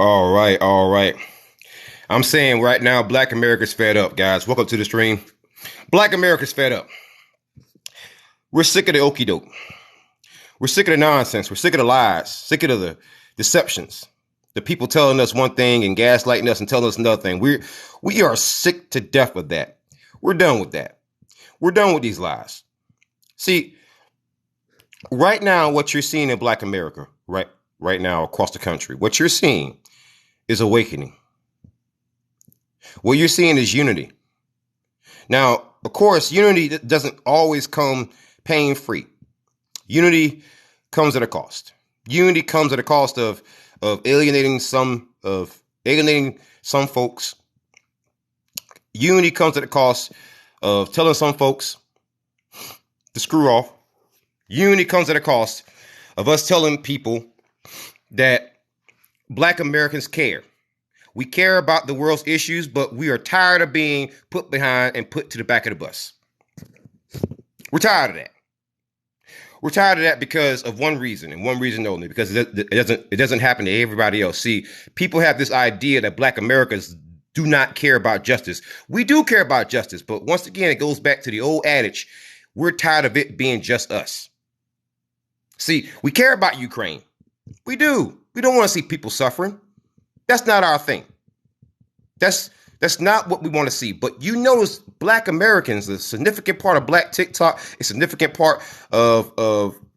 All right, all right. I'm saying right now, Black America's fed up, guys. Welcome to the stream. Black America's fed up. We're sick of the okie doke. We're sick of the nonsense. We're sick of the lies. Sick of the deceptions. The people telling us one thing and gaslighting us and telling us another thing. We are sick to death of that. We're done with that. We're done with these lies. See, right now, what you're seeing in Black America, right now across the country, what you're seeing is awakening. What you're seeing is unity. Now, of course, unity doesn't always come pain free. Unity comes at a cost. Unity comes at a cost of alienating some folks. Unity comes at a cost of telling some folks to screw off. Unity comes at a cost of us telling people that Black Americans care. We care about the world's issues, but we are tired of being put behind and put to the back of the bus. We're tired of that. We're tired of that because of one reason and one reason only, because it doesn't happen to everybody else. See, people have this idea that Black Americans do not care about justice. We do care about justice, but once again, it goes back to the old adage, we're tired of it being just us. See, we care about Ukraine. We do. We don't want to see people suffering. That's not our thing. That's not what we want to see. But you notice Black Americans, a significant part of Black TikTok, a significant part of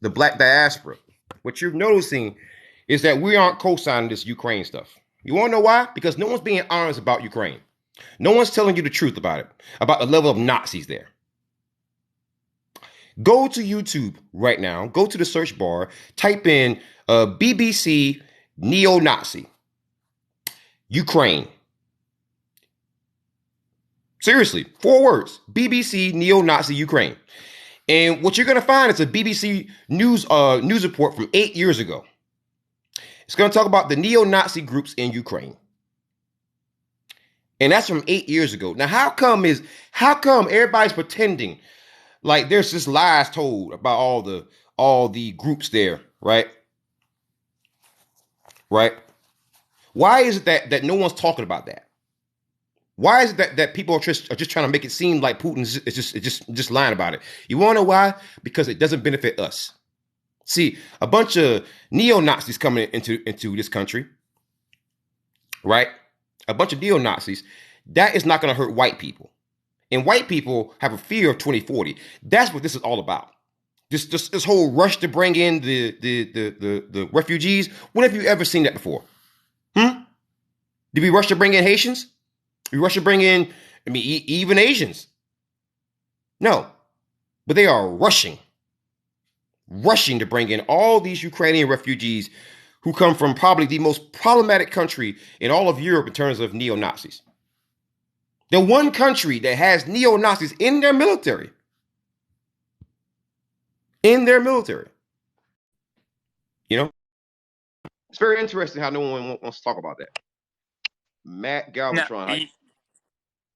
the Black diaspora. What you're noticing is that we aren't co-signing this Ukraine stuff. You want to know why? Because no one's being honest about Ukraine. No one's telling you the truth about it, about the level of Nazis there. Go to YouTube right now. Go to the search bar. Type in BBC neo-Nazi Ukraine. Seriously, 4 words. BBC neo-Nazi Ukraine. And what you're going to find is a BBC news report from 8 years ago. It's going to talk about the neo-Nazi groups in Ukraine. And that's from 8 years ago. Now, how come everybody's pretending like there's just lies told about all the groups there, right? Right? Why is it that no one's talking about that? Why is it that people are just trying to make it seem like Putin is just lying about it? You want to know why? Because it doesn't benefit us. See, a bunch of neo-Nazis coming into this country, right? A bunch of neo-Nazis, that is not going to hurt white people. And white people have a fear of 2040. That's what this is all about. This whole rush to bring in the refugees. When have you ever seen that before? Did we rush to bring in Haitians? We rush to bring in, even Asians. No, but they are rushing to bring in all these Ukrainian refugees who come from probably the most problematic country in all of Europe in terms of neo-Nazis. The one country that has neo-Nazis in their military. In their military. You know? It's very interesting how no one wants to talk about that. Matt Galvatron.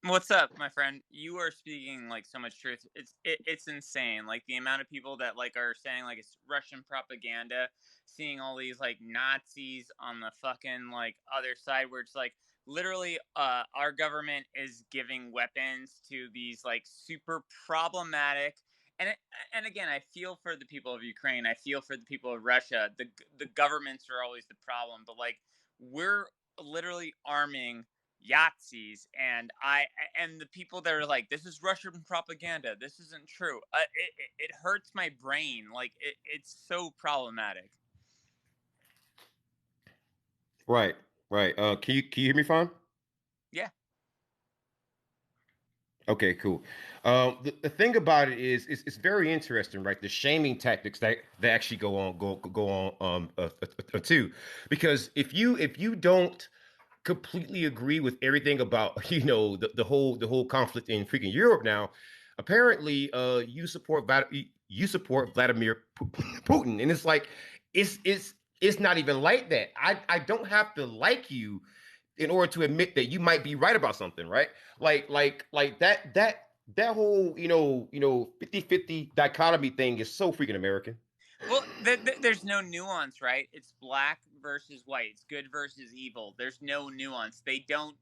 What's up, my friend? You are speaking like so much truth. It's insane. Like the amount of people that like are saying like it's Russian propaganda, seeing all these like Nazis on the fucking like other side where it's like literally our government is giving weapons to these like super problematic and again, I feel for the people of Ukraine. I feel for the people of Russia. The governments are always the problem, but like we're literally arming Yahtzees and the people that are like, this is Russian propaganda. This isn't true. It hurts my brain. Like it's so problematic. Right. Can you hear me fine? Yeah. Okay, cool. The thing about it is, it's very interesting, right? The shaming tactics that actually go on too, because if you don't completely agree with everything about the whole conflict in freaking Europe now, apparently you support Vladimir Putin, and it's like it's not even like that. I don't have to like you in order to admit that you might be right about something, right? Like that whole 50-50 dichotomy thing is so freaking American. Well, there's no nuance, right? It's black versus white. It's good versus evil. There's no nuance. They don't.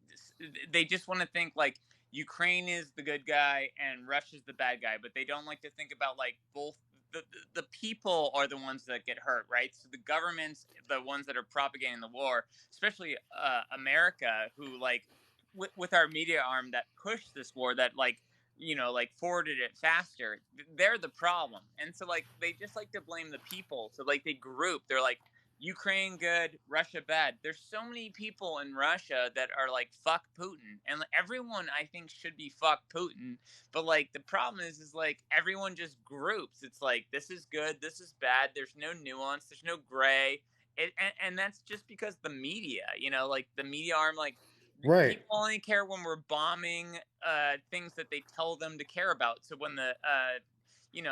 They just want to think like Ukraine is the good guy and Russia's the bad guy, but they don't like to think about like both. The people are the ones that get hurt, right? So the governments, the ones that are propagating the war, especially America, who like with our media arm that pushed this war, that like like forwarded it faster, they're the problem. And so like they just like to blame the people. So like they group, they're like Ukraine good, Russia bad. There's so many people in Russia that are like fuck Putin. And everyone I think should be fuck Putin. But like the problem is like everyone just groups. It's like this is good, this is bad. There's no nuance, there's no gray. And that's just because the media, like the media arm, like Right. people only care when we're bombing things that they tell them to care about. So when the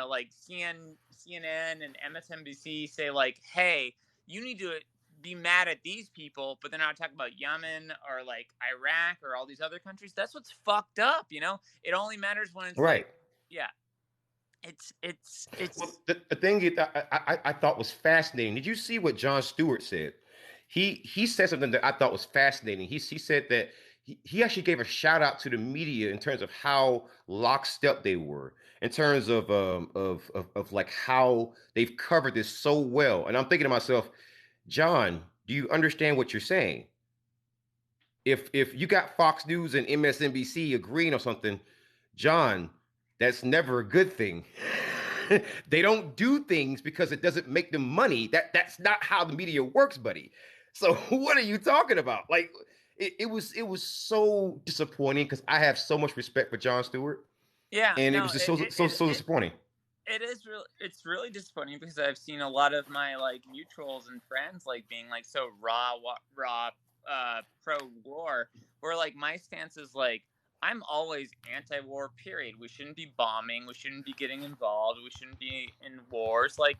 like CNN and MSNBC say like, "Hey, you need to be mad at these people," but they're not talking about Yemen or like Iraq or all these other countries. That's what's fucked up. It only matters when it's Right. like, yeah, it's Well, the thing I thought was fascinating. Did you see what Jon Stewart said? He said something that I thought was fascinating. He said that he actually gave a shout out to the media in terms of how lockstep they were, in terms of like how they've covered this so well. And I'm thinking to myself, John, do you understand what you're saying? If you got Fox News and MSNBC agreeing on something, John, that's never a good thing. They don't do things because it doesn't make them money. That's not how the media works, buddy. So what are you talking about? Like it was so disappointing because I have so much respect for Jon Stewart, yeah, and it no, was just so disappointing. it is real. It's really disappointing because I've seen a lot of my like mutuals and friends like being like so raw, pro war. Where like my stance is like I'm always anti-war. Period. We shouldn't be bombing. We shouldn't be getting involved. We shouldn't be in wars. Like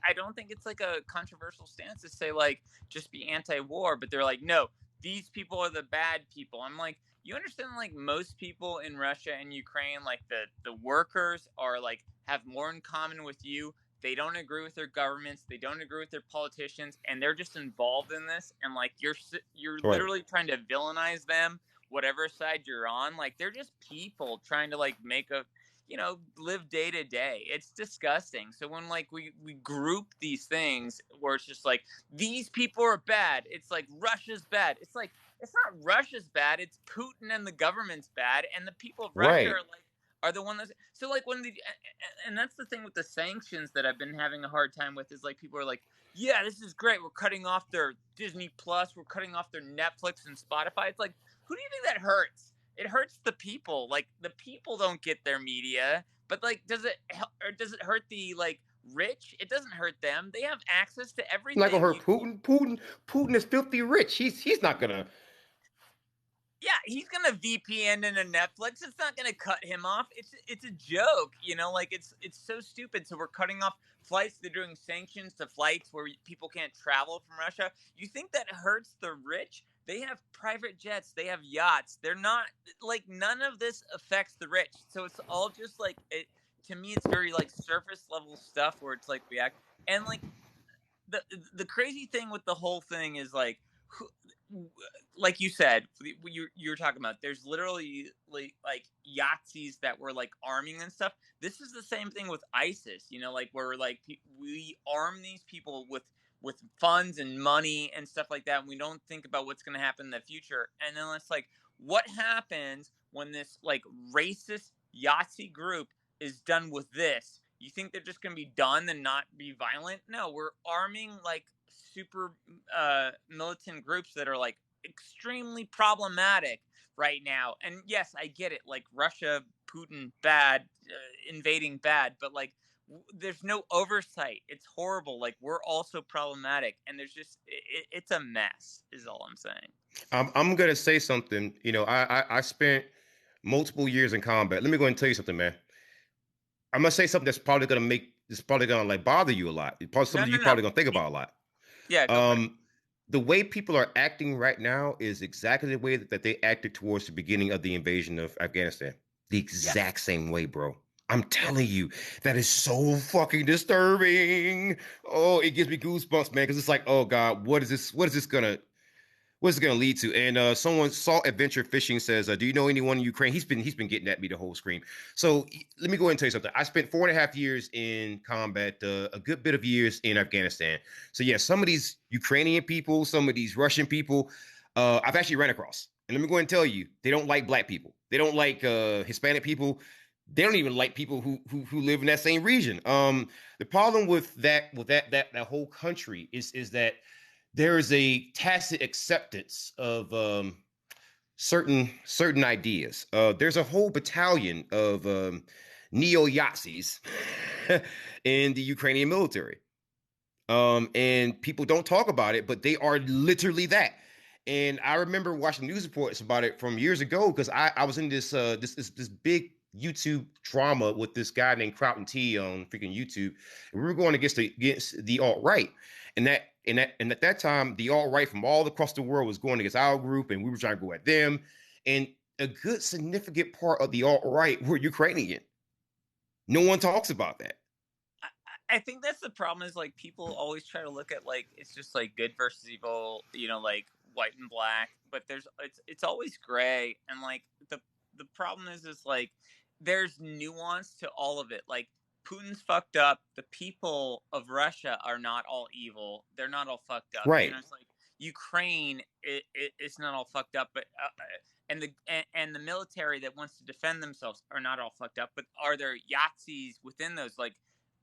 I don't think it's like a controversial stance to say like just be anti-war. But they're like, no, these people are the bad people. I'm like, you understand like most people in Russia and Ukraine, like the workers are like have more in common with you. They don't agree with their governments, they don't agree with their politicians, and they're just involved in this. And like you're Right. literally trying to villainize them, whatever side you're on. Like they're just people trying to like make a live day to day. It's disgusting. So when like we group these things where it's just like these people are bad, it's like Russia's bad. It's like it's not Russia's bad. It's Putin and the government's bad, and the people of Russia Right. are the one that's so like when the and that's the thing with the sanctions that I've been having a hard time with is like people are like, yeah, this is great. We're cutting off their Disney Plus. We're cutting off their Netflix and Spotify. It's like, who do you think that hurts? It hurts the people. Like the people don't get their media, but like, does it hurt the like rich? It doesn't hurt them. They have access to Not gonna everything. hurt Putin. Putin is filthy rich. He's not gonna. Yeah, he's gonna VPN into Netflix. It's not gonna cut him off. It's a joke, like it's so stupid. So we're cutting off flights. They're doing sanctions to flights where people can't travel from Russia. You think that hurts the rich? They have private jets. They have yachts. They're not like none of this affects the rich. So it's all just like it. To me, it's very like surface level stuff where it's like we act and like the the crazy thing with the whole thing is like like you said you were talking about there's literally like Yahtzees that were like arming and stuff. This is the same thing with ISIS, like where like we arm these people with funds and money and stuff like that, and we don't think about what's going to happen in the future. And then it's like what happens when this like racist Yahtzee group is done with this? You think they're just going to be done and not be violent? No, we're arming like super militant groups that are like extremely problematic right now. And yes, I get it. Like Russia, Putin, bad, invading bad, but like there's no oversight. It's horrible. Like we're also problematic, and there's just it's a mess. Is all I'm saying. I'm gonna say something. I spent multiple years in combat. Let me go and tell you something, man. I'm gonna say something that's probably gonna like bother you a lot. It's probably No, something no, you no. probably gonna think about a lot. Yeah, go for it. Um, the way people are acting right now is exactly the way that they acted towards the beginning of the invasion of Afghanistan. The Yeah, exact same way, bro. I'm telling you, that is so fucking disturbing. Oh, it gives me goosebumps, man, because it's like, oh God, what is this? What's it gonna lead to? And someone Salt Adventure Fishing says, "Do you know anyone in Ukraine?" He's been getting at me the whole scream. So let me go ahead and tell you something. I spent 4.5 years in combat, a good bit of years in Afghanistan. So yeah, some of these Ukrainian people, some of these Russian people, I've actually ran across. And let me go ahead and tell you, they don't like black people. They don't like Hispanic people. They don't even like people who live in that same region. The problem with that whole country is that there is a tacit acceptance of certain ideas. There's a whole battalion of neo-Yazis in the Ukrainian military, and people don't talk about it, but they are literally that. And I remember watching news reports about it from years ago because I was in this big YouTube drama with this guy named Crowton T on freaking YouTube, and we were going against the alt right, and at that time the alt right from all across the world was going against our group, and we were trying to go at them, and a good significant part of the alt right were Ukrainian. No one talks about that. I think that's the problem is like people always try to look at like it's just like good versus evil, like white and black, but it's always gray, and like the problem is like there's nuance to all of it. Like Putin's fucked up. The people of Russia are not all evil. They're not all fucked up. Right, It's like Ukraine, it's not all fucked up, but and the military that wants to defend themselves are not all fucked up. But are there Yahtzees within those like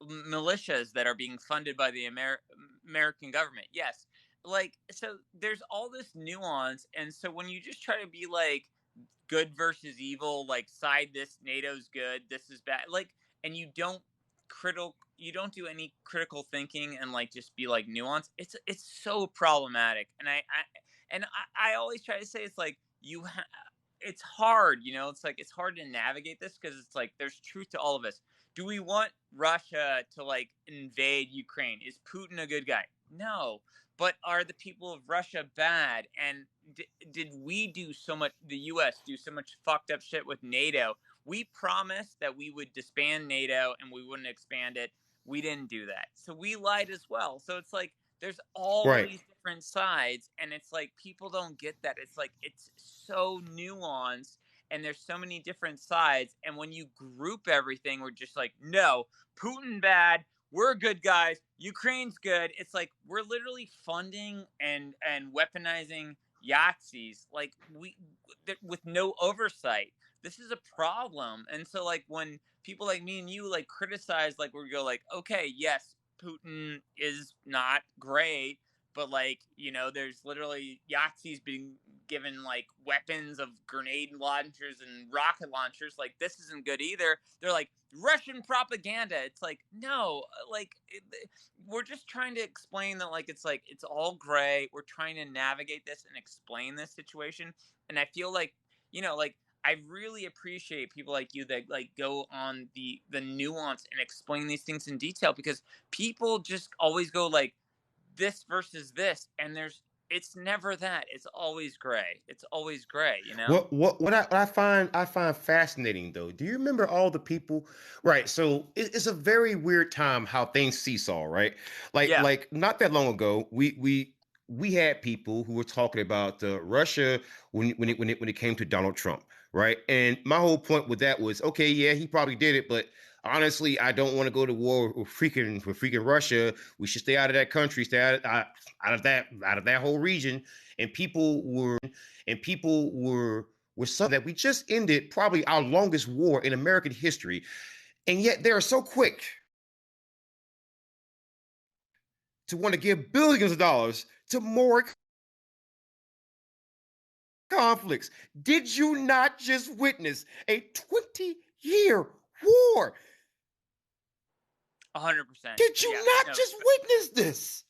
militias that are being funded by the American government? Yes. Like, so there's all this nuance, and so when you just try to be like good versus evil, like side this NATO's good, this is bad, like, and you don't do any critical thinking and like just be like nuance. It's so problematic, and I always try to say it's like it's hard, it's like it's hard to navigate this because it's like there's truth to all of us. Do we want Russia to like invade Ukraine? Is Putin a good guy? No. But are the people of Russia bad? And did we do so much, the US do so much fucked up shit with NATO? We promised that we would disband NATO and we wouldn't expand it. We didn't do that. So we lied as well. So it's like there's all right. these different sides, and it's like people don't get that. It's like it's so nuanced, and there's so many different sides, and when you group everything, we're just like, no, Putin bad, we're good guys, Ukraine's good. It's like we're literally funding and weaponizing Yahtzees like we with no oversight. This is a problem. And so like when people like me and you like criticize, like we go like, okay, yes, Putin is not great, but like, there's literally Yahtzees being given like weapons of grenade launchers and rocket launchers. Like, this isn't good either. They're like, Russian propaganda. It's like, no, like, we're just trying to explain that, like, it's all gray. We're trying to navigate this and explain this situation. And I feel like, like, I really appreciate people like you that like go on the nuance and explain these things in detail, because people just always go like this versus this, and it's never that. It's always gray. It's always gray. What I find fascinating though. Do you remember all the people? Right. So it's a very weird time how things seesaw. Right. Yeah. Like not that long ago, we had people who were talking about Russia when it came to Donald Trump. Right. And my whole point with that was, okay, yeah, he probably did it, but honestly, I don't want to go to war with freaking Russia. We should stay out of that country, stay out of that whole region. And people were something that we just ended probably our longest war in American history, and yet they are so quick to want to give billions of dollars to more conflicts. Did you not just witness a 20-year war? 100%. Did Yeah. you not No. just witness this?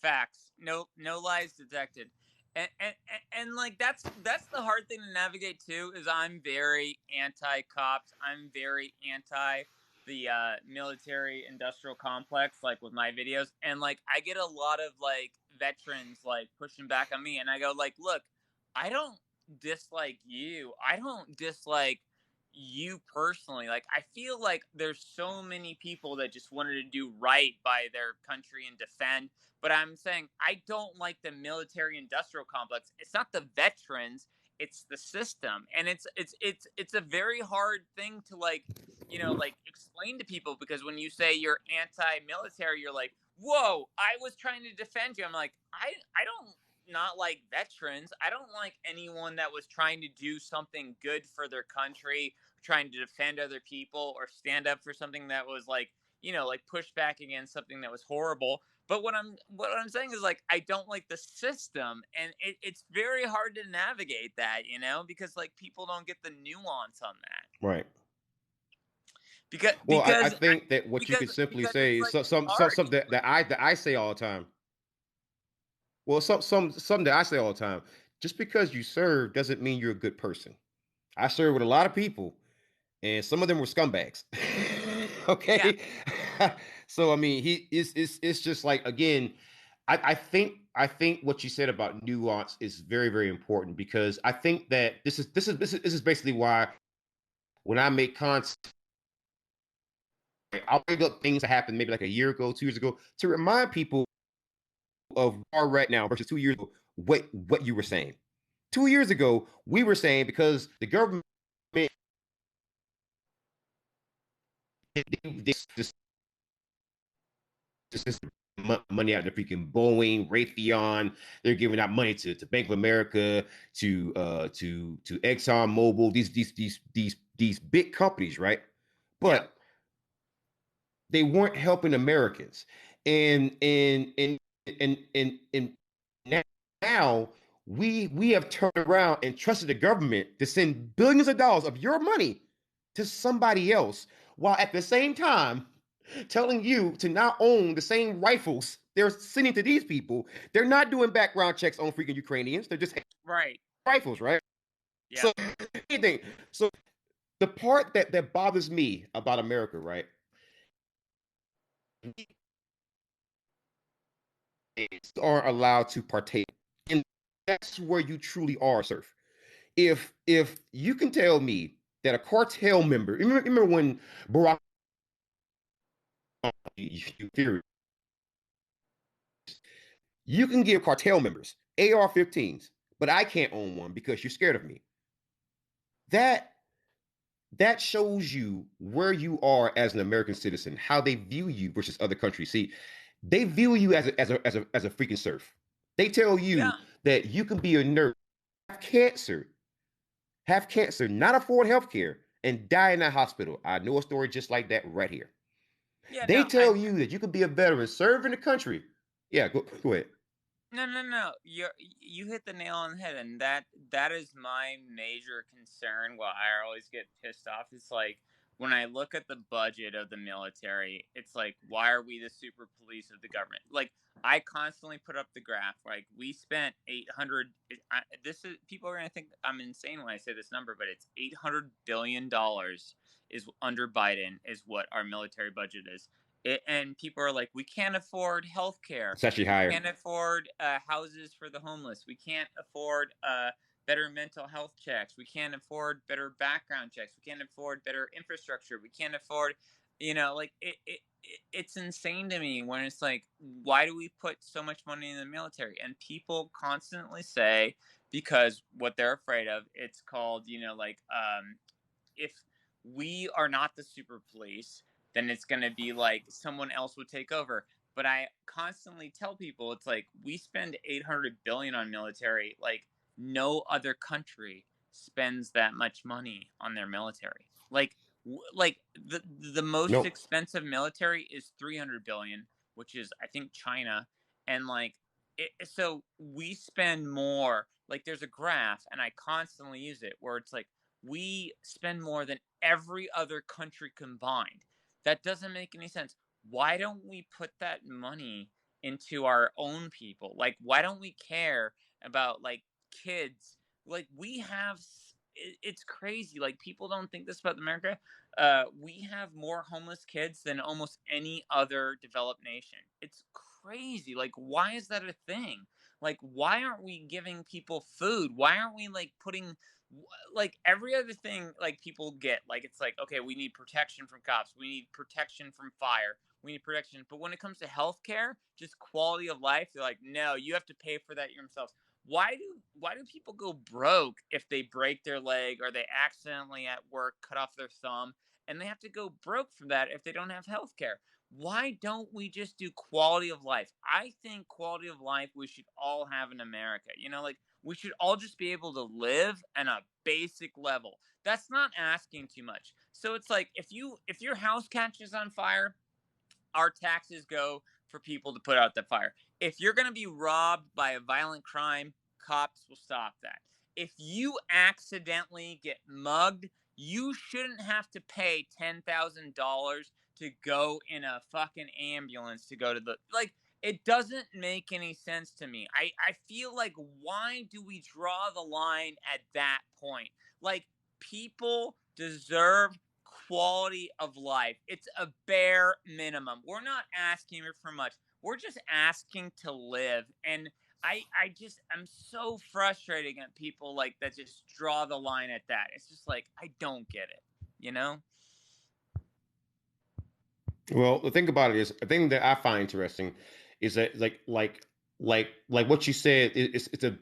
Facts. No lies detected. And like that's the hard thing to navigate too. Is I'm very anti cops. I'm very anti the military industrial complex, like with my videos, and like I get a lot of like veterans like pushing back on me, and I go like, look, I don't dislike you. I don't dislike you personally, like, I feel like there's so many people that just wanted to do right by their country and defend. But I'm saying I don't like the military industrial complex. It's not the veterans, it's the system. And it's a very hard thing to, like, like, explain to people, because when you say you're anti-military, you're like, whoa, I was trying to defend you. I'm like, I don't not like veterans. I don't like anyone that was trying to do something good for their country, trying to defend other people, or stand up for something that was like, like, push back against something that was horrible. But what I'm saying is, like, I don't like the system, and it's very hard to navigate that, because, like, people don't get the nuance on that. Right. Because Well, I because think that what you because could simply because say it's is like some that I say all the time. Well, some that I say all the time. Just because you serve doesn't mean you're a good person. I serve with a lot of people, and some of them were scumbags. yeah, Okay, so I mean, he is it's just like, again, I think what you said about nuance is very very important, because I think that this is basically why when I make content, I'll bring up things that happened maybe like a year ago, 2 years ago, to remind people of our right now versus 2 years ago, what you were saying. 2 years ago, we were saying because the government this this money out of the freaking Boeing, Raytheon. They're giving out money to Bank of America, to Exxon Mobil, these big companies, right? yep, But they weren't helping Americans. And now we have turned around and trusted the government to send billions of dollars of your money to somebody else, while at the same time telling you to not own the same rifles they're sending to these people. They're not doing background checks on freaking Ukrainians. They're just right, rifles, right? yep, So anything. So the part that bothers me about America, right? Are allowed to partake, and that's where you truly are, surf. If you can tell me that a cartel member, remember when Barack, you, you can give cartel members AR-15s, but I can't own one because you're scared of me. That that shows you where you are as an American citizen, how they view you versus other countries. See, they view you as a freaking serf. They tell yeah, you that you can be a nurse, cancer, have cancer, not afford health care, and die in that hospital. I know a story just like that right here. yeah. They No, tell you that you can be a veteran, serve in the country. Yeah, go ahead. no. You hit the nail on the head, and that is my major concern. Why I always get pissed off. It's like, when I look at the budget of the military, it's like, why are we the super police of the government? Like, I constantly put up the graph. Like, we spent 800. This is, people are gonna think I'm insane when I say this number, but it's $800 billion is under Biden, is what our military budget is. And people are like, we can't afford health care. It's actually We higher. can't afford houses for the homeless. We can't afford better mental health checks. We can't afford better background checks. We can't afford better infrastructure. We can't afford, like, it's insane to me when it's like, why do we put so much money in the military? And people constantly say, because what they're afraid of, it's called, like, if we are not the super police, then it's going to be like someone else would take over. But I constantly tell people, it's like, we spend 800 billion on military. Like, no other country spends that much money on their military. Like the most Nope. expensive military is 300 billion, which is, I think, China. And, like, so we spend more. Like, there's a graph, and I constantly use it, where it's like, we spend more than every other country combined. That doesn't make any sense. Why don't we put that money into our own people? Like, why don't we care about, like, kids? Like, we have, it's crazy. Like, people don't think this about America. We have more homeless kids than almost any other developed nation. It's crazy. Like, why is that a thing? Like, why aren't we giving people food? Why aren't we like putting like every other thing like people get? Like, it's like, okay, we need protection from cops, we need protection from fire, we need protection. But when it comes to healthcare, just quality of life, they're like, no, you have to pay for that yourselves. Why do people go broke if they break their leg or they accidentally at work cut off their thumb, and they have to go broke from that if they don't have health care? Why don't we just do quality of life? I think quality of life we should all have in America. Like, we should all just be able to live on a basic level. That's not asking too much. So it's like, if your house catches on fire, our taxes go for people to put out the fire. If you're going to be robbed by a violent crime, cops will stop that. If you accidentally get mugged, you shouldn't have to pay $10,000 to go in a fucking ambulance to go to the, like, it doesn't make any sense to me. I feel like, why do we draw the line at that point? Like, people deserve quality of life. It's a bare minimum. We're not asking for much. We're just asking to live. And I'm so frustrated at people like that just draw the line at that. It's just like, I don't get it, you know? Well, the thing about it is, a thing that I find interesting is that like what you said, it's a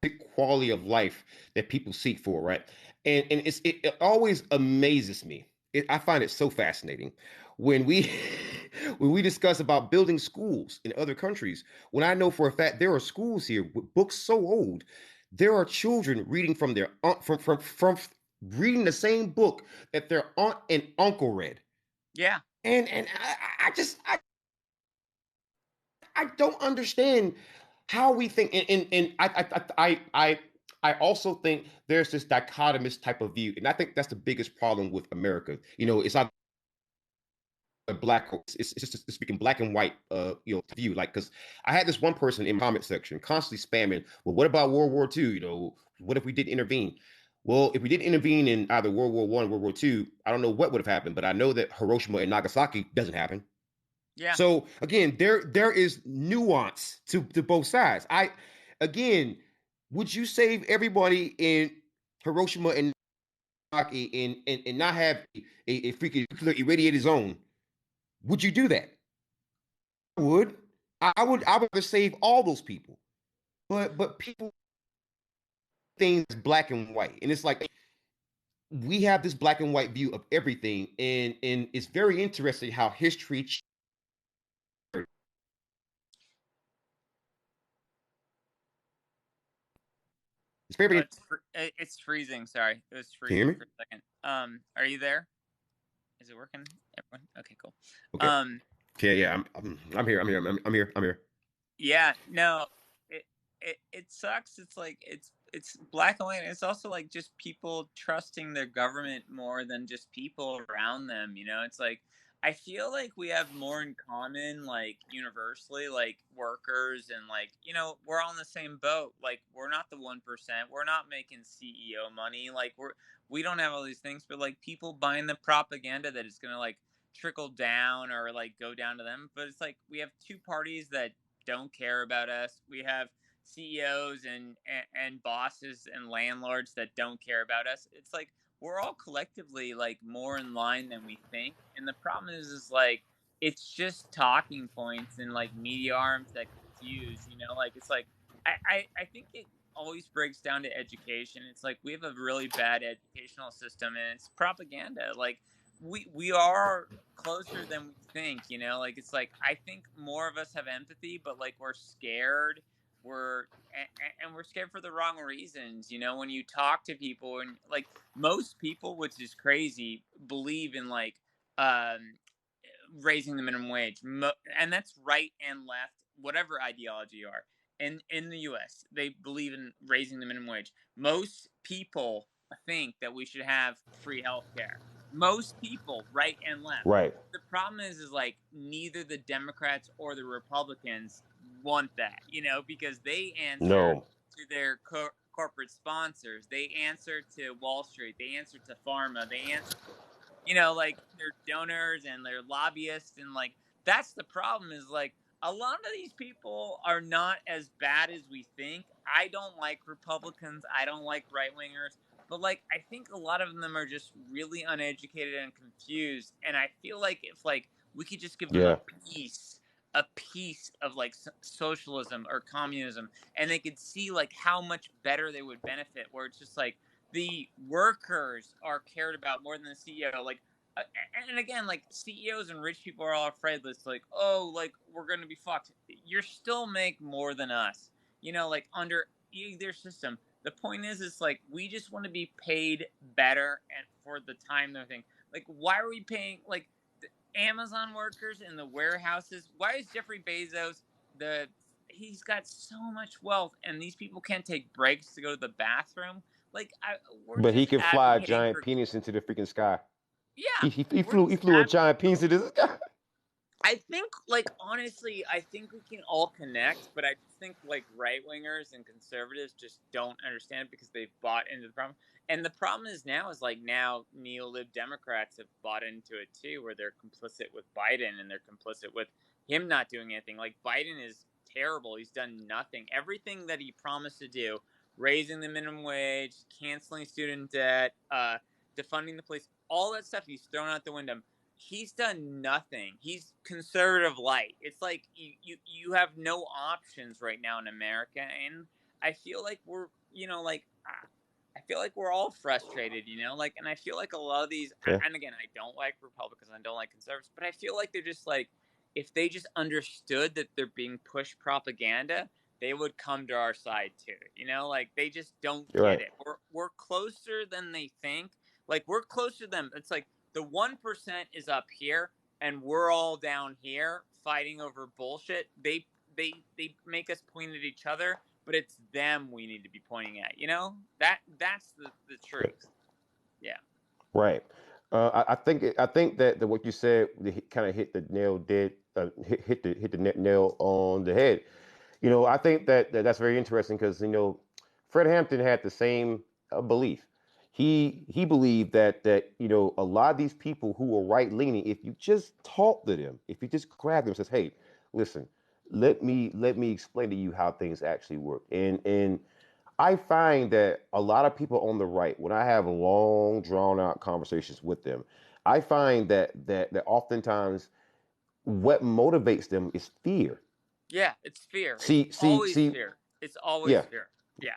big quality of life that people seek for, right? And it always amazes me. I find it so fascinating when we when we discuss about building schools in other countries. When I know for a fact there are schools here with books so old, there are children reading from their aunt from reading the same book that their aunt and uncle read. Yeah. And I just I don't understand how we think, and I also think there's this dichotomous type of view, and I think that's the biggest problem with America. It's not a black, it's just speaking black and white, view. Like, because I had this one person in my comment section constantly spamming, well, what about World War II? What if we didn't intervene? Well, if we didn't intervene in either World War I or World War II, I don't know what would have happened, but I know that Hiroshima and Nagasaki doesn't happen. Yeah. So again, there is nuance to both sides. Again, would you save everybody in Hiroshima and Nagasaki and not have a freaking nuclear irradiated zone? Would you do that? I would. I would save all those people. But people things black and white, and it's like we have this black and white view of everything, and it's very interesting how history. It's Oh, very. it's freezing. Sorry, it was Can you hear freezing me? for a second. Are you there? Is it working? Everyone? Okay, cool. Okay. Um, Okay. Yeah. I'm here. I'm here. I'm here. I'm here. Yeah, no, it sucks. It's like, it's black and white. It's also like just people trusting their government more than just people around them. It's like, I feel like we have more in common, like universally, like workers, and like, we're all in the same boat. Like, we're not the 1%. We're not making CEO money. Like, we don't have all these things, but like people buying the propaganda that it's gonna like trickle down or like go down to them. But it's like we have two parties that don't care about us. We have CEOs and bosses and landlords that don't care about us. It's like we're all collectively like more in line than we think. And the problem is like it's just talking points and like media arms that confuse. Like it's like I think it always breaks down to education. It's like we have a really bad educational system, and it's propaganda. Like we are closer than we think. Like it's like I think more of us have empathy, but like we're scared. And we're scared for the wrong reasons. When you talk to people, and like most people, which is crazy, believe in like um raising the minimum wage, and that's right and left, whatever ideology you are. In the U.S., they believe in raising the minimum wage. Most people think that we should have free health care. Most people, right and left. Right. The problem is like neither the Democrats or the Republicans want that, because they answer No. to their corporate sponsors, they answer to Wall Street, they answer to pharma, they answer, like their donors and their lobbyists, and like that's the problem is like a lot of these people are not as bad as we think. I don't like Republicans. I don't like right wingers. But like, I think a lot of them are just really uneducated and confused. And I feel like if like we could just give them Yeah. a piece of like socialism or communism, and they could see like how much better they would benefit. Where it's just like the workers are cared about more than the CEO. Like and again, like CEOs and rich people are all afraid that it's like, oh, like we're gonna be fucked. You're still make more than us, like under either system. The point is, it's like we just want to be paid better and for the time they're thing. Like, why are we paying like the Amazon workers in the warehouses? Why is Jeffrey Bezos he's got so much wealth, and these people can't take breaks to go to the bathroom? Like, we're But he just can fly a advocating giant for penis into the freaking sky. yeah, He we're flew just a giant penis into the sky. I think, like, honestly, I think we can all connect, but I just think, like, right wingers and conservatives just don't understand it because they've bought into the problem. And the problem is now neo-lib Democrats have bought into it too, where they're complicit with Biden and they're complicit with him not doing anything. Like, Biden is terrible. He's done nothing. Everything that he promised to do, raising the minimum wage, canceling student debt, defunding the police, all that stuff he's thrown out the window. He's done nothing. He's conservative light. It's like you have no options right now in America, and I feel like I feel like we're all frustrated, like, and I feel like a lot of these, Yeah. and again, I don't like Republicans, I don't like conservatives, but I feel like they're just like, if they just understood that they're being pushed propaganda, they would come to our side too. Like they just don't You're get right. it. We're closer than they think. Like we're closer to them. It's like the 1% is up here and we're all down here fighting over bullshit. They make us point at each other, but it's them we need to be pointing at. That's the truth. Yeah. Right. I think that what you said kind of hit the nail dead, hit the nail on the head. I think that's very interesting because Fred Hampton had the same belief. He believed that a lot of these people who are right leaning, if you just talk to them, if you just grab them, and says, "Hey, listen, let me explain to you how things actually work," and I find that a lot of people on the right, when I have long, drawn out conversations with them, I find that oftentimes what motivates them is fear. Yeah, it's fear. It's See, see, always see. fear. It's always Yeah. fear. Yeah.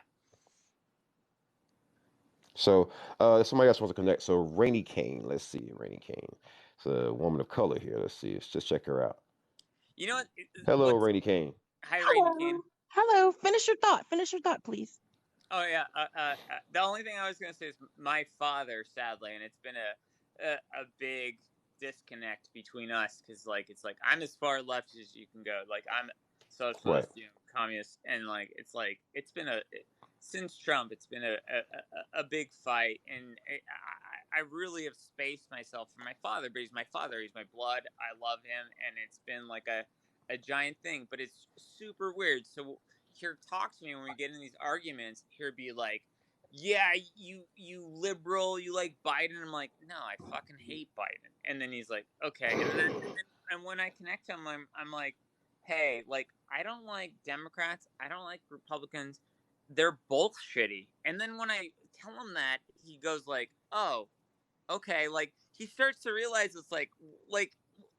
So somebody else wants to connect. So Rainy Kane, let's see, Rainy Kane. It's a woman of color here. Let's see. Let's just check her out. You know what? Hello, Rainy Kane. Hi, Rainy Kane. Hello. Hello. Finish your thought. Finish your thought, please. Oh yeah. The only thing I was gonna say is my father, sadly, and it's been a big disconnect between us because like it's like I'm as far left as you can go. Like I'm Right. socialist, communist, and like it's been since Trump, it's been a big fight, and I really have spaced myself from my father, but he's my father, he's my blood, I love him, and it's been like a giant thing, but it's super weird. So he'll talk to me when we get in these arguments. He'll be like, "Yeah, you liberal, you like Biden." I'm like, "No, I fucking hate Biden." And then he's like, "Okay." And when I connect to him, I'm like, "Hey, like I don't like Democrats, I don't like Republicans. They're both shitty." And then when I tell him that, he goes like, "Oh, okay." Like he starts to realize it's like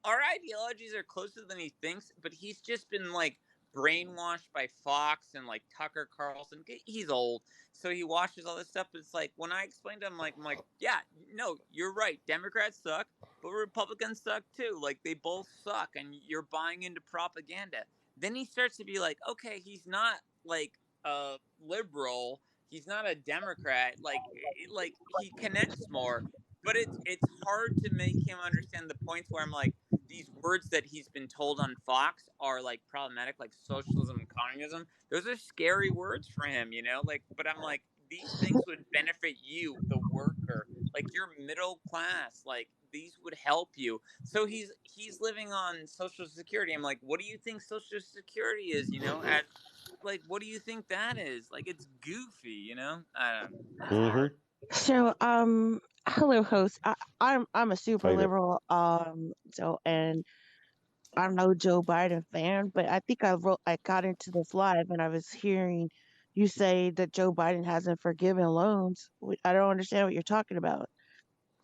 our ideologies are closer than he thinks, but he's just been like brainwashed by Fox and like Tucker Carlson. He's old, so he watches all this stuff. But it's like when I explain to him, I'm like, yeah, no, you're right. Democrats suck, but Republicans suck too. Like they both suck, and you're buying into propaganda. Then he starts to be like, okay, he's not like a liberal. He's not a Democrat. Like he connects more, but it's hard to make him understand the points where I'm like, these words that he's been told on Fox are like problematic, like socialism and communism. Those are scary words for him, like, but I'm like, these things would benefit you, the worker, like your middle class, like these would help you. So he's living on Social Security. I'm like, what do you think Social Security is, at like, what do you think that is? Like, it's goofy, I don't know. It's hard. Mm-hmm. So, hello, host. I'm a How super you doing? liberal. So, and I'm no Joe Biden fan, but I think I got into this live and I was hearing you say that Joe Biden hasn't forgiven loans. I don't understand what you're talking about.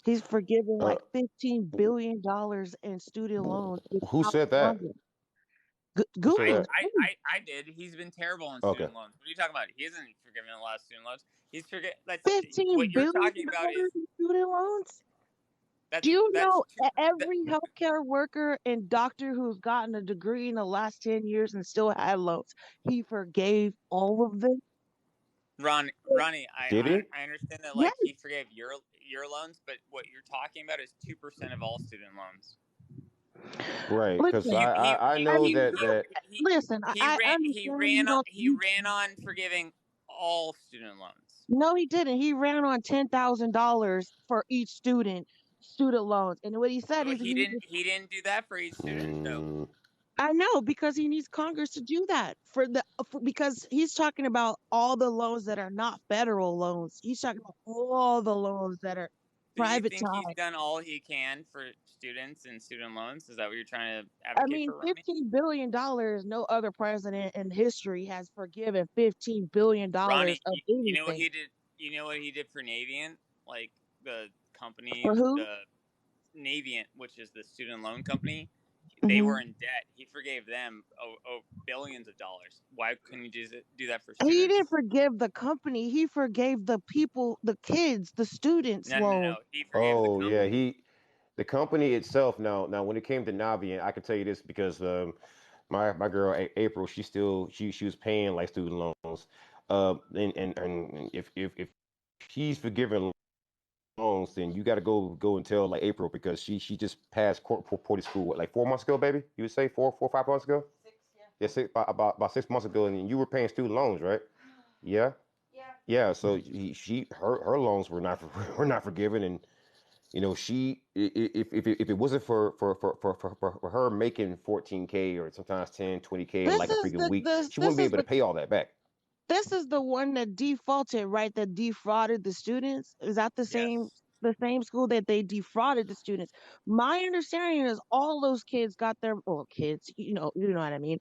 He's forgiven Uh, like $15 billion in student loans who without said that? Congress. Who said Google that? it, please. I did. He's been terrible on Okay. student loans. What are you talking about? He hasn't forgiven a lot of student loans. He's forget. That's $15 what you're billion talking about. Is in student loans? Do that's you that's know too, that, every healthcare worker and doctor who's gotten a degree in the last 10 years and still had loans? He forgave all of them. Ronnie, Did he? I understand that Yes, like he forgave your loans, but what you're talking about is 2% of all student loans. Right, because listen, I I know mean, that listen, I understand you don't, he ran on forgiving all student loans. no, he didn't. He ran on $10,000 for each student loans. And what he said But is he, he didn't do that for each student though. mm, I know because he needs Congress to do that because he's talking about all the loans that are not federal loans. He's talking about all the loans that are Do you private think he's time. done all he can for students and student loans? Is that what you're trying to I advocate mean, for, Ronnie? $15 billion, no other president in history has forgiven $15 billion Ronnie, of you know what anything. he did? You know what he did for Navient? Like the company, For who? the Navient, which is the student loan company, they Hmm. were in debt. He forgave them billions of dollars. Why couldn't he do that for He students? didn't forgive the company. He forgave the people, the kids, the students loan. No. He forgave the oh yeah, company. the company itself. Now when it came to Navi, and I can tell you this because my girl April, she was paying like student loans. And if she's forgiving loans, then you got to go and tell like April because she just passed court reported school what, like 4 months ago, baby. You would say 4 or 5 months ago. Yeah, about 6 months ago, and you were paying student loans, right? Yeah. Yeah. So her loans were not were not forgiven, and she if it wasn't for her making 14K or sometimes 10, 20K in This like a is freaking the week, this she wouldn't this be is able to the pay all that back. this is the one that defaulted, right? That defrauded the students. Is that Yes. the same school that they defrauded the students? My understanding is all those kids got their well, kids, you know what I mean.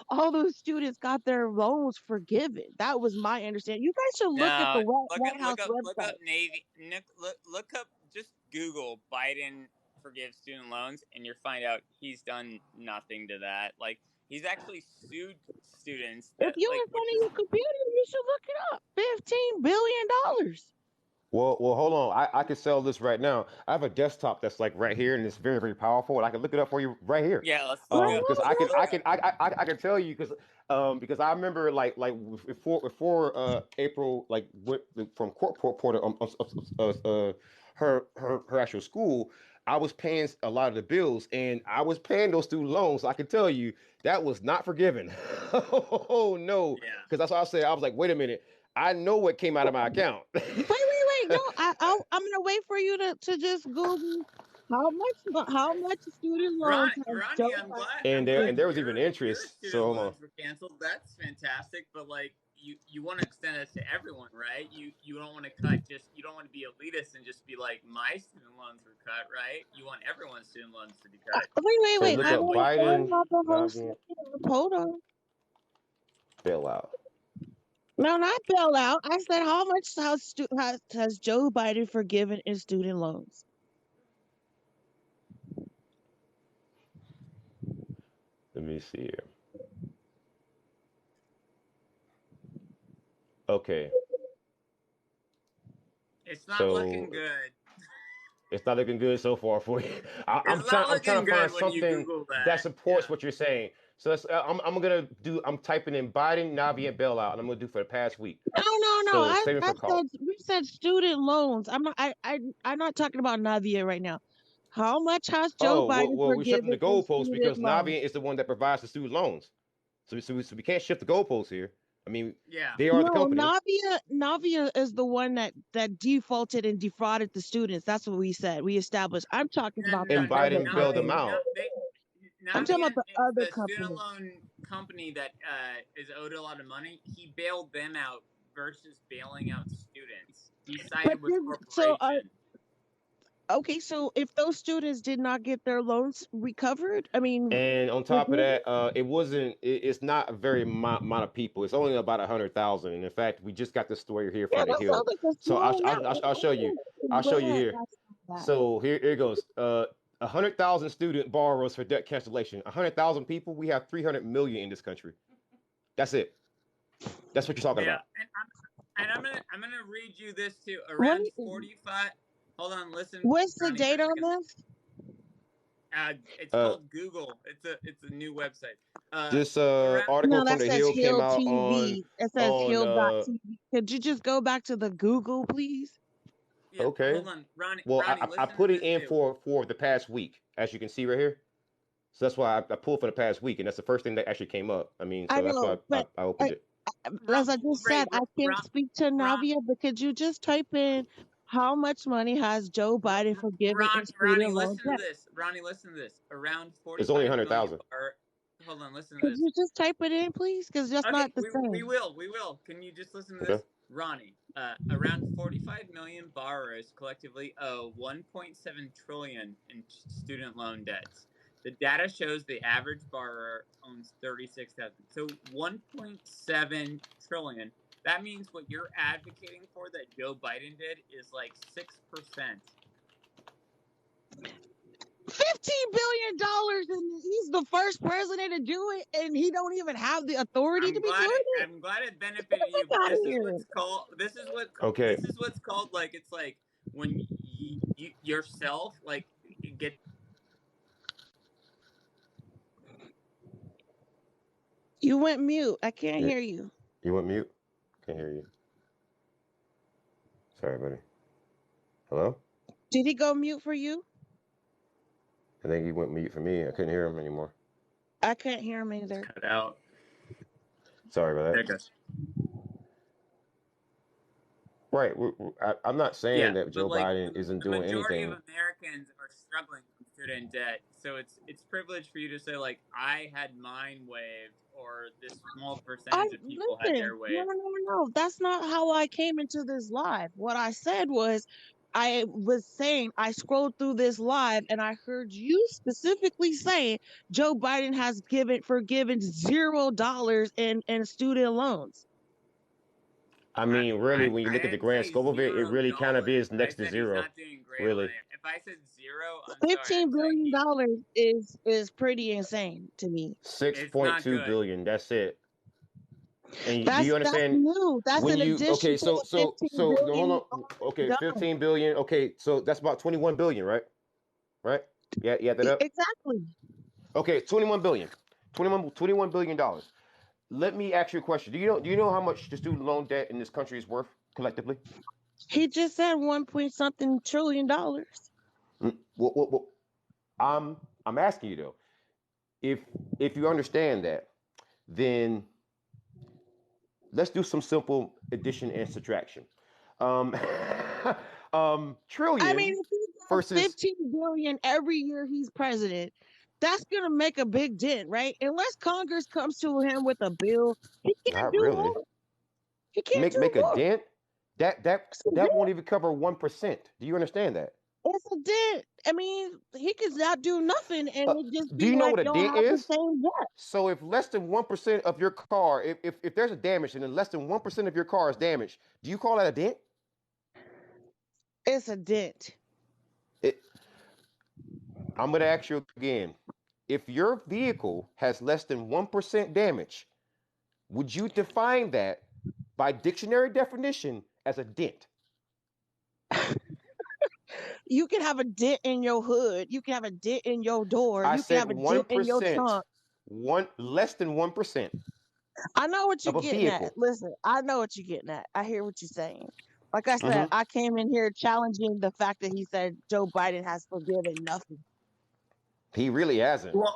All those students got their loans forgiven. That was my understanding. You guys should look at the No, White House look up website. Navy. Look up, just Google Biden forgives student loans, and you'll find out he's done nothing to that. Like he's actually sued students If that you're like, in front which of is your computer, you should look it up. $15 billion. Well, hold on. I can sell this right now. I have a desktop that's like right here, and it's very, very powerful, and I can look it up for you right here. yeah. Let's look Right up. Because now, Let's look up. I can tell you because I remember like before April like went from court reporter her actual school. I was paying a lot of the bills, and I was paying those student loans. So I can tell you that was not forgiven. Oh no, Yeah. because that's what I said. I was like, wait a minute. I know what came out of my account. wait. No, I'm gonna wait for you to just Google how much student loans has Joe Ronnie, and I'm there glad and there was even your interest. So student hold on. loans were canceled. That's fantastic. But like, you want to extend it to everyone, right? You don't want to you don't want to be elitist and just be like, my student loans were cut, right? You want everyone's student loans to be cut. So wait. look I up ain't starting Biden out the whole Navi second. Hold on. bailout. No, not bailout. I said how much has Joe Biden forgiven in student loans? Let me see here. Okay, It's not looking so good. it's not looking good so far for you. It's not I'm trying looking to find good when you something Google that that. supports Yeah. what you're saying. So I'm typing in Biden Navi and bailout, and I'm gonna do for the past week. No. So saving I for call. said we said student loans. I'm not talking about Navia right now. How much has Joe Oh Biden well, we're shifting forgiven the in goalposts student because loans? Navi is the one that provides the student loans. So we can't shift the goalposts here. I mean, Yeah. they are the No, company. Navia is the one that defaulted and defrauded the students. That's what we said. We established. I'm talking about the And other Biden bailed them company. out. I'm talking about Navient the is other the student company. loan company that is owed a lot of money. He bailed them out versus bailing out students. He But sided with did so corporation. Okay, so if those students did not get their loans recovered, I mean, And on top of forgiven? that, it wasn't. It's not a very amount of people. It's only about 100,000. And in fact, we just got this story here Yeah, from the that sounds Hill. like a So small amount. I'll show you. I'll Go show you ahead, here. ask that. So here it goes. 100,000 student borrowers for debt cancellation. 100,000 people. We have 300 million in this country. That's it. That's what you're talking Yeah, about. and I'm gonna read you this too. What? Around 45. Hold on, listen, What's the Ronnie, for a date on second. this? It's called Google. It's a new website. This Around article No, from that the says Hill came Hill out TV. It says on Hill.tv. Could you just go back to the Google, please? yeah. okay. Hold on, Ronnie. Well, Ronnie, I listen to put it this in too. for the past week, as you can see right here. So that's why I pulled for the past week, and that's the first thing that actually came up. I mean, I so that's why know, but I I, opened it. as I just said, I can't speak to Ron, Navia, but could you just type in how much money has Joe Biden forgiven in Ronnie, student loan listen to debt? this. Ronnie, listen to this. Around It's only 45 million 100,000. bar. Hold on, listen to Could this. you just type it in, please? Because that's Okay, not the we same. will. Can you just listen to Okay. this, Ronnie? Around 45 million borrowers collectively owe 1.7 trillion in student loan debts. The data shows the average borrower owns 36,000. So 1.7 trillion. That means what you're advocating for that Joe Biden did is like 6%. $15 billion, and he's the first president to do it, and he don't even have the authority to be doing it. I'm glad it Get the benefited you, fuck but out of here! Okay. this is what's called like it's like when you yourself like get. You went mute. I can't Yeah. hear you. You went mute? Can't hear you. Sorry, buddy. Hello? Did he go mute for you? I think he went mute for me. I couldn't hear him anymore. I can't hear him either. Cut out. Sorry about There it that. goes. Right. I'm not saying Yeah, that but Joe like Biden isn't the doing majority of anything. Americans are struggling with student debt, so it's privilege for you to say like I had mine waived or this small I percentage of people had listen. their No, waived. no, no. That's not how I came into this live. What I said was, I was saying I scrolled through this live and I heard you specifically say Joe Biden has forgiven $0 in student loans. I mean, really, when you I look at the didn't grand say scope of it, it really kind of $0. is I next to said he's zero. not doing great on Really. it. If I said zero, I'm sorry. $15 I'm saying billion is pretty insane to me. it's not 6.2 good. billion. That's it. And do you That's understand new. That's when an you addition okay, to the 15 so no, hold billion he's on. already Okay, done. 15 billion. Okay, so that's about 21 billion, right? Right? Yeah, you add that up? Exactly. Okay, 21 billion. 21 billion dollars. Let me ask you a question. Do you know how much the student loan debt in this country is worth collectively? He just said 1 point something trillion dollars. Well, I'm asking you though. If if you understand that, then let's do some simple addition and subtraction. Um, I mean, trillion if he does versus 15 billion every year he's president, that's gonna make a big dent, right? Unless Congress comes to him with a bill, he can't not do really more. He can't do make a more. dent. It's a That dent. won't even cover 1%. Do you understand that? It's a dent. I mean, he could not do nothing and Uh, it just do be you know like what a y'all dent have the is? same debt. So if less than 1% of your car, if there's a damage and then less than 1% of your car is damaged, do you call that a dent? It's a dent. It, I'm going to ask you again. If your vehicle has less than 1% damage, would you define that by dictionary definition as a dent? You can have a dent in your hood. You can have a dent in your door. I You can said have a dent in your 1%. trunk. One less than 1% I know what you're of a getting at. vehicle. Listen, I know what you're getting at. I hear what you're saying. Like I said, Hmm. I came in here challenging the fact that he said Joe Biden has forgiven nothing. He really hasn't. What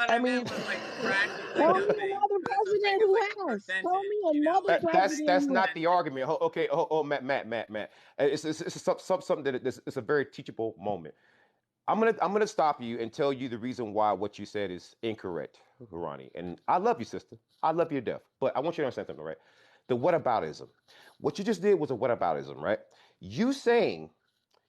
I I mean, meant was like practically tell me nothing. another So it's president like who a has. Tell me percentage, you know, another like president That's who not has. the argument. Okay, Matt. Something that it's a very teachable moment. I'm gonna stop you and tell you the reason why what you said is incorrect, Ronnie. And I love you, sister. I love you to death. But I want you to understand something, right? The whataboutism. What you just did was a whataboutism, right? You saying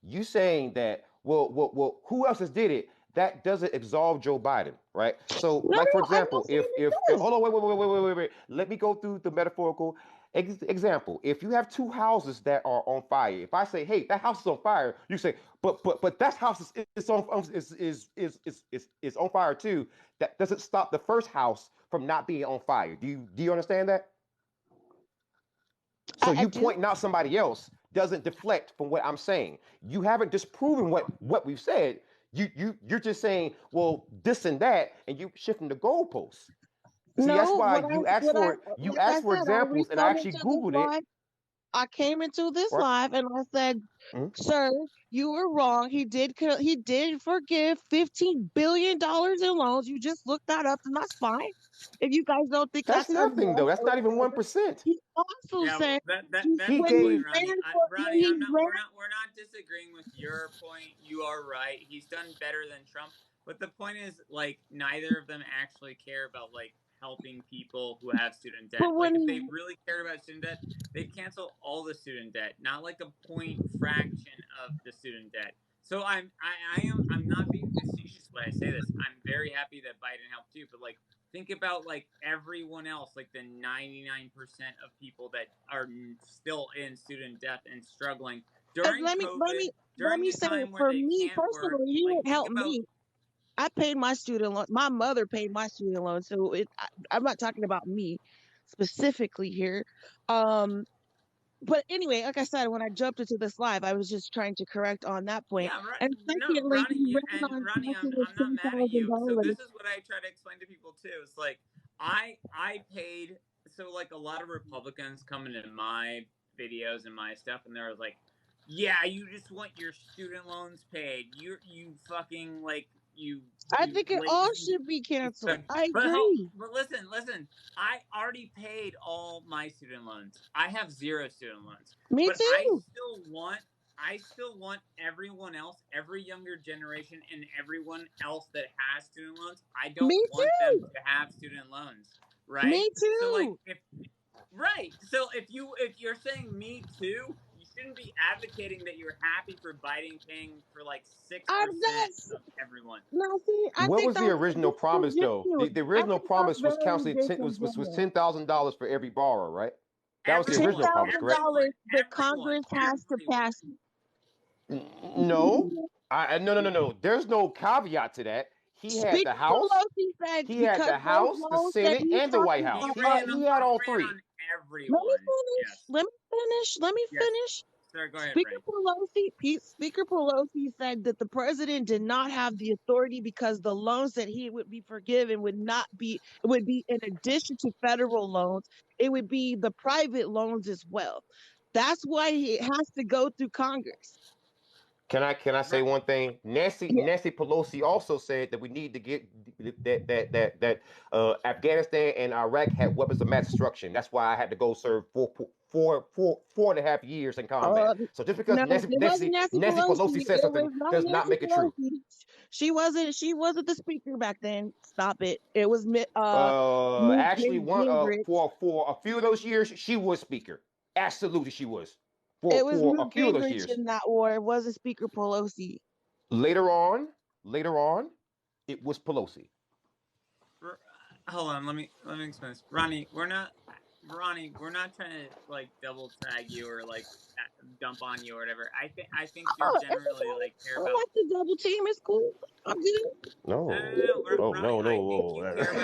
You saying that, well, who else has did it? That doesn't absolve Joe Biden, right? So, No, like for no, I'm example, not saying it if does. hold on, wait. Let me go through the metaphorical example. If you have two houses that are on fire, if I say, hey, that house is on fire, you say, but that house is on is on fire too. That doesn't stop the first house from not being on fire. Do you understand that? So I you do. pointing out somebody else doesn't deflect from what I'm saying. You haven't disproven what we've said. You're just saying, well, this and that, and you shifting the goalposts. See, that's No, why you like I asked for said, examples, and I come actually into this Googled it. live. I came into this Right? live and I said, Mhm. "Sir, you were wrong. He did forgive $15 billion in loans. You just looked that up, and that's fine. If you guys don't think That's that's nothing though. immoral That's or not even one whatever." percent. He also Yeah, well, said that's He the when point, he gave. Ronnie. ran for when Ronnie, he ran. we're not disagreeing with your point. You are right. He's done better than Trump. But the point is, like, neither of them actually care about like helping people who have student debt. But Like, when if they he really cared about student debt, they'd cancel all the student debt, not like a point fraction of the student debt. So I'm not being facetious when I say this. I'm very happy that Biden helped too. But like, think about like everyone else, like the 99% of people that are still in student debt and struggling and during COVID, let during me a say time where for they me can't work. personally, he Like, didn't think help about, me. I paid my student loan. My mother paid my student loan, so I'm not talking about me specifically here. Um, but anyway, like I said, when I jumped into this live, I was just trying to correct on that point. yeah, right. And No, secondly, Ronnie, he ran on Ronnie, taxes of I'm not ten mad at thousand you. So dollars. this is what I try to explain to people too. It's like I paid. So like a lot of Republicans come into my videos and my stuff, and they're like, "Yeah, you just want your student loans paid. You fucking like I you think it all lazy." should be canceled. But I agree. listen. I already paid all my student loans. I have zero student loans, Me but too. I still want everyone else, every younger generation, and everyone else that has student loans. I don't Me want them too. to have student loans, right? Me So like too. if right, so if you're saying me too, you shouldn't be advocating that you're happy for Biden paying for like six I'm percent not. of everyone. No, see, I What think was the that's original promise though? disingenuous. The I original think that's promise was very counseling was disingenuous. $10,000 for every borrower, right? That was the ten original Everyone, promise, thousand correct? dollars that everyone, Congress has to everyone. pass. No, no. There's no caveat to that. He had the Speaker House, Pelosi said he had because the those House, the loans that Senate, he's and the White talking House. He had all He ran three. on let me everyone. finish. Yes, Let me finish. Let me yes. finish. Sir, go ahead, Speaker Franny. Pelosi, Speaker Pelosi said that the president did not have the authority because the loans that he would be forgiven would not be it would be in addition to federal loans. It would be the private loans as well. That's why it has to go through Congress. Can I say Right. one thing? Yeah. Nancy Pelosi also said that we need to get that Afghanistan and Iraq had weapons of mass destruction. That's why I had to go serve 4.5 years in combat. Uh, So just because no, it wasn't Nancy Nancy Pelosi. Pelosi said It something was not does not Nancy make it true. Pelosi. She wasn't the speaker back then. Stop it. It was Newt Actually, one Gingrich. for a few of those years, she was speaker. Absolutely, she was It was for a Newt few of those Gingrich years. in that war. It wasn't Speaker Pelosi. Later on, later on, it was Pelosi. Hold on, let me explain this. Ronnie, we're not trying to like double tag you or like dump on you or whatever. I think you Oh, it's generally okay. like care I about. like the double team. It's cool. I'm good. No, oh Ronnie. no, I think you care about.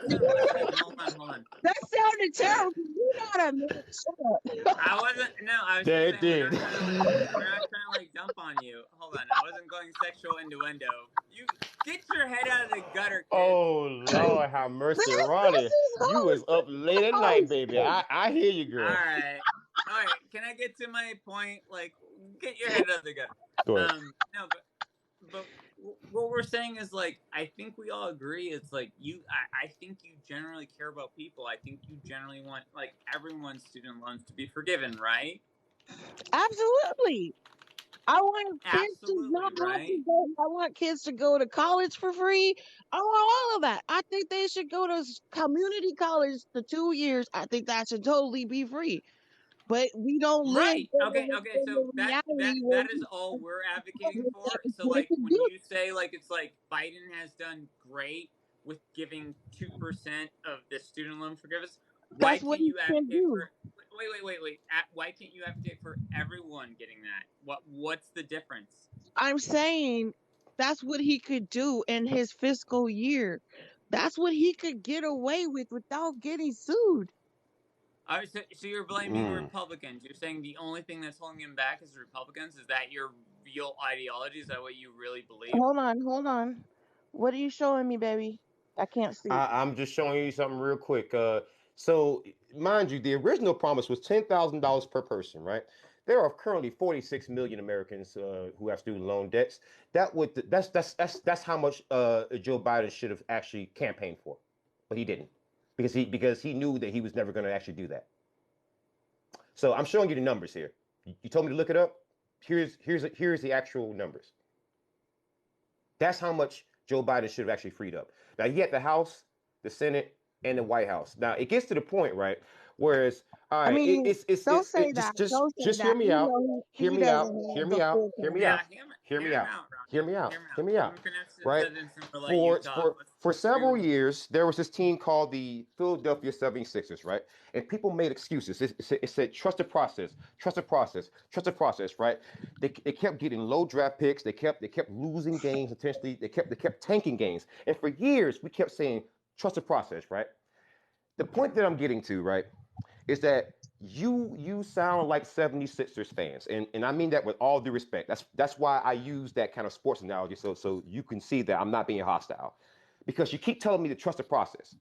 Listen. Hold on. That sounded terrible. You know what I meant. Shut up. I wasn't. No, I was yeah, just it saying did. we're not trying to like dump on you. Hold on, I wasn't going sexual innuendo. You get your head out of the gutter, kid. Oh Lord, have mercy, This Ronnie. is You was up late at night, host. baby. I hear you, All girl. right, all right. Can I get to my point? Like, get your head out of the gutter. Go ahead. No, but what we're saying is like I think we all agree. It's like I think you generally care about people. I think you generally want like everyone's student loans to be forgiven, right? Absolutely. I want kids to Absolutely, not have right? to go. I want kids to go to college for free. I want all of that. I think they should go to community college for 2 years. I think that should totally be free. But we don't live Right. in Okay. Okay. in So the that reality that where that is all we're advocating for. So what it like can when do. you say like it's like Biden has done great with giving 2% of the student loan forgiveness, why That's what can't he you can advocate do. for? Wait. Why can't you advocate for everyone getting that? What's the difference? I'm saying that's what he could do in his fiscal year. That's what he could get away with without getting sued. All right, so you're blaming Republicans. You're saying the only thing that's holding him back is Republicans. Is that your real ideology? Is that what you really believe? Hold on. What are you showing me, baby? I can't see. I'm just showing you something real quick. So, mind you, the original promise was $10,000 per person, right? There are currently 46 million Americans who have student loan debts. That's how much Joe Biden should have actually campaigned for, but he didn't because he knew that he was never going to actually do that. So I'm showing you the numbers here. You told me to look it up. Here's the actual numbers. That's how much Joe Biden should have actually freed up. Now he had the House, the Senate, and the White House. Now it gets to the point, right? Whereas, all I right, mean, don't say that. Don't say just that. hear me You out. know Hear he me doesn't out. Hear have me the out. full Hear me Yeah, out. context. Hear me hear him out. out, Hear Ronnie. me out. Hear him out. Hear me out. I'm gonna Right? set this and we'll let you talk. For Let's agree several with him. years, there was this team called the Philadelphia 76ers, right? And people made excuses. It said trust the process, trust the process, trust the process, right? They kept getting low draft picks. They kept losing games intentionally. They kept tanking games. And for years, we kept saying trust the process, right? The point that I'm getting to, right, is that you sound like 76ers fans. And I mean that with all due respect. That's why I use that kind of sports analogy so you can see that I'm not being hostile. Because you keep telling me to trust the process.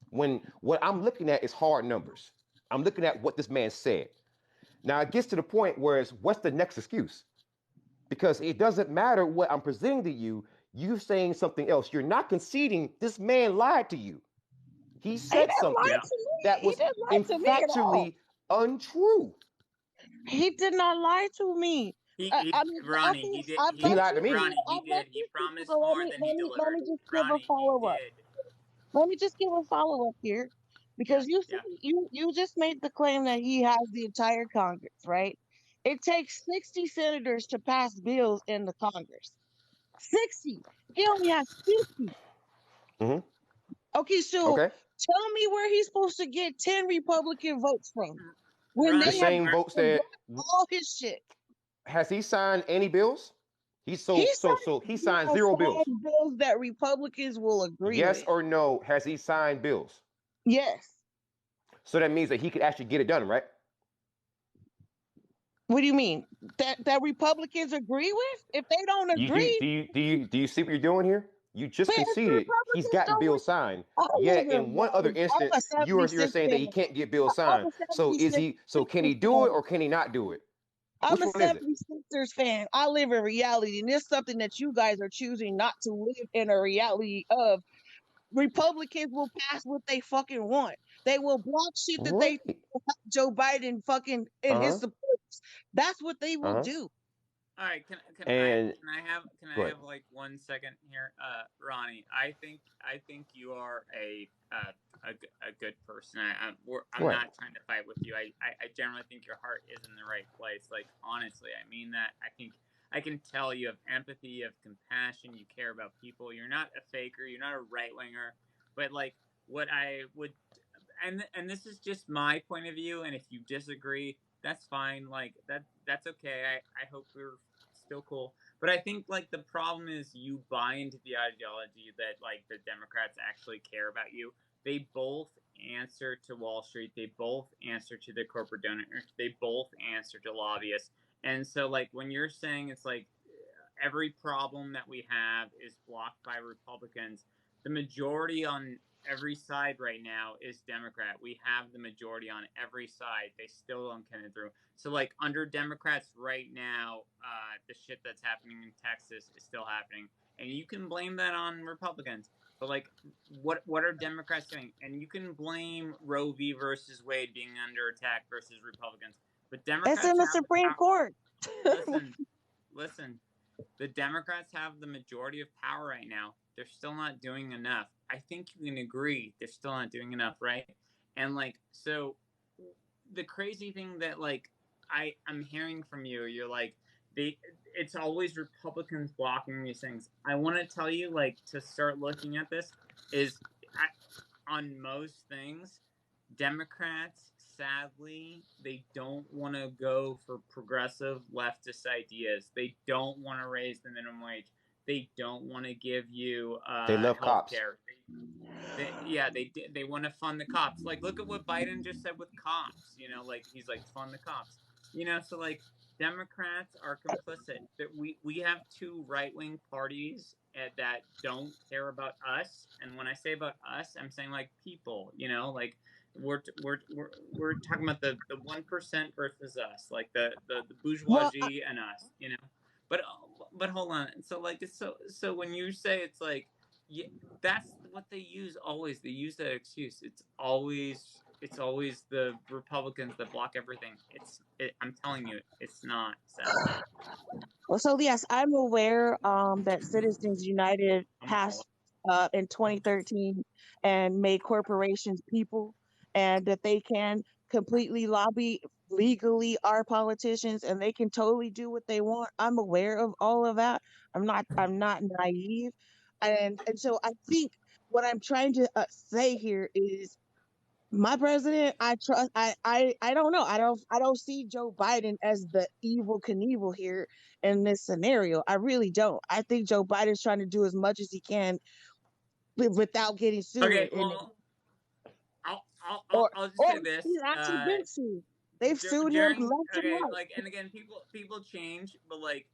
When what I'm looking at is hard numbers. I'm looking at what this man said. Now it gets to the point where it's what's the next excuse? Because it doesn't matter what I'm presenting to you, you're saying something else. You're not conceding this man lied to you. He He said didn't lie something Yeah. to me. that He was didn't lie to me at all. factually untrue. He did not lie to me. He I mean, Ronnie, okay, he did I've he He let lied to you me. speak. Ronnie, he I've let did. He you speak. promised So more than he let me delivered. just give a Ronnie, he follow up. did. Let me just give a follow up here, Yeah, because you said yeah. you just made the claim that he has the entire Congress, right? It takes 60 senators to pass bills in the Congress. 60. He only has 50. Hmm. Okay, so Okay. tell me where he's supposed to get 10 Republican votes from when The they Ronnie, have same votes that blocked all his shit. has he signed any bills? He's He so he He signed has zero bills. signed bills that Republicans will agree Yes with. or no? Has he signed bills? Yes. So that means that he could actually get it done, right? What do you mean? That Republicans agree with? If they don't You do agree, do you do you do you see what you're doing here? You just but if the conceded he's Republicans got don't, bills signed. I Yet live in in one other reality. I'm a instance, you're 76 saying that he fan. can't get bills I'm signed. a So is 76 he? So can he do it fan. or can he not do it? I'm Which a one is it? 76ers fan. I live in reality, and it's something that you guys are choosing not to live in a reality of. Republicans will pass what they fucking want. They will block shit that they Right. Joe Biden fucking and his Uh huh. supporters. That's what they Uh will huh. do. All right, And can go I ahead. have like 1 second here, Ronnie? I think you are a good person. I'm Right. not trying to fight with you. I generally think your heart is in the right place. Like honestly, I mean that. I think I can tell you have empathy, you have compassion, you care about people. You're not a faker. You're not a right winger. But like what I would, and this is just my point of view. And if you disagree, that's fine. Like that's okay. I hope we're still cool. But I think like the problem is you buy into the ideology that like the Democrats actually care about you. They both answer to Wall Street. They both answer to the corporate donors. They both answer to lobbyists. And so like when you're saying it's like every problem that we have is blocked by Republicans, the majority on every side right now is Democrat. We have the majority on every side. They still don't get it through. So, like under Democrats right now, the shit that's happening in Texas is still happening, and you can blame that on Republicans. But like, what are Democrats doing? And you can blame Roe v. versus Wade being under attack versus Republicans. But It's in Democrats the have the Supreme power. Court. Listen, listen. The Democrats have the majority of power right now. They're still not doing enough. I think you can agree they're still not doing enough, right? And like so the crazy thing that like I'm hearing from you, you're like it's always Republicans blocking these things. I want to tell you, like, to start looking at this is on most things, Democrats, sadly, they don't want to go for progressive leftist ideas. They don't want to raise the minimum wage. They don't want to give you They love health cops. care. They want to fund the cops. Like, look at what Biden just said with cops. You know, like he's like fund the cops. You know, so like Democrats are complicit. That we have two right wing parties that don't care about us. And when I say about us, I'm saying like people. You know, like we're talking about the 1% versus us, like the Well, bourgeoisie and us. You know, but hold on. So like so when you say it's like yeah, that's what they use always. They use that excuse. It's always the Republicans that block everything. I'm telling you, it's not, sadly. so yes, I'm aware that Citizens United I'm all passed in 2013 and made corporations people, and that they can completely lobby legally our politicians, and they can totally do what they want. I'm aware of all of that. I'm not naive, and so I think what I'm trying to say here is my president, I trust. I don't know. I don't see Joe Biden as the evil Knievel here in this scenario. I really don't. I think Joe Biden's trying to do as much as he can without getting okay. sued, and Well, or I'll just or say this. he's actually been sued. They've sued him During left and okay, right. like, and again, people change, but like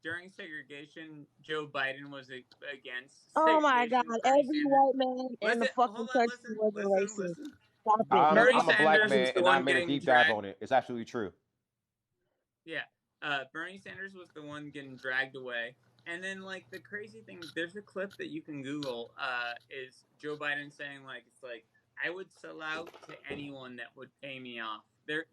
during segregation, Joe Biden was against Oh my God! segregation. Bernie Every Sanders. white man in the Listen, fucking hold on, country was a racist. listen. Stop it. No, Bernie I'm a black Sanders man, was the and I one made a getting deep dive dragged. on it. It's absolutely true. Yeah, Bernie Sanders was the one getting dragged away. And then, like, the crazy thing, there's a clip that you can Google. Is Joe Biden saying like it's like I would sell out to anyone that would pay me off.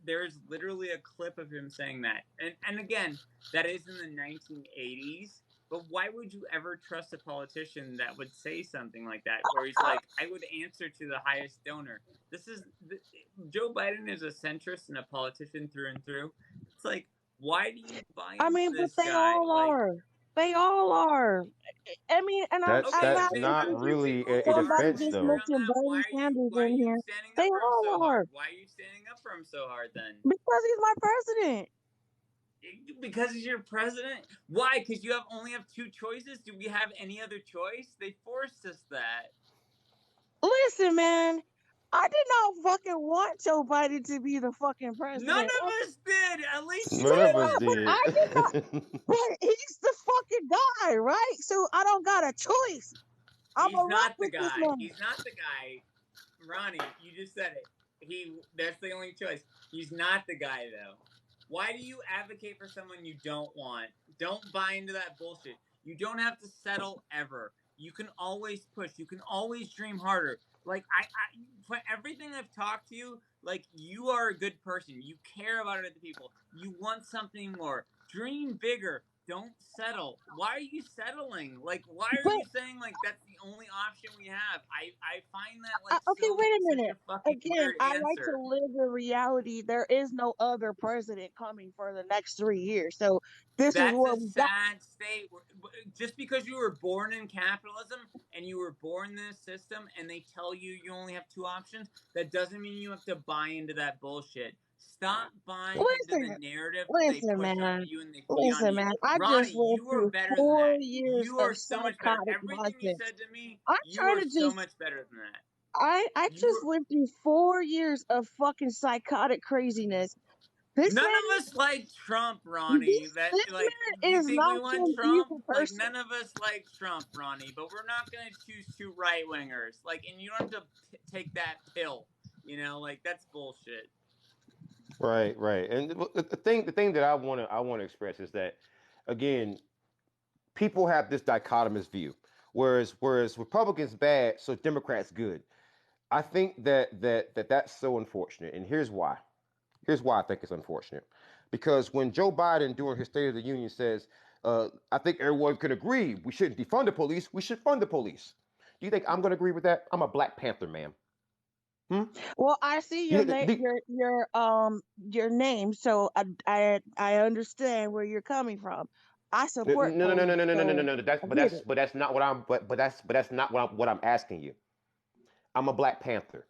There's literally a clip of him saying that. And again, that is in the 1980s. But why would you ever trust a politician that would say something like that, where he's like, I would answer to the highest donor? Joe Biden is a centrist and a politician through and through. It's like, why do you buy I into mean, but this they guy? all Like, are. They all are. I mean, and That's I'm okay, not that's they not listening to they really all a are. somebody defense, I just agree though. on mention that. Bernie Sanders Why are in you here. standing They up for him so all are hard? Why are you standing up for him so hard then? because he's my president. Because he's your president? Why? Because you only have two choices? Do we have any other choice? They forced us that. Listen, man, I did not fucking want Joe Biden to be the fucking None president. of us did. At least you None Wait of a us minute, but answered. I did. did not. But he's the fucking guy, right? So I don't got a choice. I'm He's gonna rock not the with this guy. man. He's not the guy. Ronnie, you just said it. That's the only choice. He's not the guy though. Why do you advocate for someone you don't want? Don't buy into that bullshit. You don't have to settle ever. You can always push. You can always dream harder. Like for everything I've talked to you, like you are a good person. You care about other people. You want something more. Dream bigger. Don't settle. Why are you settling? Like, why are But you saying like that's the only option we have? I find that like okay, so wait a such minute. a fucking Again, weird I like to answer. live in reality. There is no other president coming for the next 3 years. So this is That's a what we got. sad state. Just because you were born in capitalism and you were born in this system and they tell you you only have two options, that doesn't mean you have to buy into that bullshit. Stop buying into the Listen, narrative that they listen, push on man. you and they feed on Listen, you. man. I just Ronnie, went you are through better than 4 that. years You of are so much better. psychotic Everything you nonsense. said to me, I'm you trying are to so just much better than that. I You just are, went through 4 years of fucking psychotic craziness. This None man, of us like Trump, Ronnie. this That this like man you is think we not want some Trump? evil Like person. none of us like Trump, Ronnie. But we're not gonna choose two right wingers. Like, and you don't have to take that pill. Like that's bullshit. Right, right. And the thing that I want to express is that, again, people have this dichotomous view, whereas Republicans bad, so Democrats good. I think that's so unfortunate, and here's why. Here's why I think it's unfortunate. Because when Joe Biden, during his State of the Union, says, I think everyone could agree we shouldn't defund the police, we should fund the police. Do you think I'm going to agree with that? I'm a Black Panther man. Well, I see You, your name, so I understand where you're coming from. I no, support no, no, no, police, no, no, no, no, no, so no. I get it. That's not what I'm. But that's not what I'm asking you. I'm a Black Panther.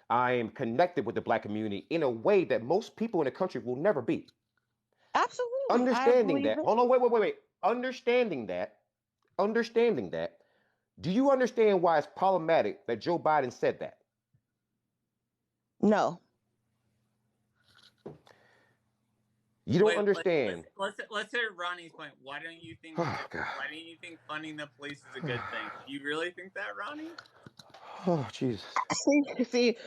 I am connected with the Black community in a way that most people in the country will never be. Absolutely, I Understanding believe that. it. Hold on, wait. Understanding that. Do you understand why it's problematic that Joe Biden said that? No, You don't Wait, understand. let's hear Ronnie's point. Why don't you think Oh God. why don't you think funding the police is a good thing? Do you really think that, Ronnie? Oh Jesus. see,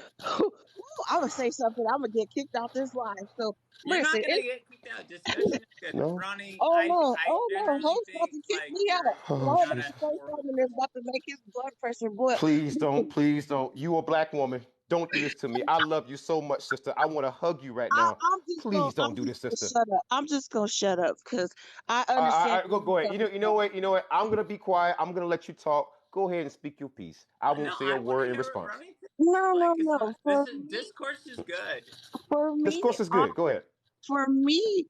I'm gonna say something. I'm gonna get kicked out this live. So You're not listen, gonna get kicked out. Discussion is good. No. Ronnie, I oh no, generally Ho's about think to kick like me out. Oh Ho's not about a to Jesus. say horrible. something that's about to make his blood pressure boil. Please don't. Listen, Please don't. You a Black woman. Don't do this to me. I love you so much, sister. I want to hug you right now. Please don't do this, I'm sister. just gonna shut up. I'm just gonna shut up because I understand where Go you're ahead. coming You know from. what? You know what? I'm gonna be quiet. I'm gonna let you talk. Go ahead and speak your piece. I won't No, say a I want to word in hear what response. Ronnie thinks. No, no, Like it's no. not. This is discourse is good. For me, Discourse is good. Go ahead. for me,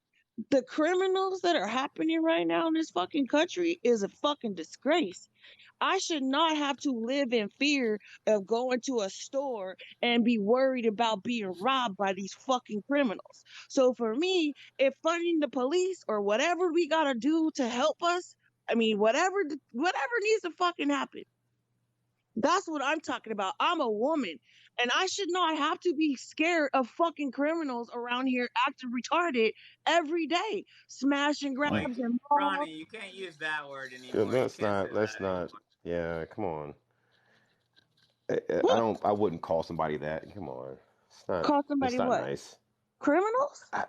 the criminals that are happening right now in this fucking country is a fucking disgrace. I should not have to live in fear of going to a store and be worried about being robbed by these fucking criminals. So for me, if funding the police or whatever we gotta do to help us, I mean, whatever needs to fucking happen. That's what I'm talking about. I'm a woman, and I should not have to be scared of fucking criminals around here acting retarded every day, smash and grabs Like and all. Ronnie, you can't use that word Yeah, anymore. You let's can't say not. Let's that not. anymore. Yeah, come on. I What? don't. I wouldn't call somebody that. Come on. It's not. Call It's somebody not what? nice. Criminals? I,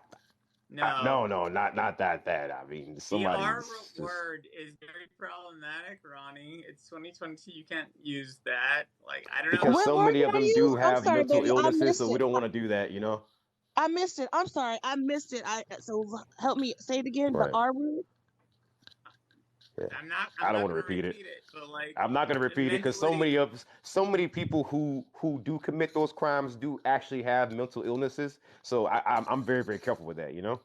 No, no, not that. That I mean, the R somebody's just word is very problematic, Ronnie. It's 2022. You can't use that. Like I don't know because how. What so word many did of I them use? do I'm have sorry, mental baby. I illnesses, missed so we it. don't want to do that. I missed it. I'm sorry. I missed it. So help me say it again. The Right. R word. Yeah. I'm not. I I'm don't not want to going to repeat it. repeat it. But like I'm not going to repeat it because mentally, so many people who do commit those crimes do actually have mental illnesses. So I'm very careful with that. You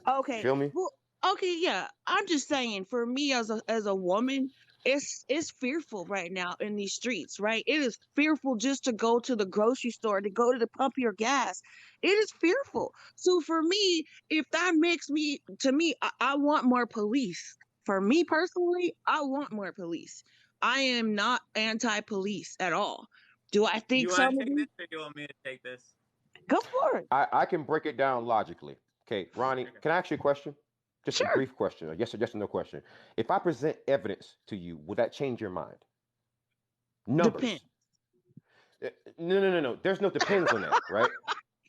Okay. feel me? Well, okay, yeah. I'm just saying for me as a woman, it's fearful right now in these streets, right? It is fearful just to go to the grocery store, to go to the pump your gas. It is fearful. So for me, if that makes me to me, I want more police. For me personally, I want more police. I am not anti-police at all. Do I do think you some want of to take these this or do you want me to take this? go for it? I can break it down logically. Okay, Ronnie, Okay. can I ask you a question? Just a Sure. brief question, a yes or no question. If I present evidence to you, will that change your mind? Depends. Numbers. No. There's no depends on that, right?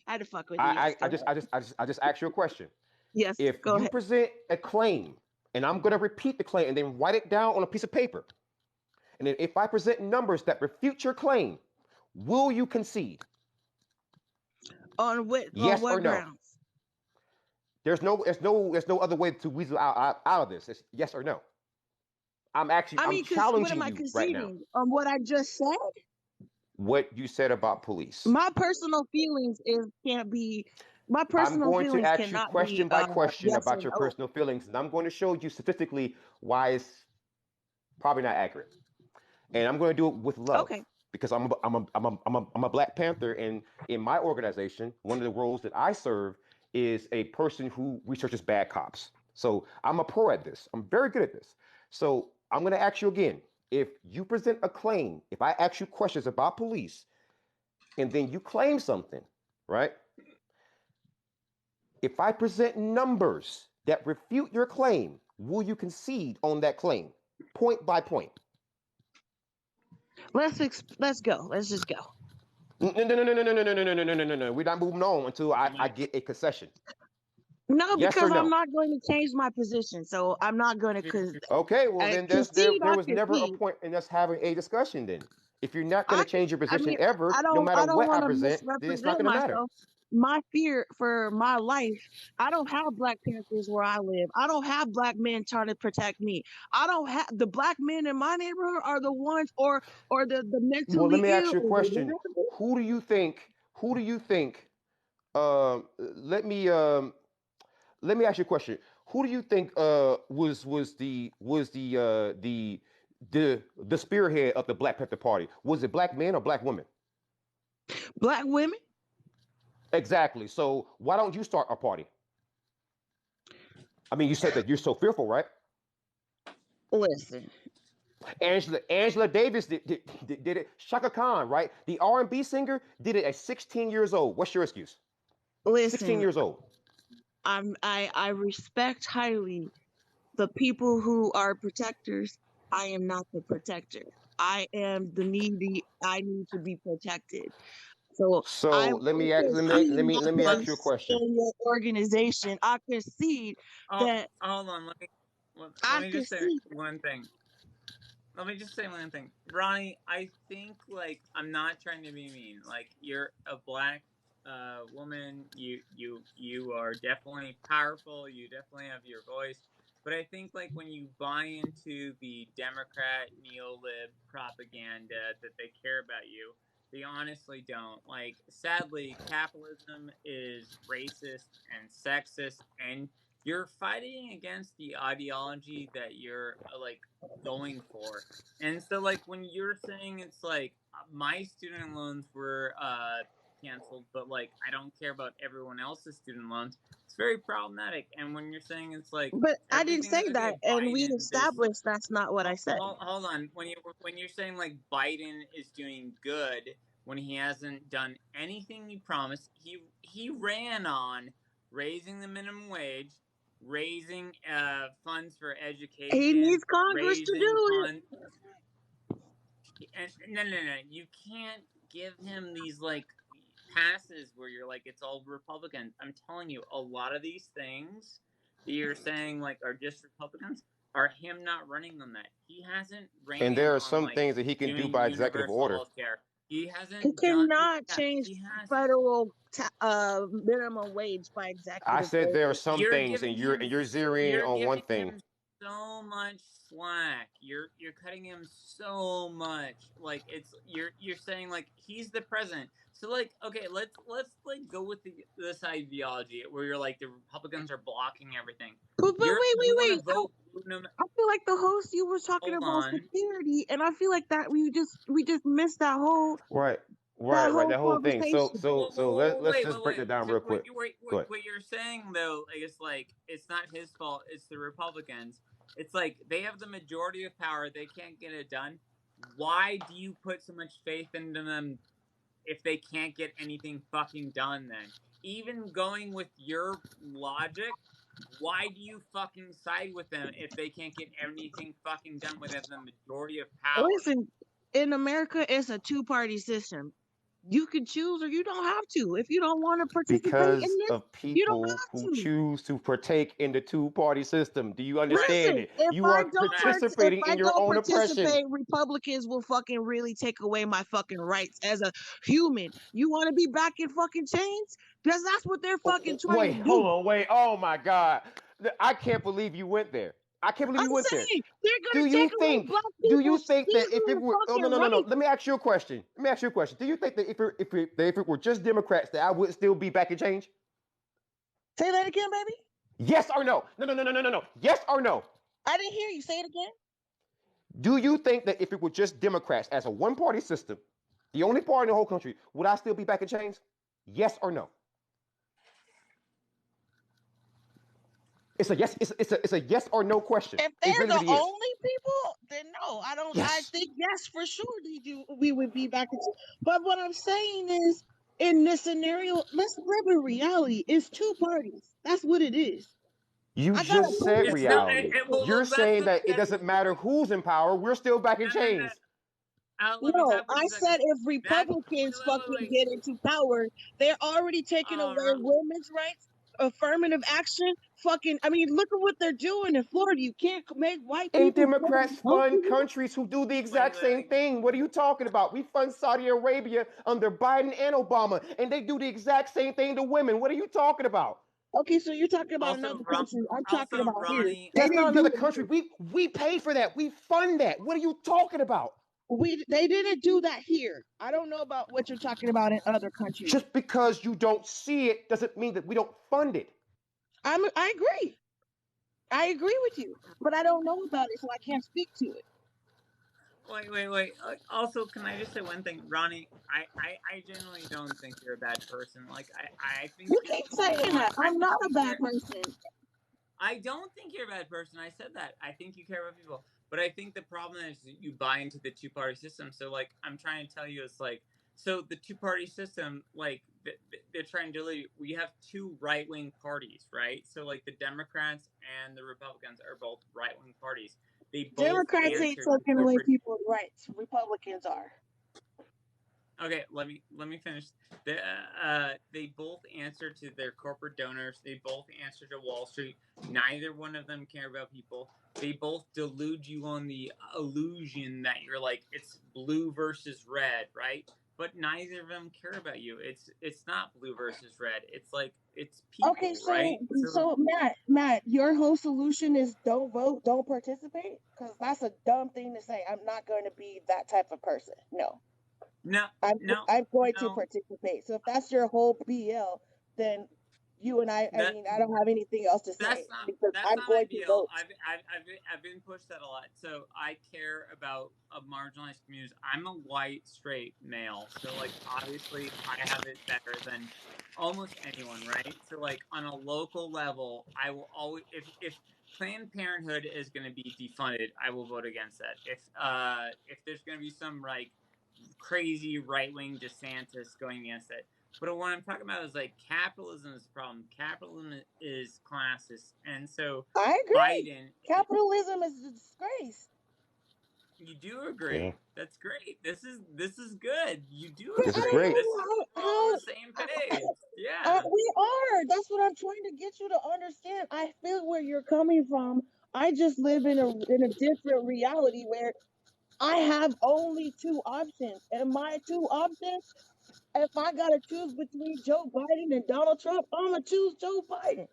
I had to fuck with you. Yes, go ahead. I just asked you a question. Yes, If go you ahead. present a claim, and I'm going to repeat the claim and then write it down on a piece of paper, and then if I present numbers that refute your claim, will you concede? On Yes or what no? grounds? There's no other way to weasel out of this. It's yes or no. I I'm mean, because what am challenging I you right now. conceding on what I just said? What you said about police. My personal feelings is can't be. My I'm personal going to feelings ask you cannot be question by question yes or about your no. personal feelings, and I'm going to show you statistically why it's probably not accurate. And I'm going to do it with love Okay. because I'm a Black Panther, and in my organization, one of the roles that I serve is a person who researches bad cops. So I'm a pro at this. I'm very good at this. So I'm going to ask you again. If you present a claim, if I ask you questions about police, and then you claim something, right? If I present numbers that refute your claim, will you concede on that claim, point by point? Let's go. Let's just go. No. We're not moving on until I get a concession. No, Yes because or I'm no? not going to change my position. So I'm not going to Okay, well then concede. there I was never a concede. point in us having a discussion then. If you're not going I to change your I mean position ever, no I matter don't what I want to present, then it's not misrepresent going to matter. myself. my fear for my life. I don't have Black Panthers where I live. I don't have Black men trying to protect me. I don't have the Black men in my neighborhood are the ones or the Well, let mentally me ask ill you a or the question. whatever. Who do you think? Who do you think? Let me let me ask you a question. Who do you think was the spearhead of the Black Panther Party? Was it black men or black women? Black women. Exactly. So why don't you start a party? I mean, you said that you're so fearful, right? Listen, Angela Davis did it. Shaka Khan, right? The R&B singer did it at 16 years old. What's your excuse? 16 listen. years old. I respect highly the people who are protectors. I am not the protector. I am the needy. I need to be protected. So I So let me concede my let me ask you a place question. in your organization. I concede Oh, that hold on. Let I me just say concede. one thing. Let me just say one thing, Ronnie. I think like I'm not trying to be mean. Like you're a black woman. You are definitely powerful. You definitely have your voice. But I think like when you buy into the Democrat neo-lib propaganda that they care about you, they honestly don't. Like sadly, capitalism is racist and sexist, and you're fighting against the ideology that you're like going for. And so, like, when you're saying it's like my student loans were canceled, but like I don't care about everyone else's student loans, it's very problematic. And when you're saying it's like But I didn't everything say is that, okay, and we Biden, this established that's not what I said. hold on, when you're saying like Biden is doing good when he hasn't done anything he promised, he ran on raising the minimum wage, raising funds for He education, needs Congress to raising do it. funds. And no. You can't give him these like passes where you're like it's all Republicans. I'm telling you, a lot of these things that you're saying like are just Republicans are him not running on that. He hasn't And ran there are on some like things that he can do doing by executive universal order. health care. He He hasn't done cannot yeah, change he has federal minimum wage by I executive said there are order. some things, and you're zeroing in you're on one giving thing. him so much slack. You're cutting him so much. Like it's you're saying like he's the president. So like okay, let's like go with this ideology where you're like the Republicans are blocking everything. But You want to wait. vote no, I feel like the host you was talking hold about on. security, and I feel like that we just missed Right, that right. whole That whole thing. conversation. Let's just break that down real quick. Go ahead. What you're saying though is like it's not his fault. It's the Republicans. It's like they have the majority of power. They can't get it done. Why do you put so much faith into them if they can't get anything fucking done? Then even going with your logic, why do you fucking side with them if they can't get anything fucking done within the majority of power? Listen, in America, it's a two-party system. You can choose, or you don't have to. If you don't want to participate in Because this, of you don't people have who to. choose to partake in the two-party system. Do you Facts, understand Listen, it? You are facts. participating in if your I own don't oppression. participate, Republicans will fucking really take away my fucking rights as a human. You want to be back in fucking chains? Because that's what they're fucking trying Wait, to hold do. on, wait. Oh my God. I can't believe you went there. I can't believe I'm you went there. saying they're Do gonna take you away think? black Do you people's think that if it civil were? Oh no fucking no no no. rights. Let me ask you a question. Let me ask you a question. Do you think that if it were just Democrats, that I would still be back in change? Say that again, baby. Yes or no? No. Yes or no? I didn't hear you. Say it again. Do you think that if it were just Democrats as a one-party system, the only party in the whole country, would I still be back in chains? Yes or no? It's a yes. It's a yes or no question. If It they're really the really is. only people, then no, I don't. I Yes. think yes, for sure, we would be back. But what I'm saying is, in this scenario, let's live in reality. It's two parties. That's what it is. You I got a just said brother. It's the reality. You're well, that's saying the that it that's doesn't matter who's in power. We're still back in no. chains. Let me No, talk for I 2 seconds. said if That's Republicans wait. fucking get into power, they're already taking Oh, away women's rights. affirmative action. Fucking, I mean, look at what they're doing in Florida. You can't make white And people Democrats fund countries who do the exact same thing. What are you talking about? We fund Saudi Arabia under Biden and Obama, and they do the exact same thing to women. What are you talking about? Okay, so you're talking about another country. I'm talking about here. Ronnie, They That's not didn't do another it country. here. We pay for that. We fund that. What are you talking about? They didn't do that here. I don't know about what you're talking about in other countries. Just because you don't see it doesn't mean that we don't fund it. I agree. I agree with you, but I don't know about it, so I can't speak to it. Wait. Also, can I just say one thing, Ronnie? I genuinely don't think you're a bad person. Like, I think You you're keep thinking saying more. that. I'm not a bad person. I don't think you're a bad person. I said that. I think you care about people. But I think the problem is that you buy into the two-party system. So, like, I'm trying to tell you, it's like, so the two-party system, like, they're trying to do, we have two right-wing parties, right? So, like, the Democrats and the Republicans are both right-wing parties. They both Democrats ain't answer to taking away corporate. people's rights. Republicans are. Okay, let me finish. They both answer to their corporate donors. They both answer to Wall Street. Neither one of them care about people. They both delude you on the illusion that you're like it's blue versus red, right? But neither of them care about you. It's not blue versus red. It's like it's people, Okay, right? so Matt, your whole solution is don't vote, don't participate, because that's a dumb thing to say. I'm not going to be that type of person. No, no, I'm no, I'm going to no. participate. So if that's your whole BL, then you and I That mean, I don't have anything else to say because that's I'm not going to ideal. vote. I've been pushed that a lot. So I care about marginalized communities. I'm a white straight male, so like obviously I have it better than almost anyone, right? So like on a local level, I will always if Planned Parenthood is going to be defunded, I will vote against that. If there's going to be some like crazy right wing DeSantis going against it. But what I'm talking about is like capitalism is the problem. Capitalism is classist, and so I agree. Biden. Capitalism is a disgrace. You do agree? Yeah, That's great. This is good. You do But this I is don't agree. great. This is know we're all on the same page. Yeah. we are. That's what I'm trying to get you to understand. I feel where you're coming from. I just live in a different reality where I have only two options. And my two options, if I gotta choose between Joe Biden and Donald Trump, I'm gonna choose Joe Biden.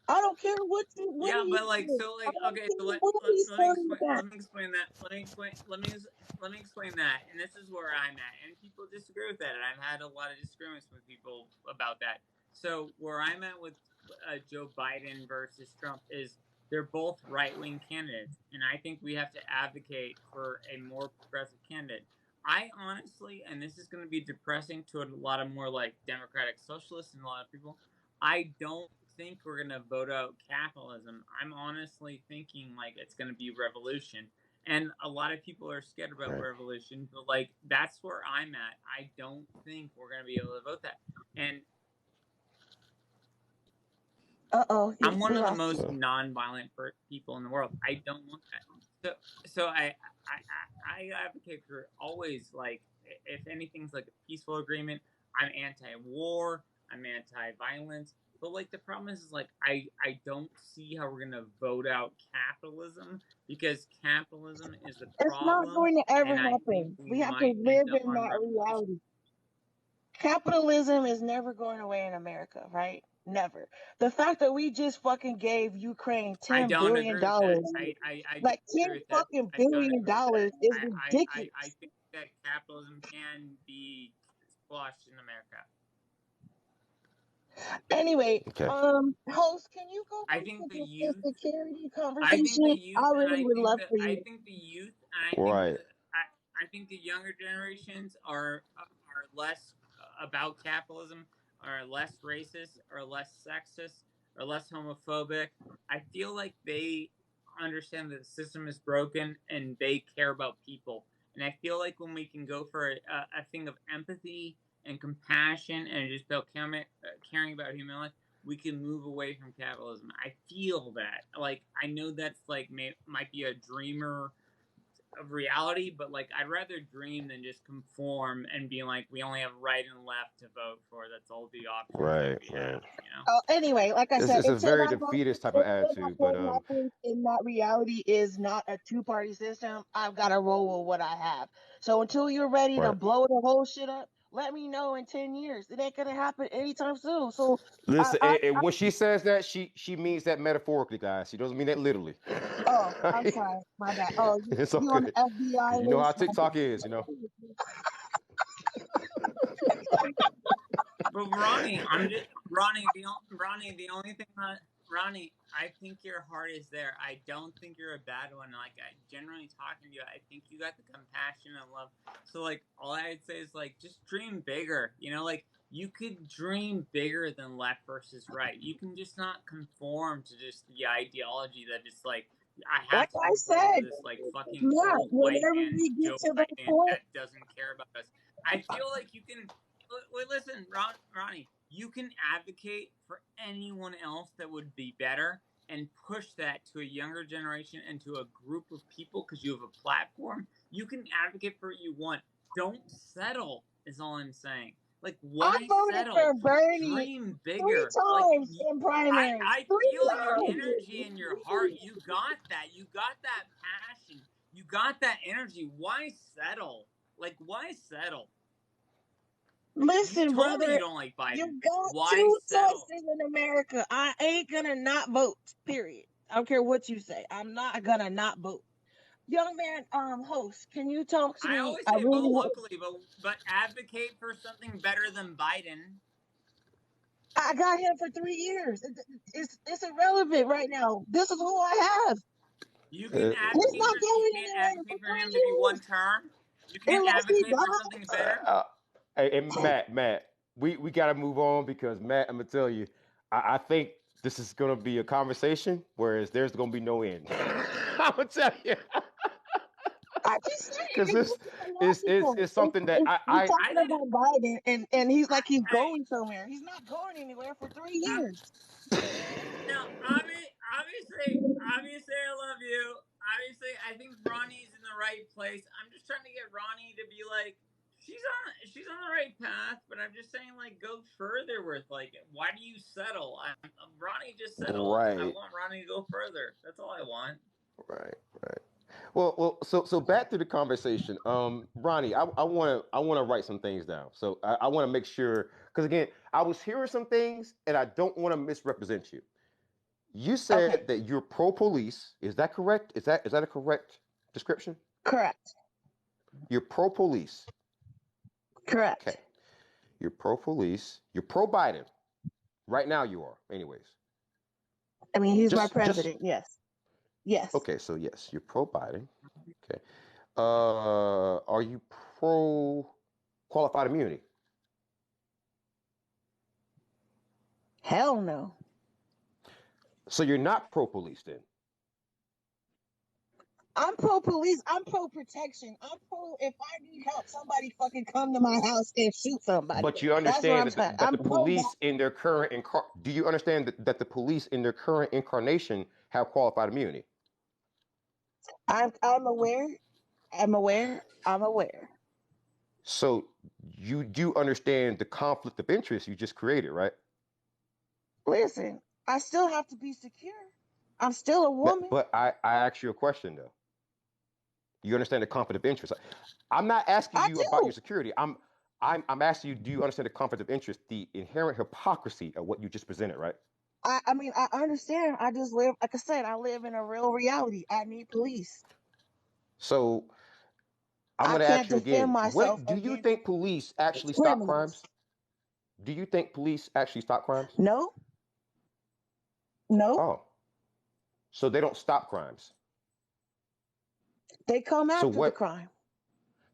I don't care what Yeah, he but like says. so I like don't okay, care so what he's talking about. let me explain that. Let me explain that. And this is where I'm at. And people disagree with that. And I've had a lot of disagreements with people about that. So where I'm at with Joe Biden versus Trump is they're both right-wing candidates, and I think we have to advocate for a more progressive candidate. I honestly, and this is going to be depressing to a lot of more like democratic socialists and a lot of people, I don't think we're going to vote out capitalism. I'm honestly thinking like it's going to be revolution. And a lot of people are scared about Right. revolution, but like that's where I'm at. I don't think we're going to be able to vote that. And I'm one We of the lost most you. So non-violent people in the world. I don't want that. So I advocate for always like if anything's like a peaceful agreement, I'm anti-war, I'm anti-violence. But like the problem is like I don't see how we're gonna vote out capitalism because capitalism is the It's not problem, going to ever and I think happen. we We have to might end live up in on that revolution. reality. Capitalism is never going away in America, right? Never. The fact that we just fucking gave Ukraine I $10 don't billion, agree with that. I like ten disagree with that. fucking I don't billion agree with that. dollars is ridiculous. I think that capitalism can be squashed in America. Anyway, okay. host, can you go I back to think the the youth security I think the conversation? youth I and really would love for I you. think the youth and Right. I think the younger generations are less about capitalism, are less racist, or less sexist, or less homophobic. I feel like they understand that the system is broken and they care about people. And I feel like when we can go for a thing of empathy and compassion and just about caring about human life, we can move away from capitalism. I feel that. Like I know that's like might be a dreamer of reality, but like I'd rather dream than just conform and be like we only have right and left to vote for. That's all the options that we have, you know. Anyway, like I said, It's a until very that defeatist type of until that attitude, but point happens and that reality is not a two-party system, I've got to roll with what I have. So until you're ready to right. blow the whole shit up, let me know in 10 years. It ain't gonna happen anytime soon. So Listen, I and when she says that, she means that metaphorically, guys. She doesn't mean that literally. oh, I'm sorry, my bad. Oh, It's all you on the good FBI because you know how list? TikTok is, you know. But Ronnie, I'm just Ronnie. Ronnie, the only thing that Ronnie, I think your heart is there. I don't think you're a bad one. Like I generally talking to you, I think you got the compassion and love. So like, all I'd say is like, just dream bigger. You know, like you could dream bigger than left versus right. You can just not conform to just the ideology that just like I Like have to I conform to said, this like fucking Matt, old white whenever man we get Joe to the Biden point, that doesn't care about us. I feel like you can. Wait, listen, Ronnie, you can advocate for anyone else that would be better and push that to a younger generation and to a group of people because you have a platform. You can advocate for what you want. Don't settle, is all I'm saying. Like, I why voted for settle? Bernie Dream 3 bigger. Like, times in primaries. I 3 feel your energy and your heart. times. You got that. You got that passion. You got that energy. Why settle? Like, why settle? You Listen, told me you brother, don't like Biden. you got Why 2 settle? choices in America. I ain't gonna not vote. Period. I don't care what you say. I'm not gonna not vote. Young man, host, can you talk to I me? always I say really vote want. locally, but advocate for something better than Biden. I got him for 3 years. It's irrelevant right now. This is who I have. You can Uh, He's advocate not for you going can't anywhere for advocate for him to be 3 one years term. You can't unless he advocate for dies. something better. hey, Matt, we got to move on because Matt, I'm gonna tell you, I think this is gonna be a conversation, whereas there's gonna be no end. I'm gonna tell you. I just say Because it's this just is illogical. something that We're I talking didn't. about Biden, and he's like he's I going somewhere. He's not going anywhere for 3 years. no. Obviously, I love you. Obviously, I think Ronnie's in the right place. I'm just trying to get Ronnie to be like, she's on the right path. But I'm just saying, like, go further with like, why do you settle? Ronnie just settled. I right, want Ronnie to go further. That's all I want. right. So back to the conversation. Ronnie, I want to write some things down. So I want to make sure because again, I was hearing some things and I don't want to misrepresent you. You Okay, said that you're pro police. Is that correct? Is that a correct description? correct, You're pro police. correct. Okay. You're pro police. You're pro Biden. Right now you are. Anyways. I mean, he's my Just president. Yes, yes. okay, so yes, you're pro Biden. Okay. Are you pro qualified immunity? Hell no. So you're not pro police then? I'm pro police. I'm pro protection. I'm pro if I need help, somebody fucking come to my house and shoot somebody. But you That's what understand I'm saying. that I'm the pro that. police in their current do you understand that the police in their current incarnation have qualified immunity? I'm aware. I'm aware. I'm aware. So you do understand the conflict of interest you just created, right? Listen, I still have to be secure. I'm still a woman. But I asked you a question though. You understand the conflict of interest? I'm not asking I you about do. your security. I'm asking you, do you understand the conflict of interest, the inherent hypocrisy of what you just presented, right? I mean, I understand. I just live, like I said, I live in a real reality. I need police. So I'm I going to can't ask you defend again. myself What do you against think police actually stop criminals. crimes? Do you think police actually stop crimes? No, no, Oh, so they don't stop crimes. they come So after the what? crime.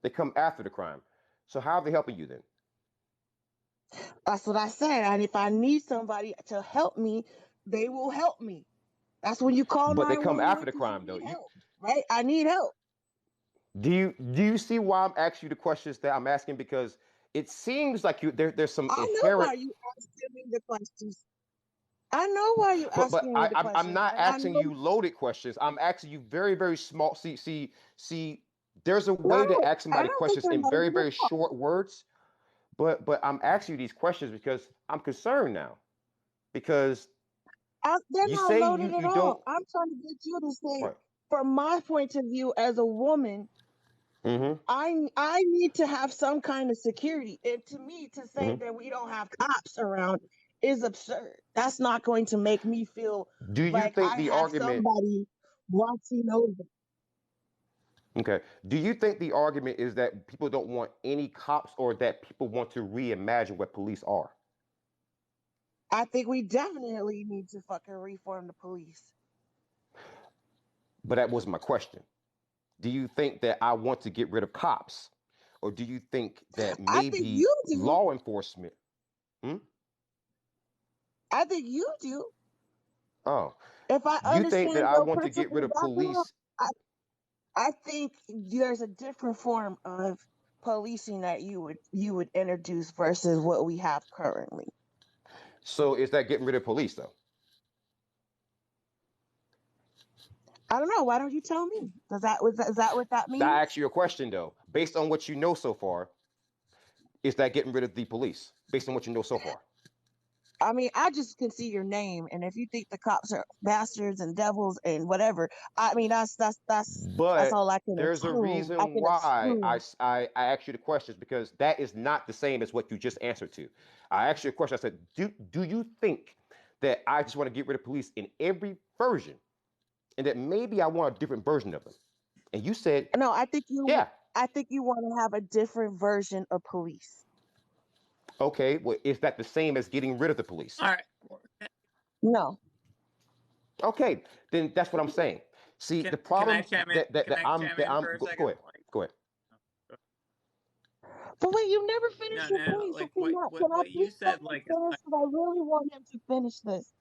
They come after the crime. So how are they helping you then? That's what I said. And if I need somebody to help me, they will help me. That's when you call But they come after 911 the because you crime though. need You help, right? I need help. do you see why I'm asking you the questions that I'm asking? Because it seems like there's some I know inherent. why you asking me the questions. I know why you But asking me the I'm questions, not and I asking know you loaded questions. I'm asking you very, very small. See, There's a way to No, ask I somebody don't think questions they're in very, negative. very short words, but I'm asking you these questions because I'm concerned now. Because They're you not say loaded at you all. don't I'm trying to get you to say, right. from my point of view as a woman, Mm-hmm. I need to have some kind of security. And to me, to say Mm-hmm. that we don't have cops around is absurd. That's not going to make me feel Do you like think I the have argument somebody watching over. okay. Do you think the argument is that people don't want any cops or that people want to reimagine what police are? I think we definitely need to fucking reform the police. But that wasn't my question. Do you think that I want to get rid of cops? Or do you think that I think maybe you do. law enforcement? Hmm? I think you do. Oh, If I you think that understand I your want to get rid principal of background, police? I think there's a different form of policing that you would introduce versus what we have currently. So is that getting rid of police though? I don't know. Why don't you tell me? Is that what that I means? ask you a question though. Based on what you know so far, is that getting rid of the police? Based on what you know so far. I mean, I just can see your name, and if you think the cops are bastards and devils and whatever, I mean that's But all I can there's a assume. I reason can why assume. I asked you the questions because that is not the same as what you just answered to. I asked you a question. I said, do you think that I just want to get rid of police in every version and that maybe I want a different version of them? And you said, No, yeah. I think you want to have a different version of police. Okay, well, is that the same as getting rid of the police? All right. No. Okay, then that's what I'm saying. See, the Can I problem chime in? that Can I chime in for a go second? ahead. Go ahead. But wait, you never No, finished your no, point. So like what what can I what you please let said, him like finish? Because I really want him to finish this.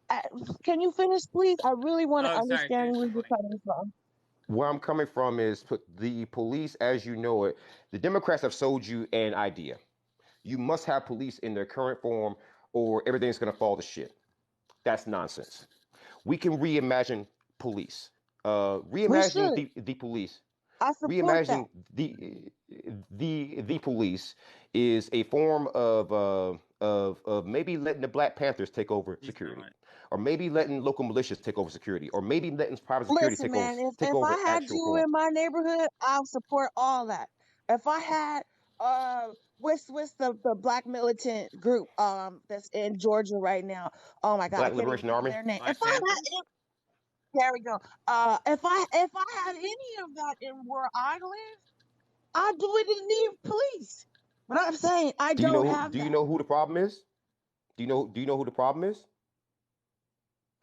Uh, can you finish, please? I really want to oh, sorry, understand finish where your you're point. coming from. Where I'm coming from is put the police as you know it. The Democrats have sold you an idea. You must have police in their current form or everything's going to fall to shit. That's nonsense. We can reimagine police. We Reimagining should. the police. I support that. Reimagining the police is a form of maybe letting the Black Panthers take over He's security, not. or maybe letting local militias take over security, or maybe letting private security Listen, man, take if I over had actual you form. in my neighborhood, I'll support all that. If I had what's the black militant group that's in Georgia right now? Oh my God, I Black can't even Liberation think of Army. their name. If Black I had Panthers. there we go. If I had any of that in where I live, I wouldn't need police. But I'm saying I don't have Do you that. know who the problem is? Do you know who the problem is?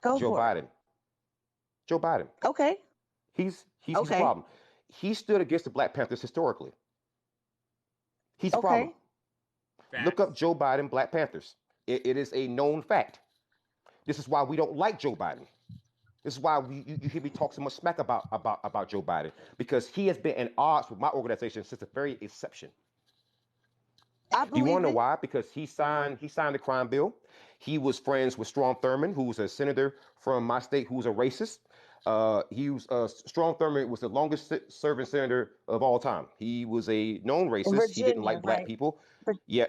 Go Joe for it. Biden. Joe Biden. Okay. He's a Okay. problem. He stood against the Black Panthers historically. He's a problem. Okay. Look up Facts. Joe Biden, Black Panthers. It is a known fact. This is why we don't like Joe Biden. This is why you hear me talk so much smack about Joe Biden because he has been at odds with my organization since the very inception. I Do you want believe to know it. why? Because he signed the crime bill. He was friends with Strom Thurmond, who's a senator from my state, who's a racist. Strom Thurmond was the longest serving senator of all time. He was a known racist. He didn't Virginia, like black right? people. Vir- Yeah,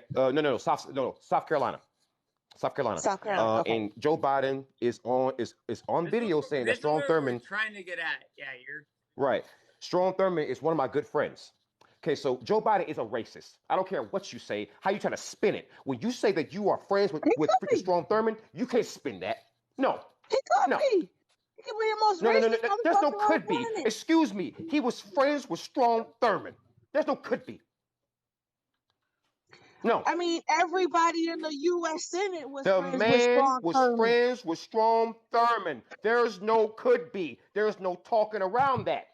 South Carolina, South Carolina. South Carolina. Okay. And Joe Biden is on video saying that This is Strom what we're Thurmond, trying to get at. Yeah, you're right? Strom Thurmond is one of my good friends. Okay, so Joe Biden is a racist. I don't care what you say, how you try to spin it. When you say that you are friends He with could freaking be. Strom Thurmond, you can't spin that. No, He could no, be. He could be the most no. racist There's no motherfucker on could the be. planet. Excuse me. He was friends with Strom Thurmond. There's no could be. No. I mean, everybody in the U.S. Senate was The friends with man Strong was Thurmond. friends with Strom Thurmond. There's no could be. There's no talking around that.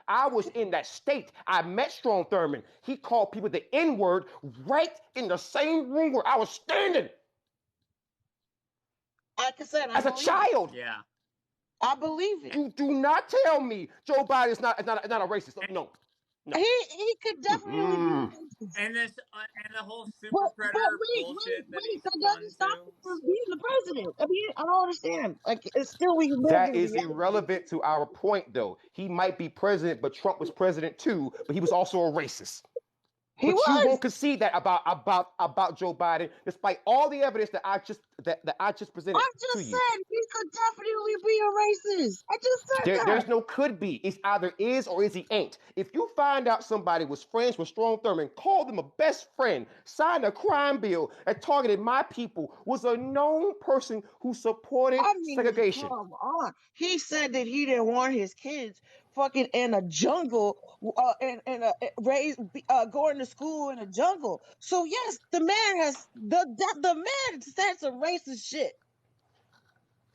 I was in that state. I met Strom Thurmond. He called people the N word right in the same room where I was standing Like I said, I as a believe it. child. yeah. I believe it. You do not tell me Joe Biden is not a racist. No. He could definitely be Mm. racist. And this and the whole super But predator wait, bullshit that he's that doesn't spun stop him to. from being the president. I mean, I don't understand. Like, it's still we live That in is reality. irrelevant to our point, though. He might be president, but Trump was president too. But he was also a racist. He But you was. won't concede that about Joe Biden, despite all the evidence that I just presented I to just you. said he could definitely be a racist. I just said that. There's no could be. It's either is or is he ain't. If you find out somebody was friends with Strom Thurmond, called them a best friend, signed a crime bill that targeted my people, was a known person who supported I mean, segregation. come on. He said that he didn't want his kids fucking in a jungle, and raised, going to school in a jungle. So yes, the man has the man said some racist shit.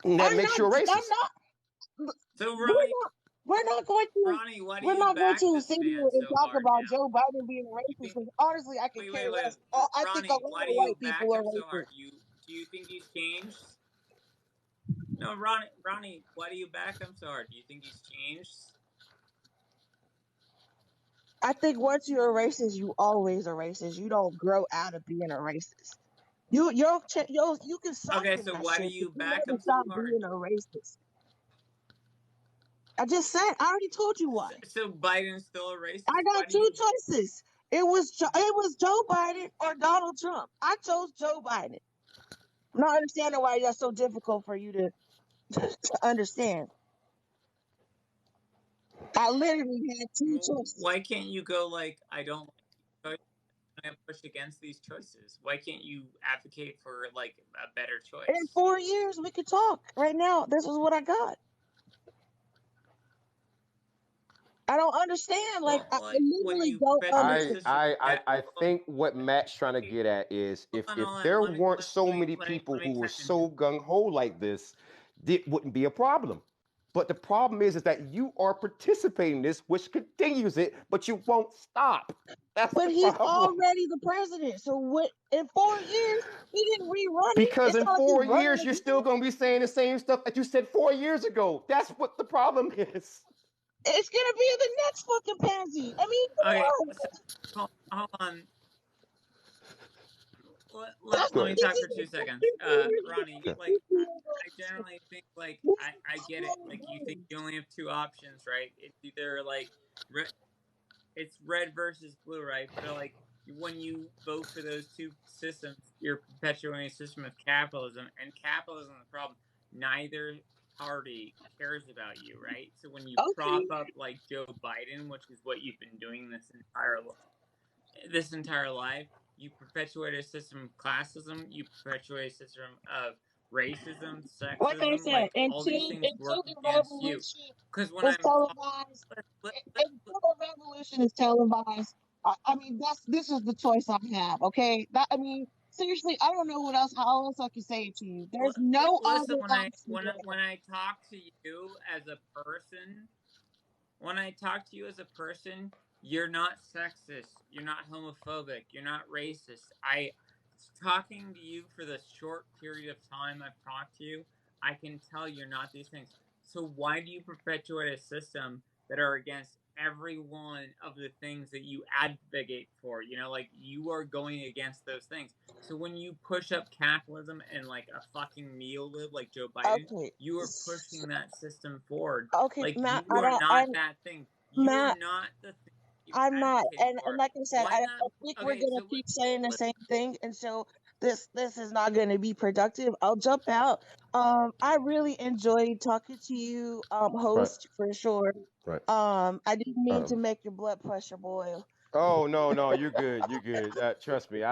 And that makes you a I'm racist. not. So We're not. We're not going to. Ronnie, why do We're you not going back to this sit here man and so talk hard about now? Joe Biden being You racist. think, Because honestly, I could care wait, less. I think a Ronnie, lot why of do you white back people are him so racist. hard? Do you think he's changed? No, Ronnie, why do you back him so hard? Do you think he's changed? I think once you're a racist, you always a racist. You don't grow out of being a racist. You can Okay, soften so that why do shit, but you you back never him so stop hard? being a racist. I already told you why. So Biden's still a I racist? Why got do two you? choices. It was Joe Biden or Donald Trump. I chose Joe Biden. I'm not understanding why that's so difficult for you to understand. I literally had two choices. Why can't you go like I don't like to push against these choices? Why can't you advocate for like a better In choice? 4 years, we could talk. Right now, this is what I got. I don't understand. Like, I Well, when literally you don't perpetuate a understand. system, I think what Matt's trying to get at is if hold on. there weren't so many people Let me who were chime in. so gung ho like this, it wouldn't be a problem. But the problem is that you are participating in this, which continues it, but you won't stop. That's But the he's problem. already the president. So what? In 4 years, he didn't rerun it. Because It's in not like he's 4 years, running you're again. still going to be saying the same stuff that you said 4 years ago. That's what the problem is. It's gonna be the next fucking pansy. I mean, come Okay, on. so hold on. That's Go Let what me ahead. this talk is. for 2 seconds. Ronnie, Yeah. like I generally think like I get it. Like you think you only have two options, right? It's either like it's red versus blue, right? But like when you vote for those two systems, you're perpetuating a system of capitalism, and capitalism is the problem. Neither party cares about you, right? So when you Okay. prop up like Joe Biden, which is what you've been doing this entire life, you perpetuate a system of classism, you perpetuate a system of racism, Like I sexism, said, like all these things until work the against you. revolution Because when is I'm televised, until the revolution is televised, I mean, this is the choice I have. Okay. I mean, seriously, I don't know how else I can say it to you. There's no listen, other option. when I talk to you as a person, when I talk to you as a person, you're not sexist, you're not homophobic, you're not racist. I talking to you for the short period of time I've talked to you, I can tell you're not these things. So why do you perpetuate a system that are against every one of the things that you advocate for? You know, like you are going against those things. So when you push up capitalism and like a fucking neolib like Joe Biden, Okay. you are pushing that system forward. Okay, Like Matt. you are not that thing. You are Matt. not the thing you're I'm not, advocating and for. like I said, Why I not? think we're Okay, gonna so keep saying the same thing, and so this is not gonna be productive. I'll jump out. I really enjoyed talking to you, Right. host, for sure. Right. I didn't mean to Um, make your blood pressure boil, oh no, you're good. You're good. Trust me. you did,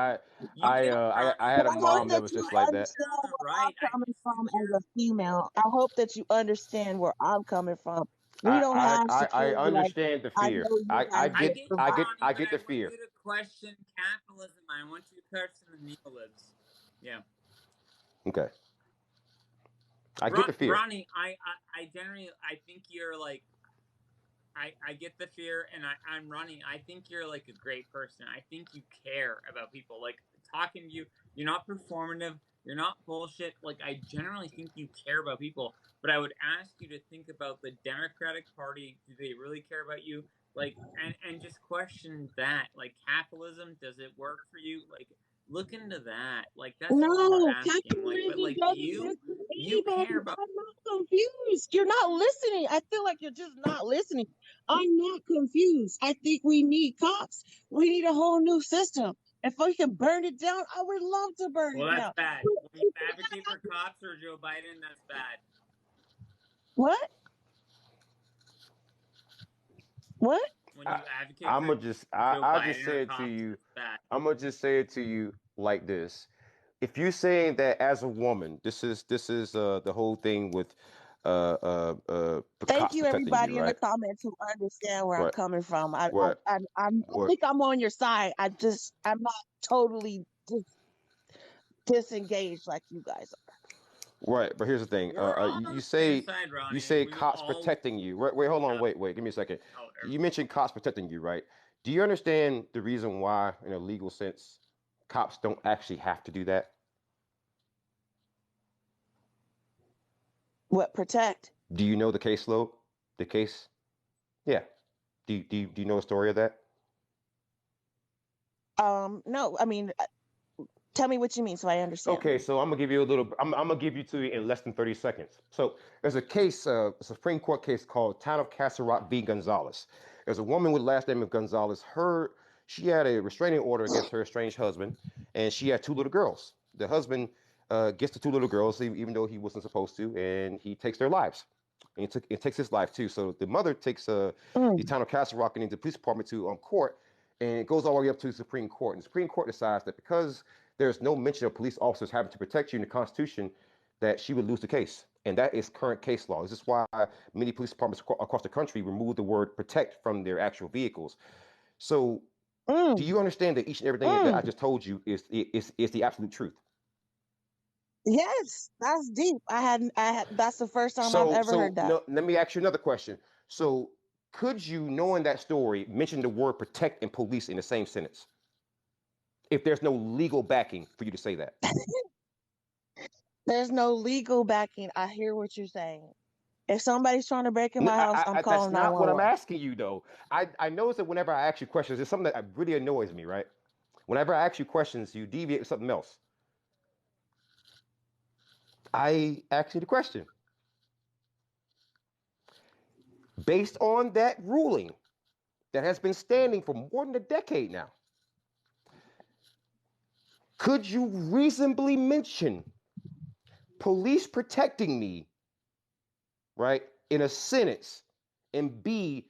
I Ronnie. had but a I hope mom Ronnie, that that was you just like that. you're understand on the where right. I'm I coming just from think as you're a female. I hope that you understand where I'm coming from. We don't have I security like understand the I fear. know you guys I just get you, provide. Ronnie, I but get I the want fear. you to question capitalism. I want you to question the neolibs. Yeah. Okay. I get the fear. Ronnie, I generally I think you're like I get the fear and I'm running. I think you're like a great person. I think you care about people. Like talking to you, you're not performative, you're not bullshit. Like I generally think you care about people. But I would ask you to think about the Democratic Party. Do they really care about you? Like, and just question that. Like, capitalism, does it work for you? Like, look into that. Like, that's all we're No, asking. Like, but capitalism like doesn't work for you anybody. care about. I'm not confused. You're not listening. I feel like you're just not listening. I'm not confused. I think we need cops. We need a whole new system. If we can burn it down, I would love to burn Well, it that's down. bad. When you advocate for cops or Joe Biden, that's bad. What? What? When you advocate I'm for gonna just Joe I'll just Biden or say it to cops, you. that's bad. I'm gonna just say it to you like this. If you're saying that as a woman, this is the whole thing with the Thank cops you, protecting you, everybody in the right? comments who understand where I'm Right, coming from. I, I, right, I, I'm, I right, think I'm on your side. I'm not totally disengaged like you guys right. But here's the thing. We're all You on your say side, you Ronnie. say We cops all protecting you. Wait, hold on. uh, Wait. Give me a second. oh, You mentioned cops protecting you, right? Do you understand the reason why, in a legal sense, cops don't actually have to do that? are. What protect? Do you know the caseload? The case? Yeah. Do you know a story of that? No, I mean, tell me what you mean so I understand. Okay, so I'm gonna give you a little. I'm gonna give you to you in less than 30 seconds. So there's a case, a Supreme Court case called Town of Castle Rock v. Gonzalez. There's a woman with the last name of Gonzalez. She had a restraining order against her estranged husband, and she had two little girls. The husband gets the two little girls, even though he wasn't supposed to, and he takes their lives. And it takes his life too. So the mother takes the Mm, town of Castle Rock and into the police department to court, and it goes all the way up to the Supreme Court. And the Supreme Court decides that because there's no mention of police officers having to protect you in the Constitution, that she would lose the case. And that is current case law. This is why many police departments across the country remove the word protect from their actual vehicles. So, do mm, you understand that each and everything that I mm. just told you is the absolute truth? Yes, that's deep. That's the first time I've So, ever so heard that. no, let me ask you another question. So, could you, knowing that story, mention the word protect and police in the same sentence if there's no legal backing for you to say that? There's no legal backing. I hear what you're saying. If somebody's trying to break in my house, I'm That's calling not what I'm 911. asking you, though. I notice that whenever I ask you questions, it's something that really annoys me, right? Whenever I ask you questions, you deviate to something else. I ask you the question. Based on that ruling that has been standing for more than a decade now, could you reasonably mention police protecting me, right, in a sentence and be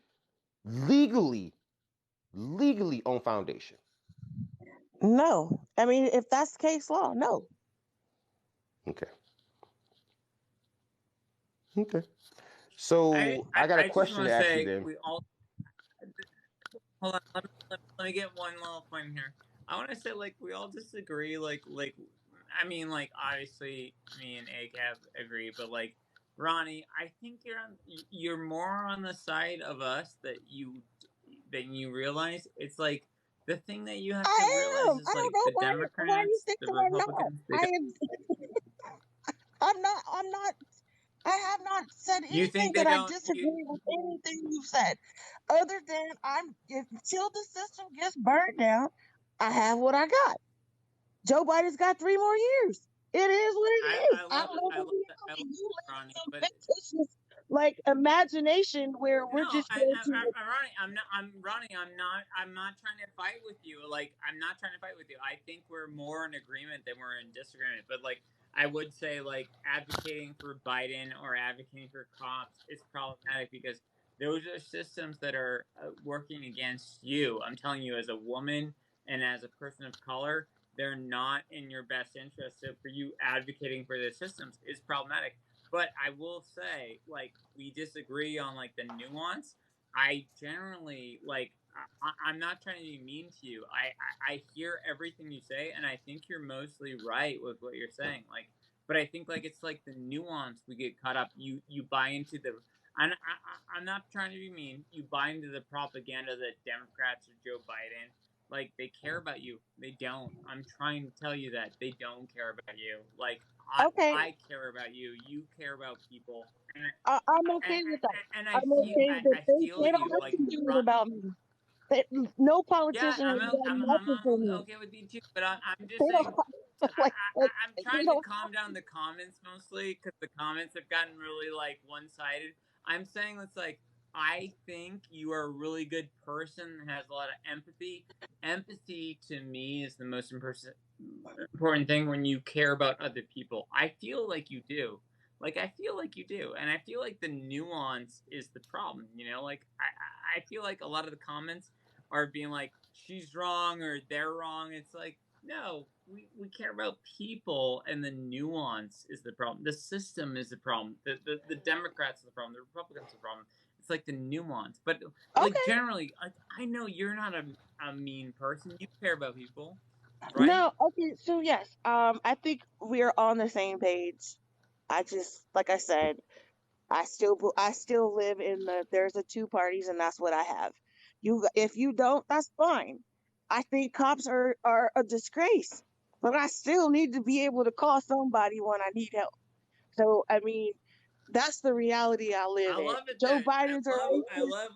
legally, legally on foundation? No. I mean, if that's case law, no. Okay. Okay. So I got a I just question want to to ask you say then. we all hold on. Let me get one little point here. I want to say like we all disagree. I mean, like obviously me and ACAB agree, but like Ronnie, I think you're more on the side of us than you realize. It's like the thing that you have to I realize am. is I don't like know the why you Democrats, think the that I'm not. Republicans, they I don't. am. I'm not. I have not said You anything think they that I don't? disagree with anything you've said, other than until the system gets burned down, I have what I got. Joe Biden's got 3 more years. It is what it is. I I love it. live I in love it. I love reality. You it, live in Ronnie. some But fictitious like imagination where we're no, just going to. Ronnie, I'm not. I'm Ronnie. I'm not trying to fight with you. Like, I'm not trying to fight with you. I think we're more in agreement than we're in disagreement. But like, I would say like advocating for Biden or advocating for cops is problematic because those are systems that are working against you. I'm telling you, as a woman and as a person of color, they're not in your best interest. So for you advocating for the systems is problematic. But I will say, like, we disagree on like the nuance. I generally like. I'm not trying to be mean to you. I hear everything you say, and I think you're mostly right with what you're saying. Like, but I think like it's like the nuance we get caught up. You buy into the. I'm not trying to be mean. You buy into the propaganda that Democrats or Joe Biden Like, they care about you. They don't. I'm trying to tell you that they don't care about you. Like, Okay, I care about you. You care about people. And I'm okay with that. I I'm okay with it. I feel They don't you. have Like, to do it about me. They, no yeah, politician has done nothing for me. okay with you too. But I'm They just don't saying. I'm they trying to don't calm down the comments mostly because the comments have gotten really like one-sided. I'm saying it's like, I think you are a really good person that has a lot of empathy. Empathy to me is the most important thing when you care about other people. I feel like you do. Like, I feel like you do, and I feel like the nuance is the problem. You know, like, I feel like a lot of the comments are being like, she's wrong or they're wrong. It's like, no, we care about people, and the nuance is the problem. The system is the problem. The Democrats are the problem. The Republicans are the problem. It's like the nuance. But like, okay. generally, I know you're not a mean person. You care about people, right? No, okay, so yes, I think we're on the same page. I just, like I said, I still live in there's a two parties and that's what I have. If you don't, that's fine. I think cops are a disgrace, but I still need to be able to call somebody when I need help. So I mean, that's the reality I live I in. love it Joe then. Biden's a racist. I love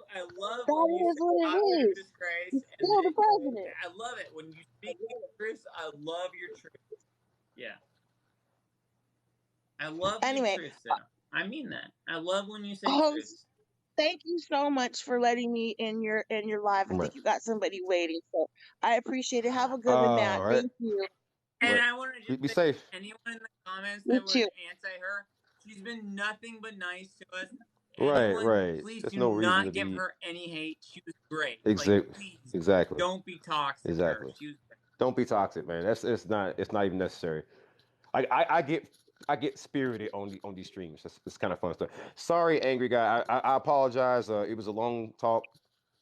when That you is say what it cops are a is. disgrace, He's and still the president. I love it when you speak the truth. I love your truth. Yeah, I love your Anyway, truth, Sam. I mean that. I love when you say host, truths. thank you so much for letting me in your live. I Right. think you got somebody waiting, so I appreciate it. Have a good one, Matt. All right. Thank you. And Right. I want to just Be say, safe. anyone in the comments You that was too. anti her, she's been nothing but nice to us. Right. Anyone, Right. please There's do no reason to not give be. her any hate. She was great. Like, Exactly. please Exactly. don't be toxic to her. Exactly. She was great. Don't be toxic, man. It's not even necessary. I get spirited on these streams. It's kind of fun stuff. Sorry, angry guy. I apologize. It was a long talk.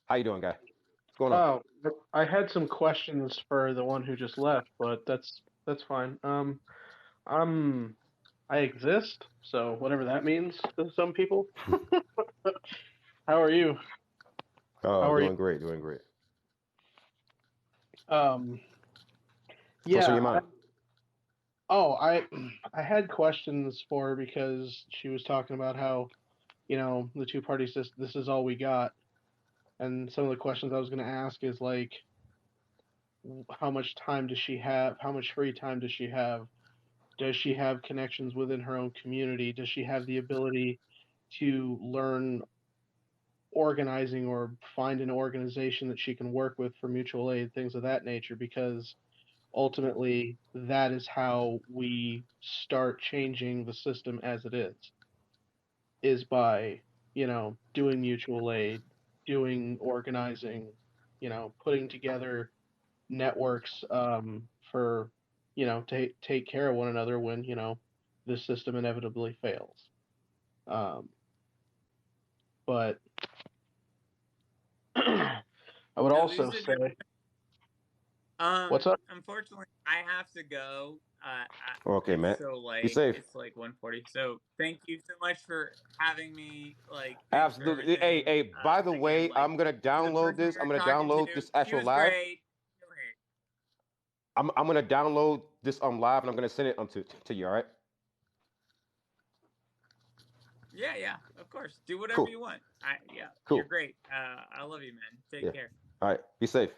How you doing, guy? What's going on? Oh, I had some questions for the one who just left, but that's fine. I exist, so whatever that means to some people. How are you? Oh, How are you? doing great, doing great. Um, What's on yeah. your mind? I had questions for her because she was talking about how, the two parties this is all we got, and some of the questions I was going to ask is like, how much time does she have? How much free time does she have? Does she have connections within her own community? Does she have the ability to learn organizing or find an organization that she can work with for mutual aid, things of that nature? Because ultimately, that is how we start changing the system as it is by, doing mutual aid, doing organizing, putting together networks for take care of one another when this system inevitably fails. But I would No, also these are great. say, what's up? Unfortunately, I have to go. Okay, It's man. so Be late. safe. It's like 1:40. So thank you so much for having me. Like, thanks for Absolutely. Hey, everything. hey. By the Again, way, like, I'm gonna to the download person this. you're I'm gonna talking to, download this she actual was live. great. No hate. I'm gonna download this live and I'm gonna send it to you. All right. Yeah, yeah, of course. Do whatever Cool. you want. Yeah, you're Cool. great. I love you, man. Take Yeah. care. All right. Be safe.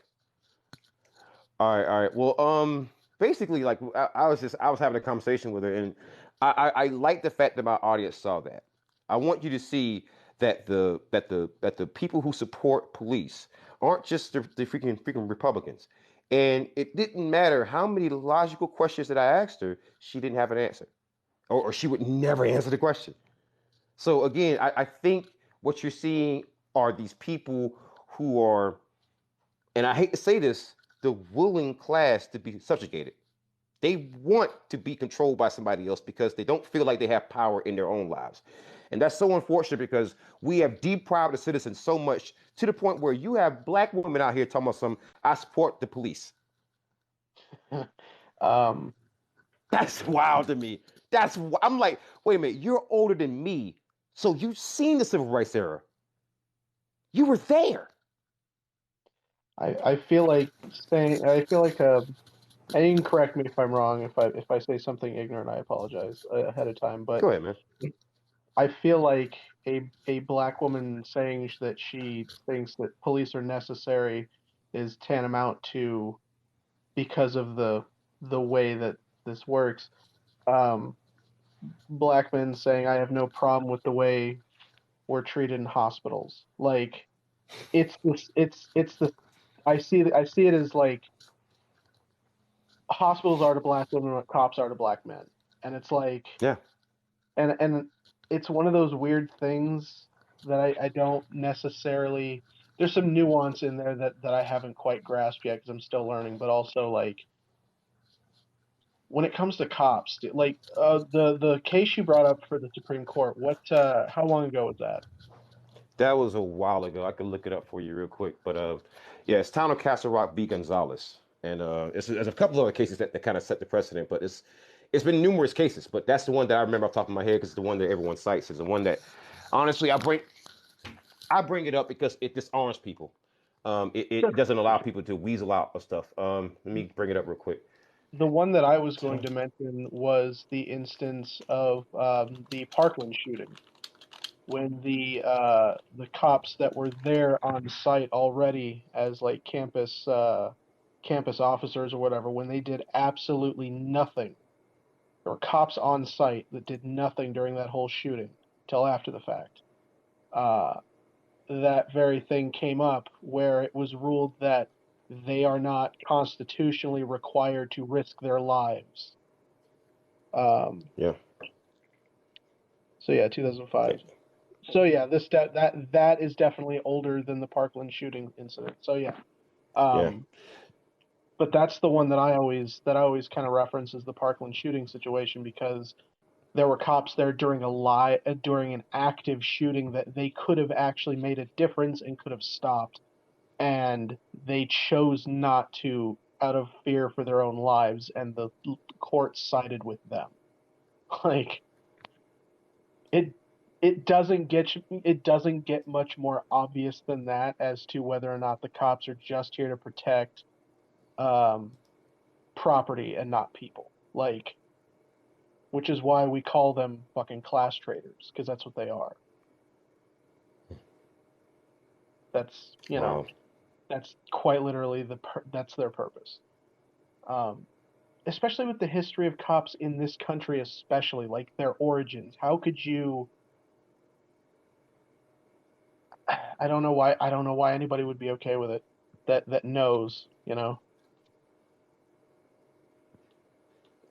All right. All right. Well, basically, like I was having a conversation with her, and I like the fact that my audience saw that. I want you to see that the people who support police aren't just the freaking Republicans. And it didn't matter how many logical questions that I asked her, she didn't have an answer, or she would never answer the question. So again, I think what you're seeing are these people who are, and I hate to say this, the willing class to be subjugated. They want to be controlled by somebody else because they don't feel like they have power in their own lives. And that's so unfortunate because we have deprived the citizens so much to the point where you have black women out here talking about I support the police. um, That's wild to me. I'm like, wait a minute, you're older than me. So you've seen the civil rights era. You were there. I feel like saying I feel like and you can correct me if I'm wrong. If I say something ignorant, I apologize ahead of time. But Go ahead, man. I feel like a black woman saying that she thinks that police are necessary is tantamount to, because of the way that this works. Um, Black men saying I have no problem with the way we're treated in hospitals. Like it's the I see it as like hospitals are to black women what cops are to black men, and it's like Yeah. and it's one of those weird things that I don't necessarily. There's some nuance in there that I haven't quite grasped yet because I'm still learning, but also like when it comes to cops, like the case you brought up for the Supreme Court, what how long ago was that? That was a while ago. I could look it up for you real quick. But yeah, it's Town of Castle Rock v. Gonzalez. And there's a couple other cases that kind of set the precedent, but it's been numerous cases. But that's the one that I remember off the top of my head because it's the one that everyone cites. It's the one that honestly I bring it up because it disarms people. It doesn't allow people to weasel out of stuff. Let me bring it up real quick. The one that I was going to mention was the instance of the Parkland shooting, when the cops that were there on site already as like campus officers or whatever, when they did absolutely nothing. There were cops on site that did nothing during that whole shooting till after the fact. Uh, that very thing came up where it was ruled that they are not constitutionally required to risk their lives. Yeah. So yeah, 2005. So yeah, that is definitely older than the Parkland shooting incident. So yeah. Yeah. But that's the one that I always kind of reference as the Parkland shooting situation, because there were cops there during during an active shooting that they could have actually made a difference and could have stopped, and they chose not to out of fear for their own lives, and the court sided with them. Like it doesn't get much more obvious than that as to whether or not the cops are just here to protect property and not people. Like, which is why we call them fucking class traitors, because that's what they are. That's Wow. that's quite literally that's their purpose. Especially with the history of cops in this country, especially like their origins. How could you? I don't know why anybody would be okay with it. That knows,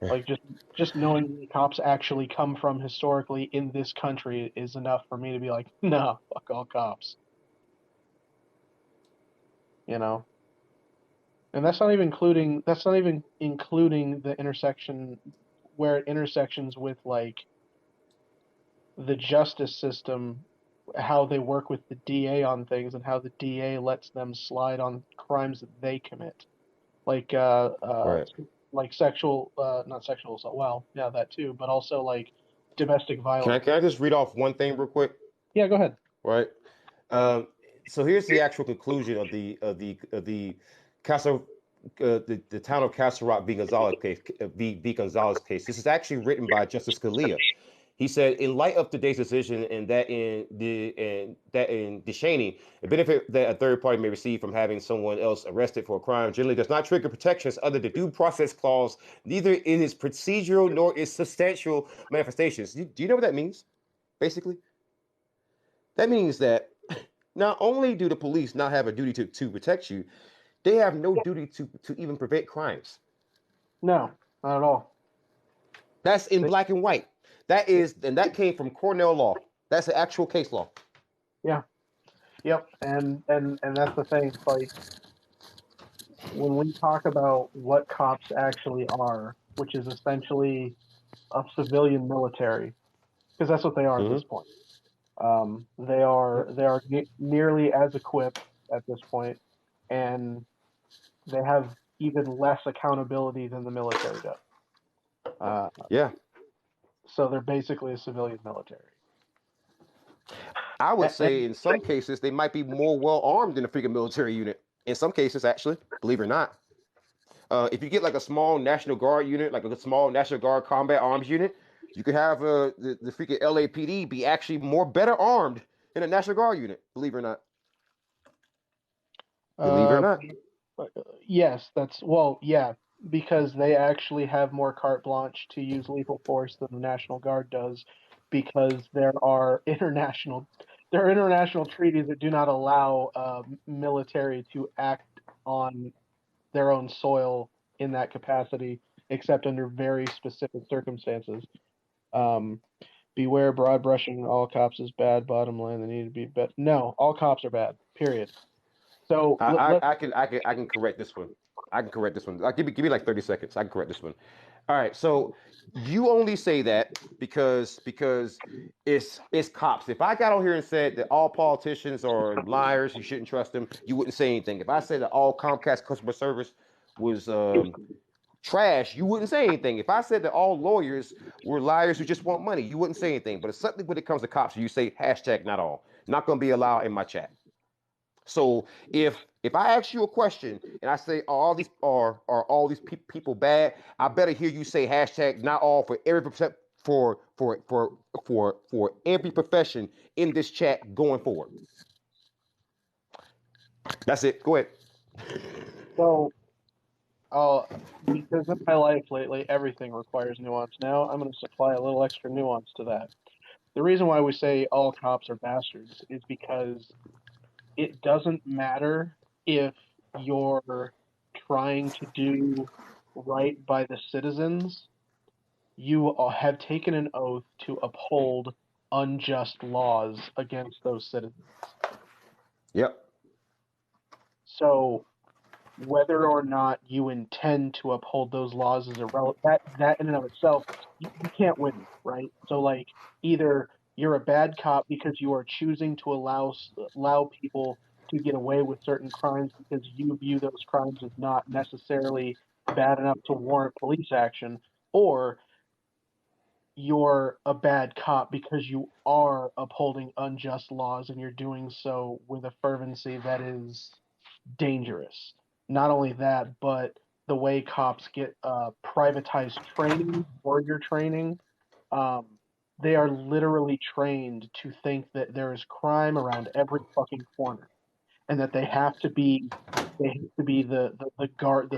like just knowing the cops actually come from historically in this country is enough for me to be like, no, fuck all cops. And that's not even including the intersection where it intersections with like the justice system, how they work with the DA on things, and how the DA lets them slide on crimes that they commit, like Right. like sexual, not sexual assault. Well, yeah, that too, but also like domestic violence. Can I just read off one thing real quick? Yeah, go ahead. Right. So here's the actual conclusion of the Castle, the town of Castle Rock v. Gonzalez case. V. Gonzalez case. This is actually written by Justice Scalia. He said, in light of today's decision and that in Deshaney, the benefit that a third party may receive from having someone else arrested for a crime generally does not trigger protections under the due process clause, neither in its procedural nor its substantial manifestations. Do you know what that means? Basically, that means that not only do the police not have a duty to protect you, they have no duty to even prevent crimes. No, not at all. That's in black and white. And that came from Cornell law. That's the actual case law. Yeah. Yep. And that's the thing. Like, when we talk about what cops actually are, which is essentially a civilian military, because that's what they are at this point. They are nearly as equipped at this point, and they have even less accountability than the military does. Yeah. So they're basically a civilian military. I would say in some cases they might be more well armed than a freaking military unit. In some cases, actually, believe it or not, if you get like a small National Guard unit, like a small National Guard combat arms unit, you could have the freaking LAPD be actually more better armed than a National Guard unit. Believe it or not. Believe it or not. Yes, yeah, because they actually have more carte blanche to use lethal force than the National Guard does, because there are international treaties that do not allow military to act on their own soil in that capacity, except under very specific circumstances. Beware broad brushing all cops is bad. Bottom line, they need to be better. No, all cops are bad. Period. So I can correct this one. I can correct this one. Give me like 30 seconds. I can correct this one. All right. So you only say that because it's cops. If I got on here and said that all politicians are liars, you shouldn't trust them, you wouldn't say anything. If I said that all Comcast customer service was trash, you wouldn't say anything. If I said that all lawyers were liars who just want money, you wouldn't say anything. But it's something when it comes to cops, you say hashtag not all. Not going to be allowed in my chat. So if I ask you a question and I say are all these people bad, I better hear you say hashtag not all for every percent for every profession in this chat going forward. That's it. Go ahead. So, because in my life lately, everything requires nuance. Now, I'm going to supply a little extra nuance to that. The reason why we say all cops are bastards is because it doesn't matter if you're trying to do right by the citizens. You have taken an oath to uphold unjust laws against those citizens. Yep. So whether or not you intend to uphold those laws is irrelevant. That in and of itself, you can't win, right? So like either you're a bad cop because you are choosing to allow people to get away with certain crimes because you view those crimes as not necessarily bad enough to warrant police action, or you're a bad cop because you are upholding unjust laws and you're doing so with a fervency that is dangerous. Not only that, but the way cops get privatized training, warrior training, they are literally trained to think that there is crime around every fucking corner, and that they have to be the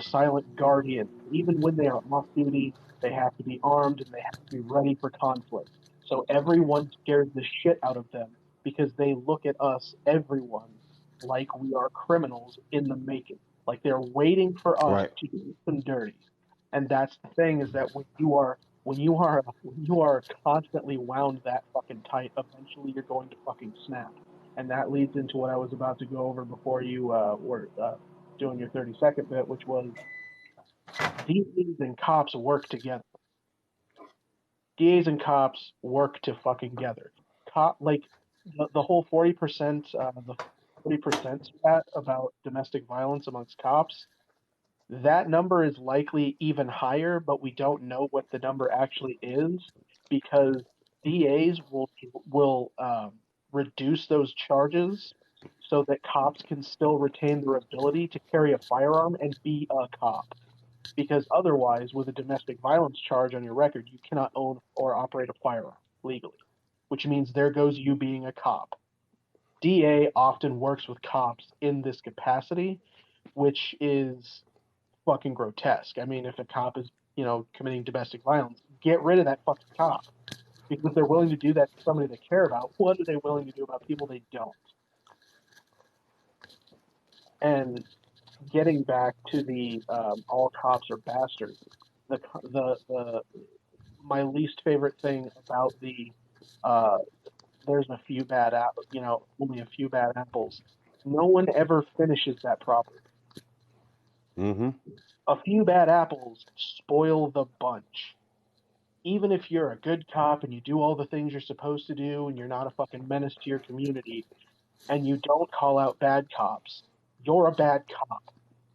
silent guardian. Even when they are off duty, they have to be armed and they have to be ready for conflict. So everyone scares the shit out of them because they look at us, everyone, like we are criminals in the making. Like they're waiting for us Right. to do some dirty. And that's the thing, is that when you are constantly wound that fucking tight, eventually you're going to fucking snap. And that leads into what I was about to go over before you were doing your 30-second bit, which was DAs and cops work together. DAs and cops work to fucking together. Like the whole 40%, the 40% stat about domestic violence amongst cops. That number is likely even higher, but we don't know what the number actually is because DAs will reduce those charges so that cops can still retain their ability to carry a firearm and be a cop. Because otherwise, with a domestic violence charge on your record, you cannot own or operate a firearm legally, which means there goes you being a cop. DA often works with cops in this capacity, which is fucking grotesque. I mean, if a cop is, committing domestic violence, get rid of that fucking cop. Because if they're willing to do that to somebody they care about, what are they willing to do about people they don't? And getting back to the all cops are bastards, my least favorite thing about the there's a few bad apples, only a few bad apples. No one ever finishes that property. Mm-hmm. A few bad apples spoil the bunch. Even if you're a good cop and you do all the things you're supposed to do and you're not a fucking menace to your community and you don't call out bad cops, you're a bad cop.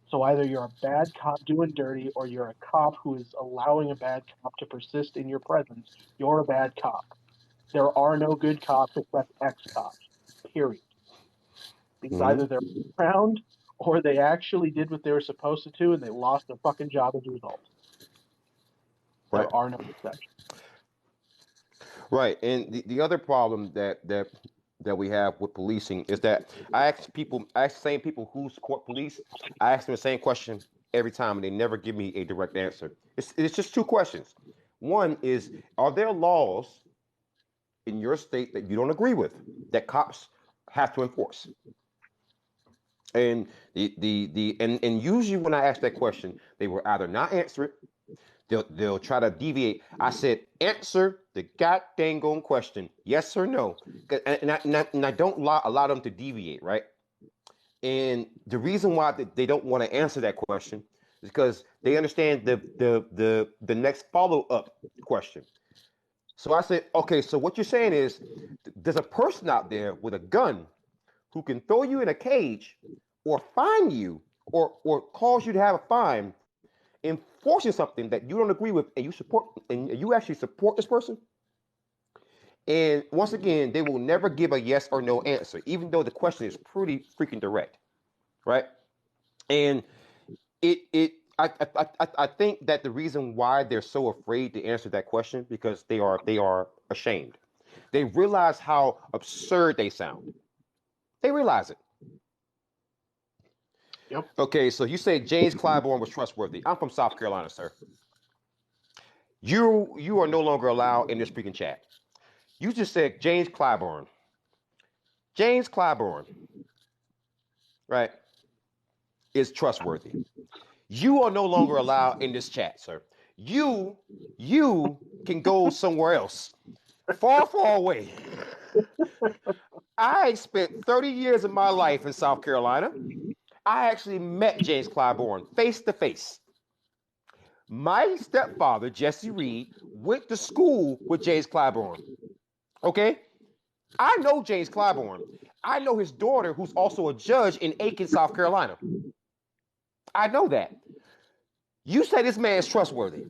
So either you're a bad cop doing dirty or you're a cop who is allowing a bad cop to persist in your presence. You're a bad cop. There are no good cops except ex-cops, period. Because Mm-hmm. either they're around or they actually did what they were supposed to do and they lost their fucking job as a result. Right. There are no exceptions. Right. And the other problem that we have with policing is that I ask the same people who support police, I ask them the same question every time and they never give me a direct answer. It's just two questions. One is, are there laws in your state that you don't agree with that cops have to enforce? And and usually when I ask that question, they will either not answer it, they'll try to deviate. I said, answer the goddamn question, yes or no. And I don't allow them to deviate, right? And the reason why they don't want to answer that question is because they understand the next follow up question. So I said, okay, so what you're saying is there's a person out there with a gun who can throw you in a cage or fine you or cause you to have a fine enforcing something that you don't agree with and you actually support this person. And once again, they will never give a yes or no answer, even though the question is pretty freaking direct, right? And I think that the reason why they're so afraid to answer that question because they are ashamed. They realize how absurd they sound. They realize it. Yep. Okay, so you say James Clyburn was trustworthy. I'm from South Carolina, sir. You are no longer allowed in this freaking chat. You just said James Clyburn. James Clyburn, right, is trustworthy. You are no longer allowed in this chat, sir. You can go somewhere else, far, far away. I spent 30 years of my life in South Carolina. I actually met James Clyburn face to face. My stepfather, Jesse Reed, went to school with James Clyburn. Okay? I know James Clyburn. I know his daughter, who's also a judge in Aiken, South Carolina. I know that. You say this man is trustworthy.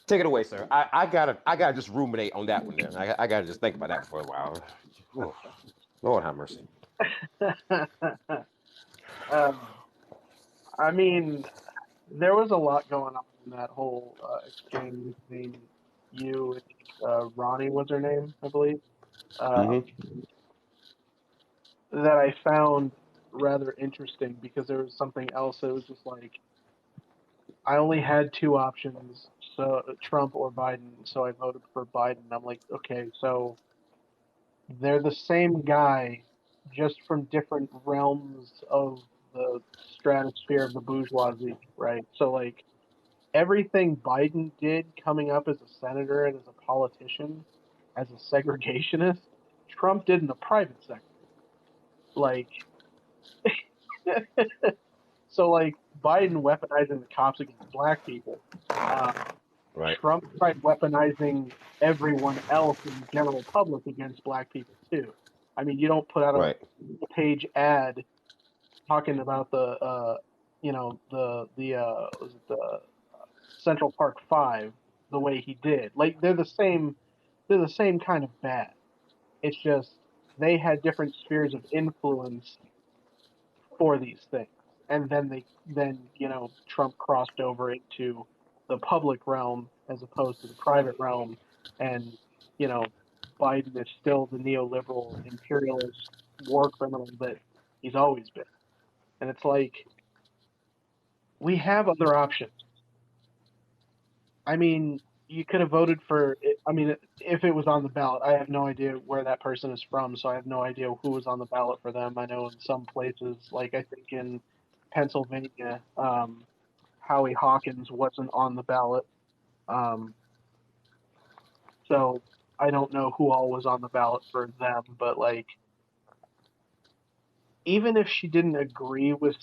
Take it away, sir. I gotta just ruminate on that one there. I gotta just think about that for a while. Ooh, Lord have mercy. I mean, there was a lot going on in that whole exchange between you and Ronnie, was her name, I believe, that I found rather interesting because there was something else that was just like, I only had two options, so Trump or Biden, so I voted for Biden. I'm like, okay, so they're the same guy, just from different realms of the stratosphere of the bourgeoisie, right? So like everything Biden did coming up as a senator and as a politician, as a segregationist, Trump did in the private sector. Like, so like Biden weaponizing the cops against black people. Right. Trump tried weaponizing everyone else in the general public against black people too. I mean, you don't put out a Right. page ad talking about the was it the Central Park 5 the way he did. Like they're the same kind of bad. It's just they had different spheres of influence for these things. And then Trump crossed over into the public realm as opposed to the private realm, and Biden is still the neoliberal imperialist war criminal that he's always been. And it's like, we have other options. I mean, you could have voted for, I mean, if it was on the ballot, I have no idea where that person is from, so I have no idea who was on the ballot for them. I know in some places, like I think in Pennsylvania, Howie Hawkins wasn't on the ballot. So I don't know who all was on the ballot for them, but like, even if she didn't agree with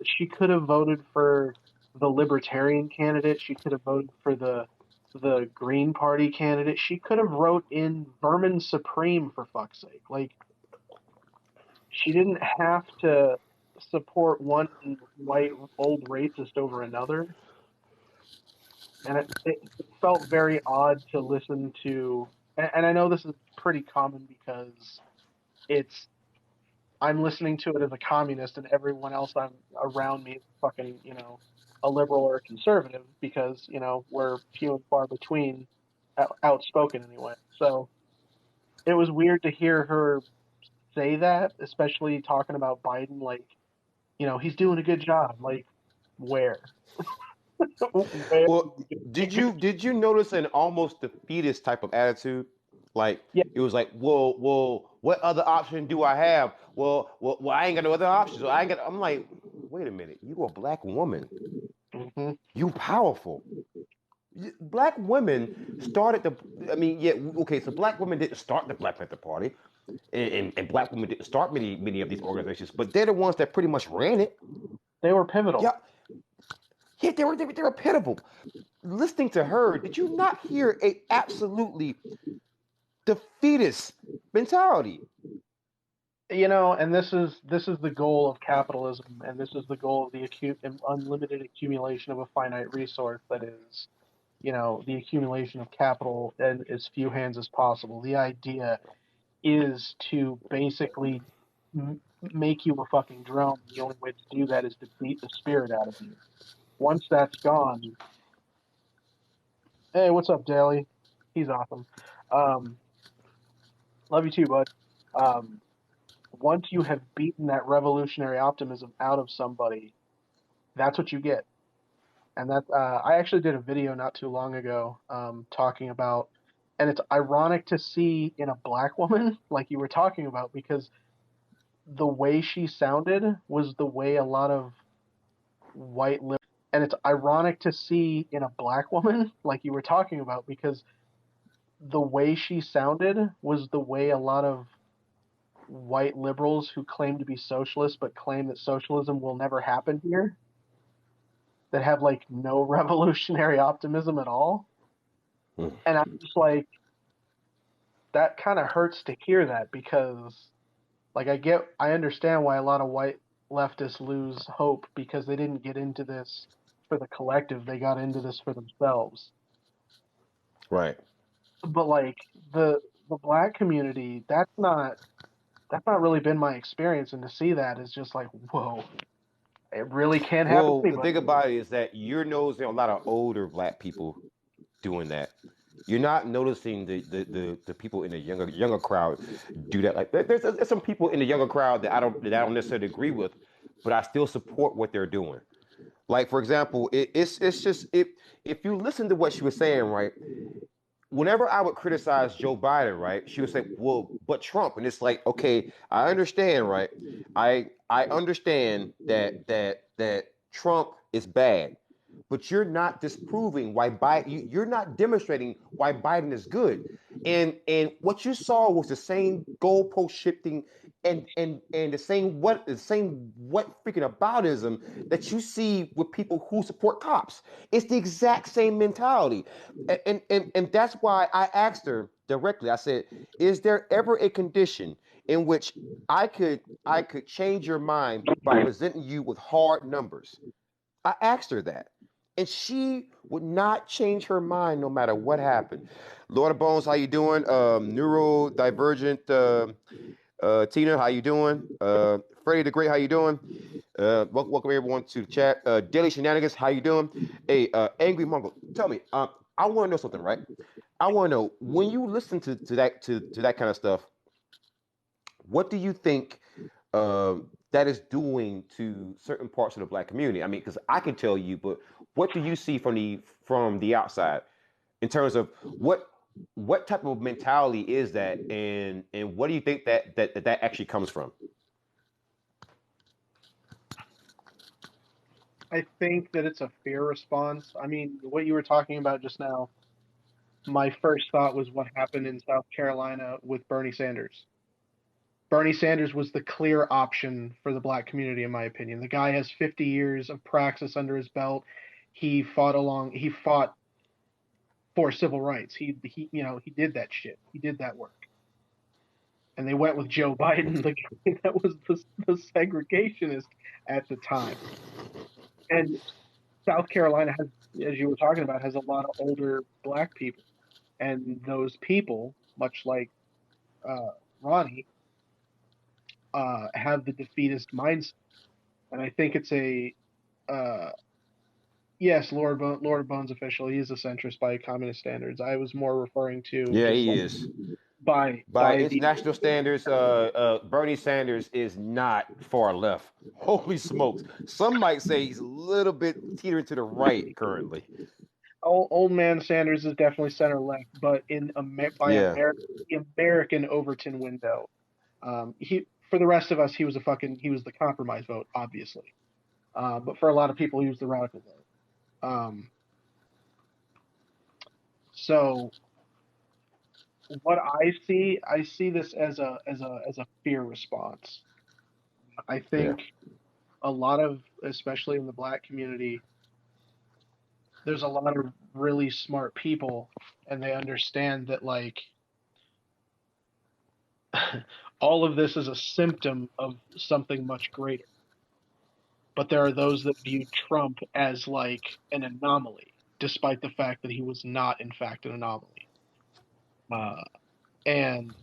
she could have voted for the Libertarian candidate. She could have voted for the Green Party candidate. She could have wrote in Vermin Supreme, for fuck's sake. Like, she didn't have to support one white old racist over another. And it felt very odd to listen to, and I know this is pretty common because it's I'm listening to it as a communist, and everyone else I'm around me is fucking, a liberal or a conservative, because, we're few and far between, outspoken anyway. So it was weird to hear her say that, especially talking about Biden, like, he's doing a good job. Like, where? Where? Well, did you notice an almost defeatist type of attitude? Like Yeah. it was like, well, what other option do I have? Well, I ain't got no other options. I ain't got. I'm like, wait a minute, you a black woman, Mm-hmm. you powerful. Black women started the. I mean, yeah, okay. So black women didn't start the Black Panther Party, and black women didn't start many of these organizations, but they're the ones that pretty much ran it. They were pivotal. Yeah, yeah, they were pivotal. Listening to her, did you not hear a absolutely defeatist mentality? And this is the goal of capitalism, and this is the goal of the unlimited accumulation of a finite resource that is, the accumulation of capital in as few hands as possible. The idea is to basically make you a fucking drone. The only way to do that is to beat the spirit out of you. Once that's gone, hey, what's up, Daly? He's awesome. Um, love you too, bud. Um, Once you have beaten that revolutionary optimism out of somebody, that's what you get. And that I actually did a video not too long ago talking about, and it's ironic to see in a black woman, like you were talking about, because the way she sounded was the way a lot of white liberals, and it's ironic to see in a black woman, like you were talking about, because the way she sounded was the way a lot of white liberals who claim to be socialists but claim that socialism will never happen here, that have like no revolutionary optimism at all. Mm. And I'm just like, that kind of hurts to hear that, because like I understand why a lot of white leftists lose hope, because they didn't get into this for the collective, they got into this for themselves. Right. But like the black community, that's not really been my experience, and to see that is just like, whoa, it really can't happen Well, to the thing anybody. about it is that you're noticing a lot of older black people doing that. You're not noticing the people in the younger crowd do that. Like there's some people in the younger crowd that I don't necessarily agree with, but I still support what they're doing. Like for example, it's just if you listen to what she was saying, right? Whenever I would criticize Joe Biden, right, she would say, "Well, but Trump," and it's like, okay, I understand, right? I understand that Trump is bad, but you're not disproving why Biden. You're not demonstrating why Biden is good. And what you saw was the same goalpost shifting and the same what freaking aboutism that you see with people who support cops. It's the exact same mentality. And that's why I asked her directly. I said, "Is there ever a condition in which I could change your mind by presenting you with hard numbers?" I asked her that. And she would not change her mind no matter what happened. Lord of Bones, how you doing? Neurodivergent Tina, how you doing? Freddie the Great, how you doing? Welcome everyone to the chat. Daily Shenanigans, how you doing? Hey, Angry Mongol, tell me, I want to know something, right? I want to know when you listen to that kind of stuff, what do you think that is doing to certain parts of the black community? I mean, because I can tell you, but what do you see from the outside in terms of what type of mentality is that, and what do you think that actually comes from? I think that it's a fair response. I mean, what you were talking about just now, my first thought was what happened in South Carolina with Bernie Sanders. Bernie Sanders was the clear option for the black community, in my opinion. The guy has 50 years of praxis under his belt. He fought for civil rights. He did that shit. He did that work. And they went with Joe Biden, the guy that was the segregationist at the time. And South Carolina has, as you were talking about, has a lot of older black people. And those people, much like Ronnie, have the defeatist mindset, and I think it's a yes, Lord Bones official. He is a centrist by communist standards. I was more referring to Yeah, just he like is. by By the international standards, Bernie Sanders is not far left. Holy smokes! Some might say he's a little bit teetering to the right currently. old man Sanders is definitely center left, but Yeah, the American Overton window. He for the rest of us, he was the compromise vote, obviously. But for a lot of people, he was the radical vote. So what I see this as a fear response. I yeah, think a lot of, especially in the black community, there's a lot of really smart people, and they understand that like all of this is a symptom of something much greater. But there are those that view Trump as like an anomaly, despite the fact that he was not, in fact, an anomaly. Uh, and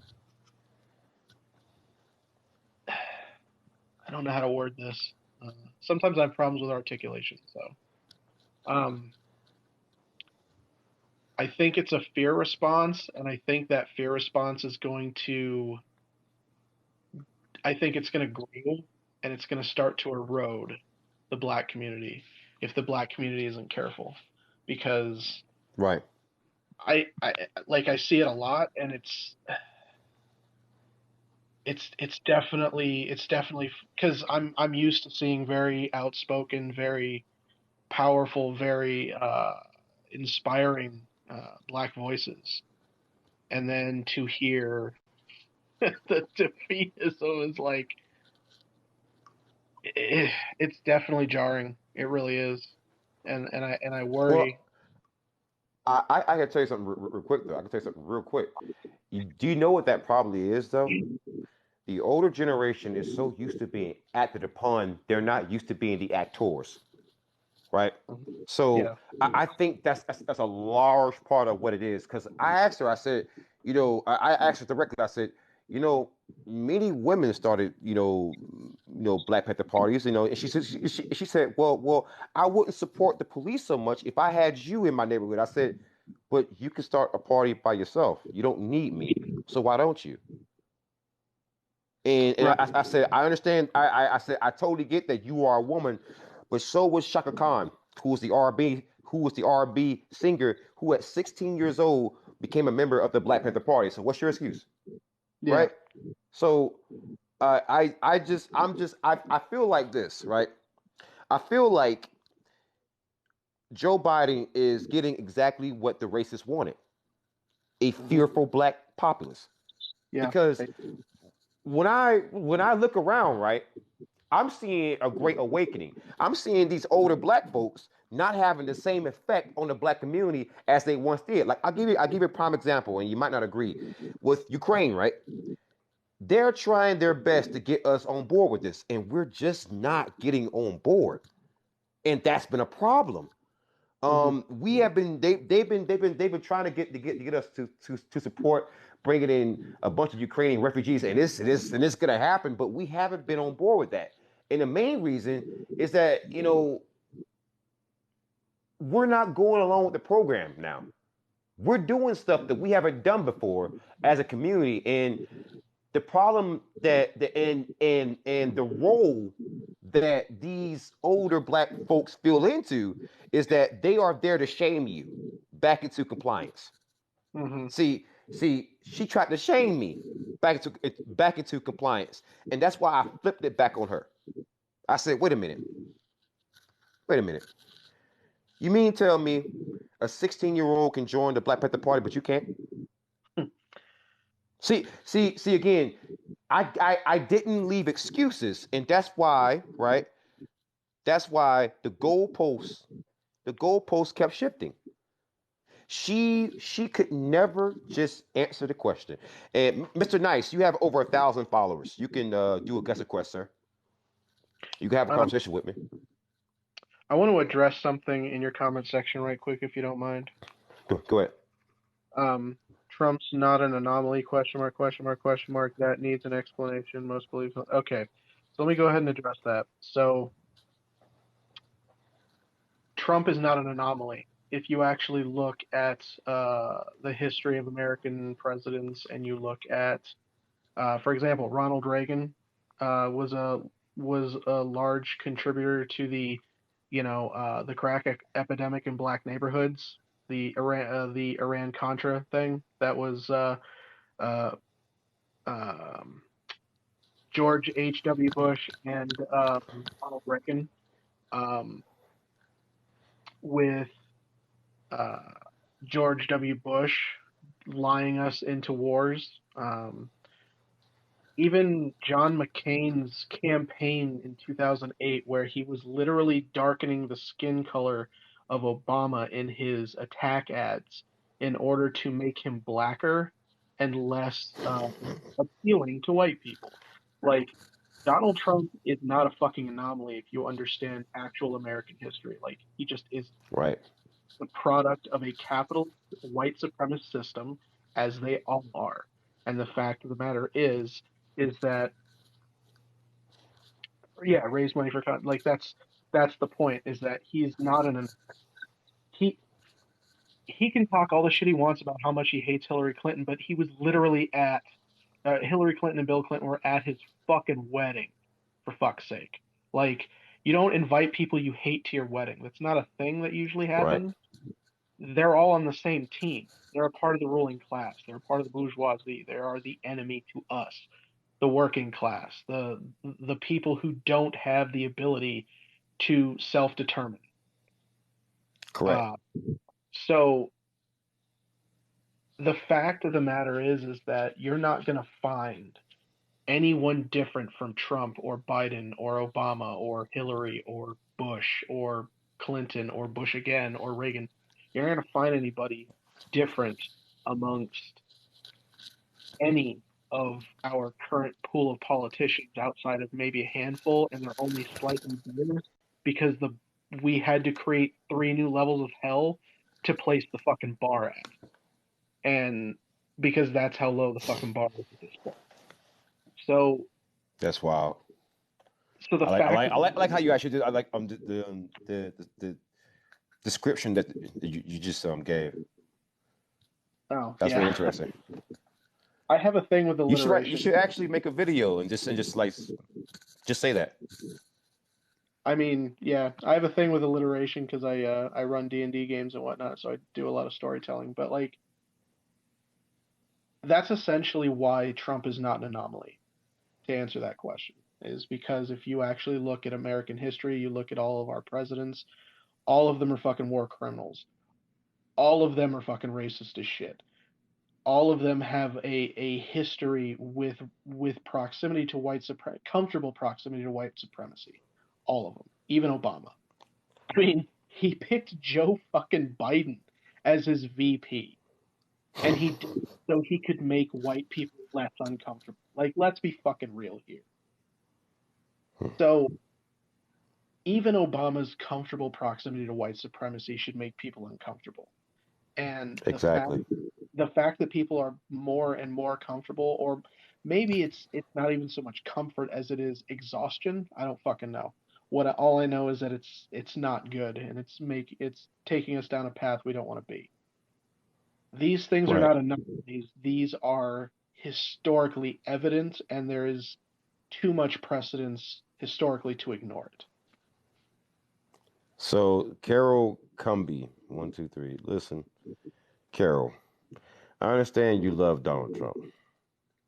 I don't know how to word this. Sometimes I have problems with articulation. So um, I think it's a fear response, and I think that fear response is going to. I think it's going to grow, and it's going to start to erode the black community if the black community isn't careful, because right. I like I see it a lot, and it's definitely because I'm used to seeing very outspoken, very powerful, very inspiring black voices, and then to hear the defeatism is like it's definitely jarring. It really is, and I Well, worry. I can tell you something real quick though. I can tell you something real quick. Do you know what that probably is though? The older generation is so used to being acted upon, they're not used to being the actors, right? So Yeah, I think that's a large part of what it is. Because I asked her, I said, I asked her directly. I said, many women started, Black Panther parties, and she said, well, I wouldn't support the police so much if I had you in my neighborhood. I said, but you can start a party by yourself. You don't need me, so why don't you? And right. I said, I understand. I said, I totally get that you are a woman, but so was Shaka Khan, who was the R&B singer, who at 16 years old became a member of the Black Panther Party. So what's your excuse, Yeah. right? So I feel like this, right? I feel like Joe Biden is getting exactly what the racists wanted: a Hmm. fearful black populace. Yeah. Because when I look around, right, I'm seeing a great awakening. I'm seeing these older black folks not having the same effect on the black community as they once did. Like I'll give you a prime example, and you might not agree with Ukraine, right? They're trying their best to get us on board with this, and we're just not getting on board, and that's been a problem. Hmm. We have been they've been trying to get us to support bringing in a bunch of Ukrainian refugees, and this gonna happen, but we haven't been on board with that. And the main reason is that we're not going along with the program now. We're doing stuff that we haven't done before as a community, and the problem that the and the role that these older black folks feel into is that they are there to shame you back into compliance. Hmm. See, she tried to shame me back into compliance, and that's why I flipped it back on her. I said, wait a minute. You mean tell me a 16-year-old can join the Black Panther Party, but you can't? See again. I didn't leave excuses, and that's why, right? That's why the goalposts kept shifting. She could never just answer the question. And Mr. Nice, you have over 1,000 followers. You can do a guest request, sir. You can have a Um, conversation with me. I want to address something in your comment section right quick, if you don't mind. Go ahead. Um, Trump's not an anomaly, question mark, question mark, question mark. That needs an explanation. Most believe. Okay. So let me go ahead and address that. So Trump is not an anomaly. If you actually look at the history of American presidents and you look at, for example, Ronald Reagan was a large contributor to the crack epidemic in black neighborhoods, the Iran Contra thing. That was George H.W. Bush and Ronald Reagan, with George W. Bush lying us into wars. Even John McCain's campaign in 2008, where he was literally darkening the skin color of Obama in his attack ads in order to make him blacker and less appealing to white people. Like, Donald Trump is not a fucking anomaly if you understand actual American history. Like, he just is Right. the product of a capitalist white supremacist system, as they all are. And the fact of the matter is that, yeah, raise money for like that's the point, is that he's not he he can talk all the shit he wants about how much he hates Hillary Clinton, but he was literally at Hillary Clinton and Bill Clinton were at his fucking wedding, for fuck's sake. Like, you don't invite people you hate to your wedding. That's not a thing that usually happens. Right. They're all on the same team. They're a part of the ruling class. They're a part of the bourgeoisie. They are the enemy to us, the working class, the people who don't have the ability to self-determine. Correct. So the fact of the matter is that you're not going to find anyone different from Trump or Biden or Obama or Hillary or Bush or Clinton or Bush again or Reagan. You're not going to find anybody different amongst any of our current pool of politicians outside of maybe a handful, and they're only slightly better because we had to create 3 new levels of hell to place the fucking bar at. And because that's how low the fucking bar is at this point. So that's wild. So the I like how you actually did. I like the description that you just gave. Oh, that's very interesting. I have a thing with alliteration. You should actually make a video and just say that. I mean, yeah, I have a thing with alliteration because I run D&D games and whatnot, so I do a lot of storytelling. But like, that's essentially why Trump is not an anomaly. To answer that question, is because if you actually look at American history, you look at all of our presidents, all of them are fucking war criminals. All of them are fucking racist as shit. All of them have a history with proximity to comfortable proximity to white supremacy. All of them, even Obama. I mean, he picked Joe fucking Biden as his VP, and he did so he could make white people less uncomfortable. Like, let's be fucking real here. So even Obama's comfortable proximity to white supremacy should make people uncomfortable. And exactly. The fact that people are more and more comfortable, or maybe it's not even so much comfort as it is exhaustion. I don't fucking know. All I know is that it's not good, and it's taking us down a path we don't want to be. These things are not enough. These are historically evident, and there is too much precedence historically to ignore it. So Carol Cumby, 1, 2, 3. Listen, Carol, I understand you love Donald Trump,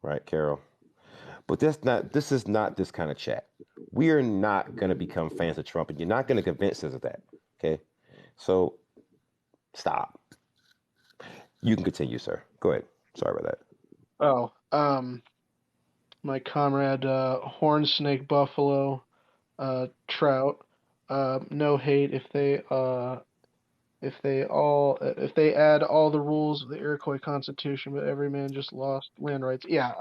right, Carol? But this is not this kind of chat. We are not going to become fans of Trump, and you're not going to convince us of that, okay? So stop. You can continue, sir. Go ahead. Sorry about that. Oh, my comrade Horn Snake Buffalo Trout, no hate if they add all the rules of the Iroquois Constitution, but every man just lost land rights. Yeah,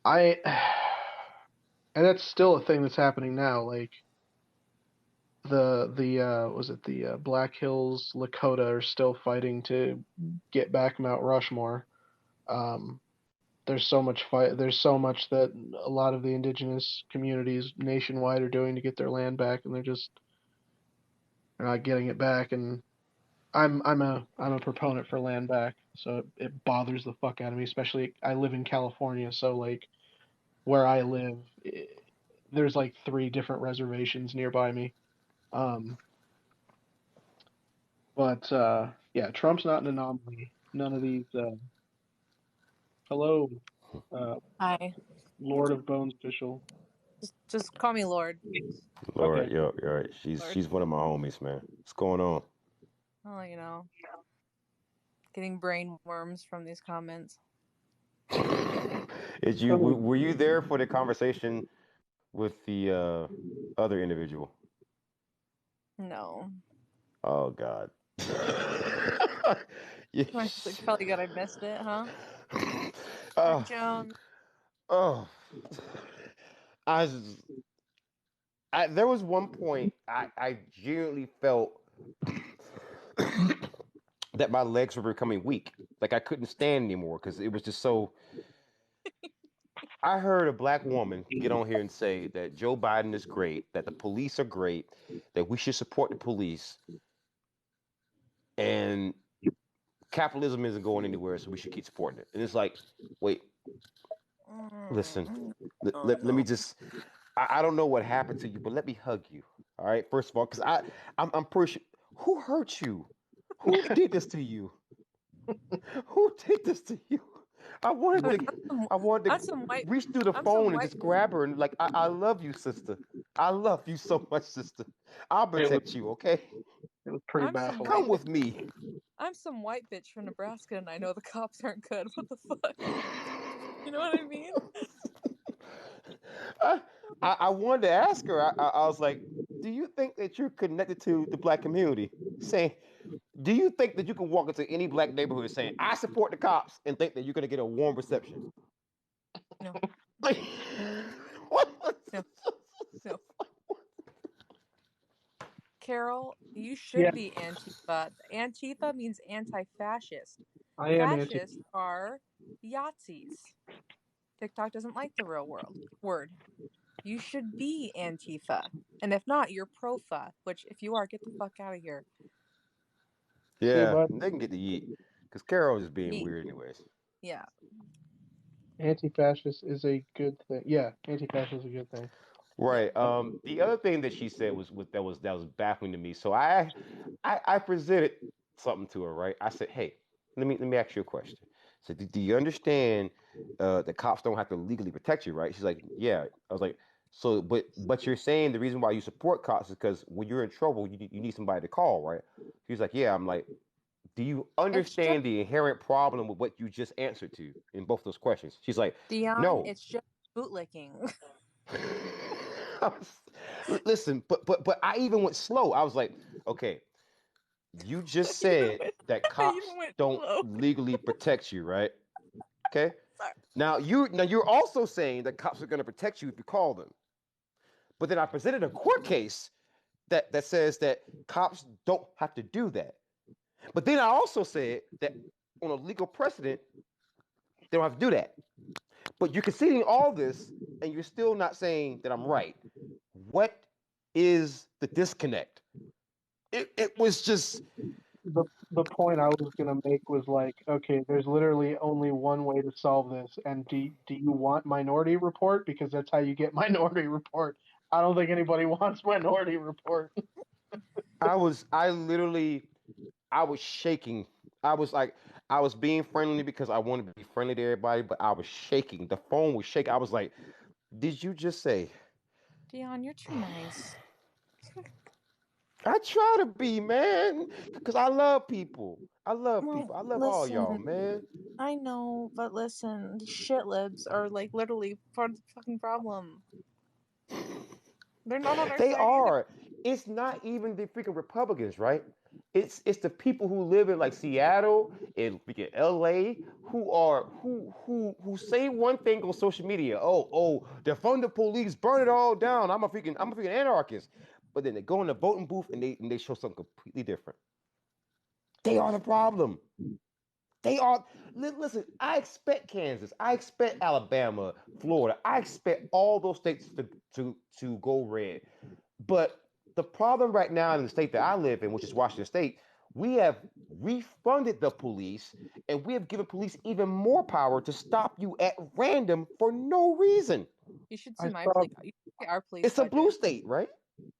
and that's still a thing that's happening now. Like, was it the Black Hills Lakota are still fighting to get back Mount Rushmore. There's so much fight. There's so much that a lot of the indigenous communities nationwide are doing to get their land back, and they're not getting it back. And I'm a proponent for land back, so it bothers the fuck out of me. Especially I live in California, so like where I live, there's like 3 different reservations nearby me. But yeah, Trump's not an anomaly. None of these. Hello, Hi. Lord of Bones official. Just call me Lord. Lord, Okay. you're right. She's one of my homies, man. What's going on? Oh, you know, getting brain worms from these comments. Were you there for the conversation with the other individual? No. Oh God. It's probably good I missed it, huh? Oh, Jones. oh. There was one point I genuinely felt that my legs were becoming weak. Like I couldn't stand anymore because it was just so. I heard a black woman get on here and say that Joe Biden is great, that the police are great, that we should support the police, and capitalism isn't going anywhere, so we should keep supporting it. And it's like, wait, listen, let me just. I don't know what happened to you, but let me hug you. All right, first of all, because I'm pretty sure. Who hurt you? Who did this to you? Who did this to you? I wanted to reach through the phone and just grab her and like, I love you, sister. I love you so much, sister. I'll protect you, okay? It was pretty baffling. Come with me. I'm some white bitch from Nebraska, and I know the cops aren't good. What the fuck? You know what I mean? I wanted to ask her. I was like, do you think that you're connected to the black community? Saying, do you think that you can walk into any black neighborhood saying, I support the cops, and think that you're going to get a warm reception? No. Like, what? No. Carol, you should be Antifa. Antifa means anti-fascist. I am Fascists are Yahtzees. TikTok doesn't like the real word. You should be Antifa. And if not, you're Profa, which if you are, get the fuck out of here. Yeah, they can get the yeet. Because Carol is being Yeet. weird anyways. Yeah. Anti-fascist is a good thing. Yeah, anti-fascist is a good thing. Right. The other thing that she said was baffling to me. So I presented something to her, right? I said, hey, let me ask you a question. So do you understand that cops don't have to legally protect you, right? She's like, yeah. I was like, so but you're saying the reason why you support cops is because when you're in trouble, you need somebody to call, right? She was like, yeah. I'm like, do you understand the inherent problem with what you just answered to in both those questions? She's like, Dion, no. it's just bootlicking. Listen, but I even went slow. I was like, okay, you just said that cops don't legally protect you, right? Okay. Sorry. Now you're also saying that cops are going to protect you if you call them. But then I presented a court case that says that cops don't have to do that. But then I also said that on a legal precedent, they don't have to do that. But you're conceding all this, and you're still not saying that I'm right. What is the disconnect? It was just the point I was gonna make was like, okay, there's literally only one way to solve this, and do you want Minority Report? Because that's how you get Minority Report. I don't think anybody wants Minority Report. I was shaking. I was being friendly because I wanted to be friendly to everybody, but I was shaking. The phone was shaking. I was like, did you just say? Dion, you're too nice. I try to be, man, because I love people. I love people. I love all y'all, man. I know, but listen, the shit libs are like literally part of the fucking problem. They're not on our side. They are. It's not even the freaking Republicans, right? It's the people who live in like Seattle and freaking LA who say one thing on social media. Oh, defund the police, burn it all down. I'm a freaking anarchist. but then they go in the voting booth and they show something completely different. They are the problem. They are. Listen, I expect Kansas. I expect Alabama, Florida. I expect all those states to go red. But the problem right now in the state that I live in, which is Washington State, we have refunded the police and we have given police even more power to stop you at random for no reason. You should see I saw you should see our police It's a budget. blue state, right?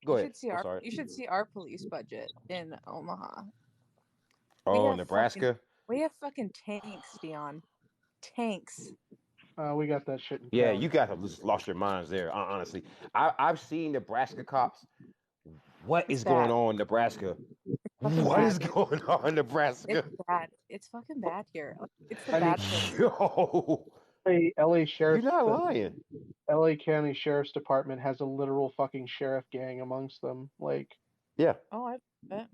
Go ahead. I'm sorry. You should see our police budget in Omaha. Oh, Nebraska. We have fucking tanks, Dion. Tanks. we got that shit in Yeah, Cali. you guys have just lost your minds there. Honestly, I've seen Nebraska cops. What It's is going bad. on in Nebraska? Fucking What bad is here. going on in Nebraska? It's bad. It's fucking bad here. Like, it's the I mean, bad place. Yo, LA you're Sheriff's not lying. LA County Sheriff's Department has a literal fucking sheriff gang amongst them. Like, Yeah, Oh, I bet.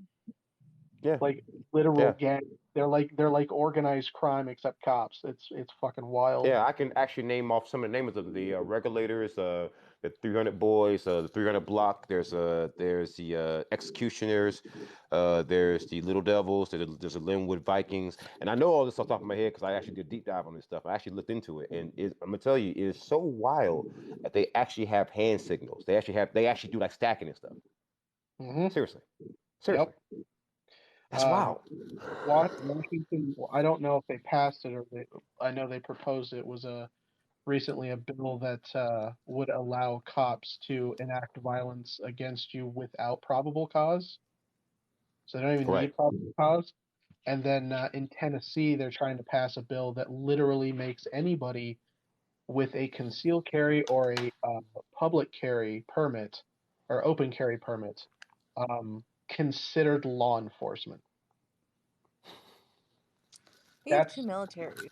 yeah. like literal Yeah. gang. They're like organized crime except cops. It's fucking wild. Yeah, I can actually name off some of the names of the regulators, the 300 boys, the 300 block. There's the executioners, there's the Little Devils, there's the Linwood Vikings, and I know all this off the top of my head because I actually did a deep dive on this stuff. I actually looked into it, and I'm gonna tell you, it is so wild that they actually have hand signals. They actually do like stacking and stuff. Mm-hmm. Seriously. Yep. That's wild. Washington. I don't know if they passed it or I know they proposed it. Was recently a bill that would allow cops to enact violence against you without probable cause. So they don't even need probable cause. And then in Tennessee, they're trying to pass a bill that literally makes anybody with a concealed carry or a public carry permit or open carry permit considered law enforcement. We have two militaries.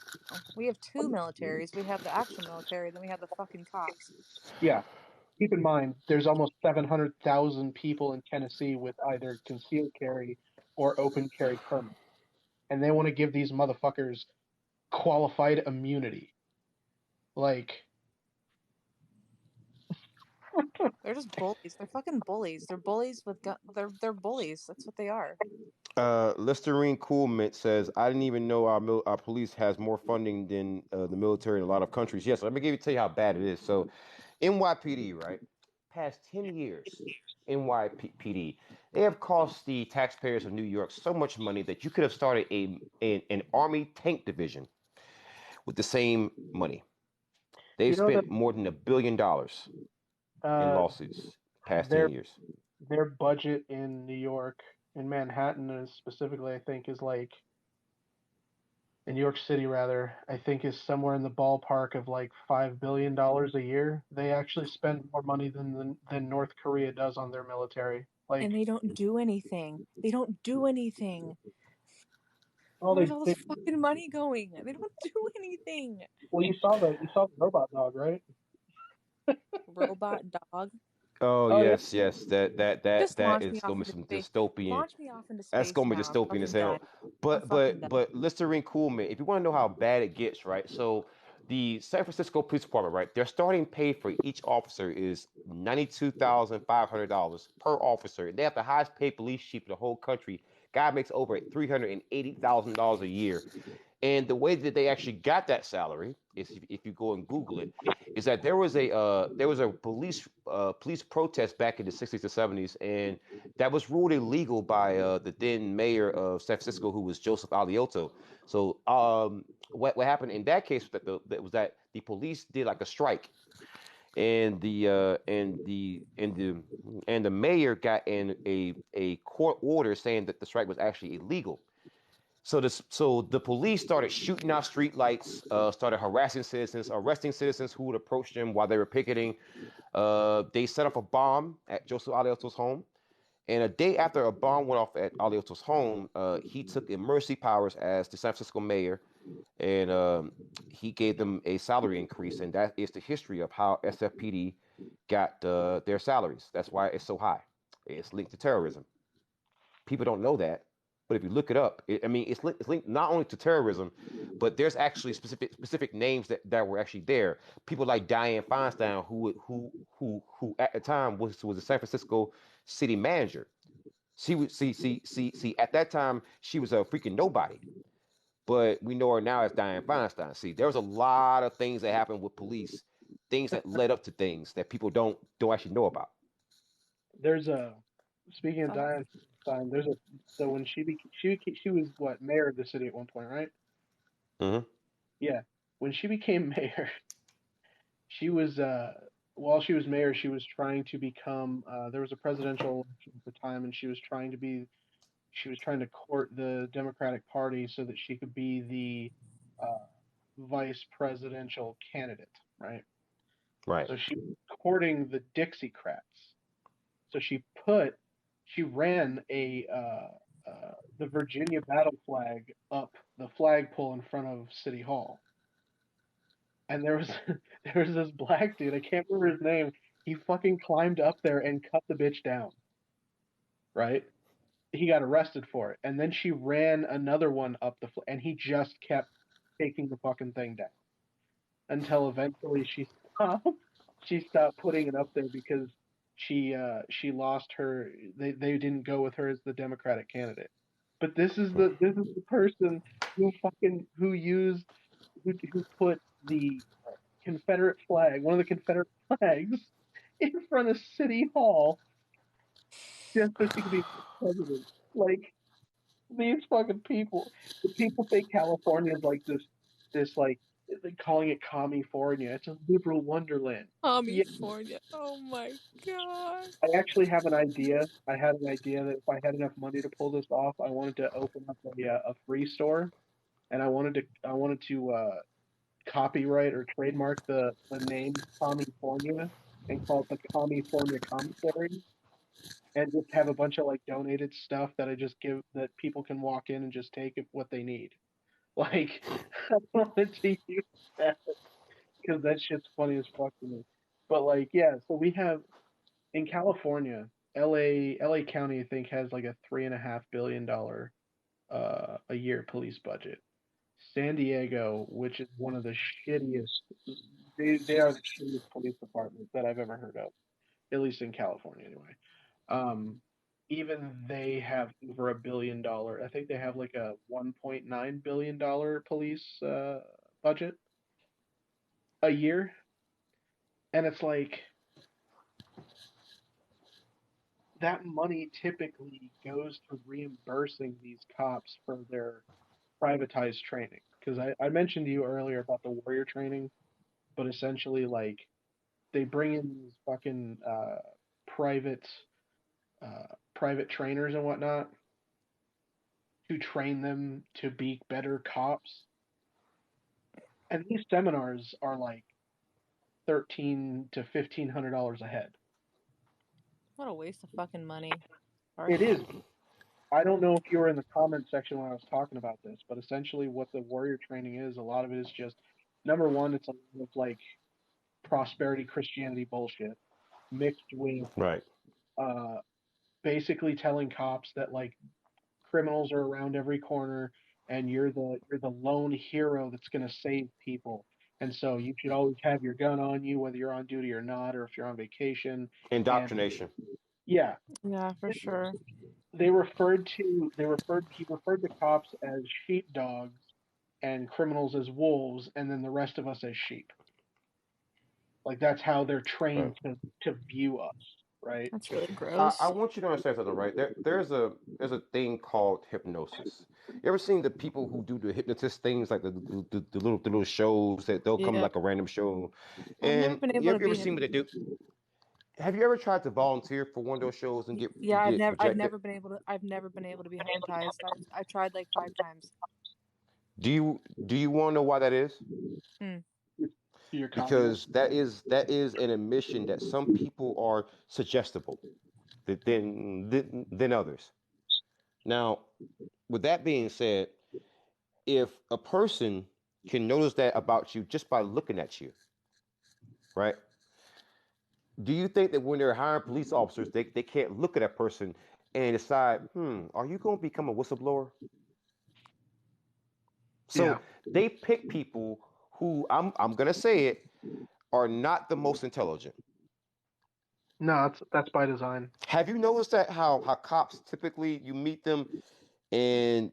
We have two militaries. We have the actual military, then we have the fucking cops. Yeah. Keep in mind, there's almost 700,000 people in Tennessee with either concealed carry or open carry permits. And they want to give these motherfuckers qualified immunity. Like, they're just bullies. They're fucking bullies. They're bullies with they're bullies. That's what they are. Listerine Coolmint says, I didn't even know our police has more funding than the military in a lot of countries. Yes, let me tell you how bad it is. So, NYPD, right? Past 10 years, NYPD, they have cost the taxpayers of New York so much money that you could have started an Army tank division with the same money. They've spent more than $1 billion in lawsuits past 10 years. Their budget in New York, in Manhattan specifically, I think is like, in New York City rather, I think is somewhere in the ballpark of like $5 billion a year. They actually spend more money than North Korea does on their military. Like, and they don't do anything. They don't do anything. Where's all this fucking money going? They don't do anything. Well, you saw the robot dog, right? Robot dog. Oh yes. That Just is gonna be some dystopian. Launch me off into space. That's gonna be dystopian as hell. But Listerine Coolman, if you want to know how bad it gets, right? So the San Francisco Police Department, right? Their starting pay for each officer is $92,500 per officer. They have the highest paid police chief in the whole country. Guy makes over $380,000 a year. And the way that they actually got that salary is, if you go and Google it, is that there was a police protest back in the 60s to 70s, and that was ruled illegal by the then mayor of San Francisco, who was Joseph Alioto. So what happened in that case was that the police did like a strike, and the mayor got in a court order saying that the strike was actually illegal. So the police started shooting out streetlights, started harassing citizens, arresting citizens who would approach them while they were picketing. They set off a bomb at Joseph Alioto's home. And a day after a bomb went off at Alioto's home, he took emergency powers as the San Francisco mayor, and he gave them a salary increase. And that is the history of how SFPD got their salaries. That's why it's so high. It's linked to terrorism. People don't know that. But if you look it up, it's linked not only to terrorism, but there's actually specific names that were actually there. People like Dianne Feinstein, who at the time was a San Francisco city manager. She was see at that time she was a freaking nobody. But we know her now as Dianne Feinstein. See, there was a lot of things that happened with police, things that led up to things that people don't actually know about. There's a speaking of Diane Stein, there's a so when she was what, mayor of the city at one point, right? Hmm. Yeah. When she became mayor, she was while she was mayor, she was trying to become there was a presidential election at the time, and she was trying to court the Democratic Party so that she could be the vice presidential candidate, right? Right. So she was courting the Dixiecrats. So she ran the Virginia battle flag up the flagpole in front of City Hall, and there was there was this black dude, I can't remember his name. He fucking climbed up there and cut the bitch down. Right? He got arrested for it, and then she ran another one up and he just kept taking the fucking thing down until eventually she stopped putting it up there because she lost her. They didn't go with her as the Democratic candidate. But this is the person who put the Confederate flag, one of the Confederate flags, in front of City Hall just so she could be president. Like, these fucking people. The people think California is like this like calling it California. It's a liberal wonderland. Yeah, California. Oh my god. I actually have an idea. I had an idea that if I had enough money to pull this off, I wanted to open up a free store, and I wanted to copyright or trademark the name California and call it the California Commissary, and just have a bunch of like donated stuff that I just give that people can walk in and just take what they need. Like, I wanted to use that because that shit's funny as fuck to me. But like, yeah, so we have in California, LA County, I think, has like a $3.5 billion a year police budget. San Diego, which is one of the shittiest, they are the shittiest police departments that I've ever heard of, at least in California anyway. Um, Even they have over $1 billion. I think they have like a $1.9 billion police budget a year, and it's like that money typically goes to reimbursing these cops for their privatized training. Because I mentioned to you earlier about the warrior training, but essentially, like, they bring in these fucking private private trainers and whatnot to train them to be better cops. And these seminars are like $1,300 to $1,500 a head. What a waste of fucking money. It is. I don't know if you were in the comment section when I was talking about this, but essentially what the warrior training is, a lot of it is just number one, it's a lot of like prosperity Christianity bullshit mixed with Right. uh, basically telling cops that like criminals are around every corner and you're the lone hero that's going to save people. And so you should always have your gun on you, whether you're on duty or not, or if you're on vacation. And Indoctrination. yeah, Yeah, for sure. he referred to cops as sheepdogs and criminals as wolves, and then the rest of us as sheep. Like, that's how they're Right. trained to view us, right? That's really I gross. want you to understand something, right? There's a thing called hypnosis. You ever seen the people who do the hypnotist things, like the little shows that they'll come Yeah. like a random show, I've never and been you able to ever be seen what they do? Have you ever tried to volunteer for one of those shows and Yeah, get rejected? I've never been able to be hypnotized. I tried like 5 times. Do you want to know why that is? Hmm. You're Because communist. that is an admission that some people are suggestible than others. Now, with that being said, if a person can notice that about you just by looking at you, right? Do you think that when they're hiring police officers, they can't look at that person and decide, are you going to become a whistleblower? So Yeah. they pick people who I'm gonna say it are not the most intelligent. No, that's by design. Have you noticed that how cops typically you meet them and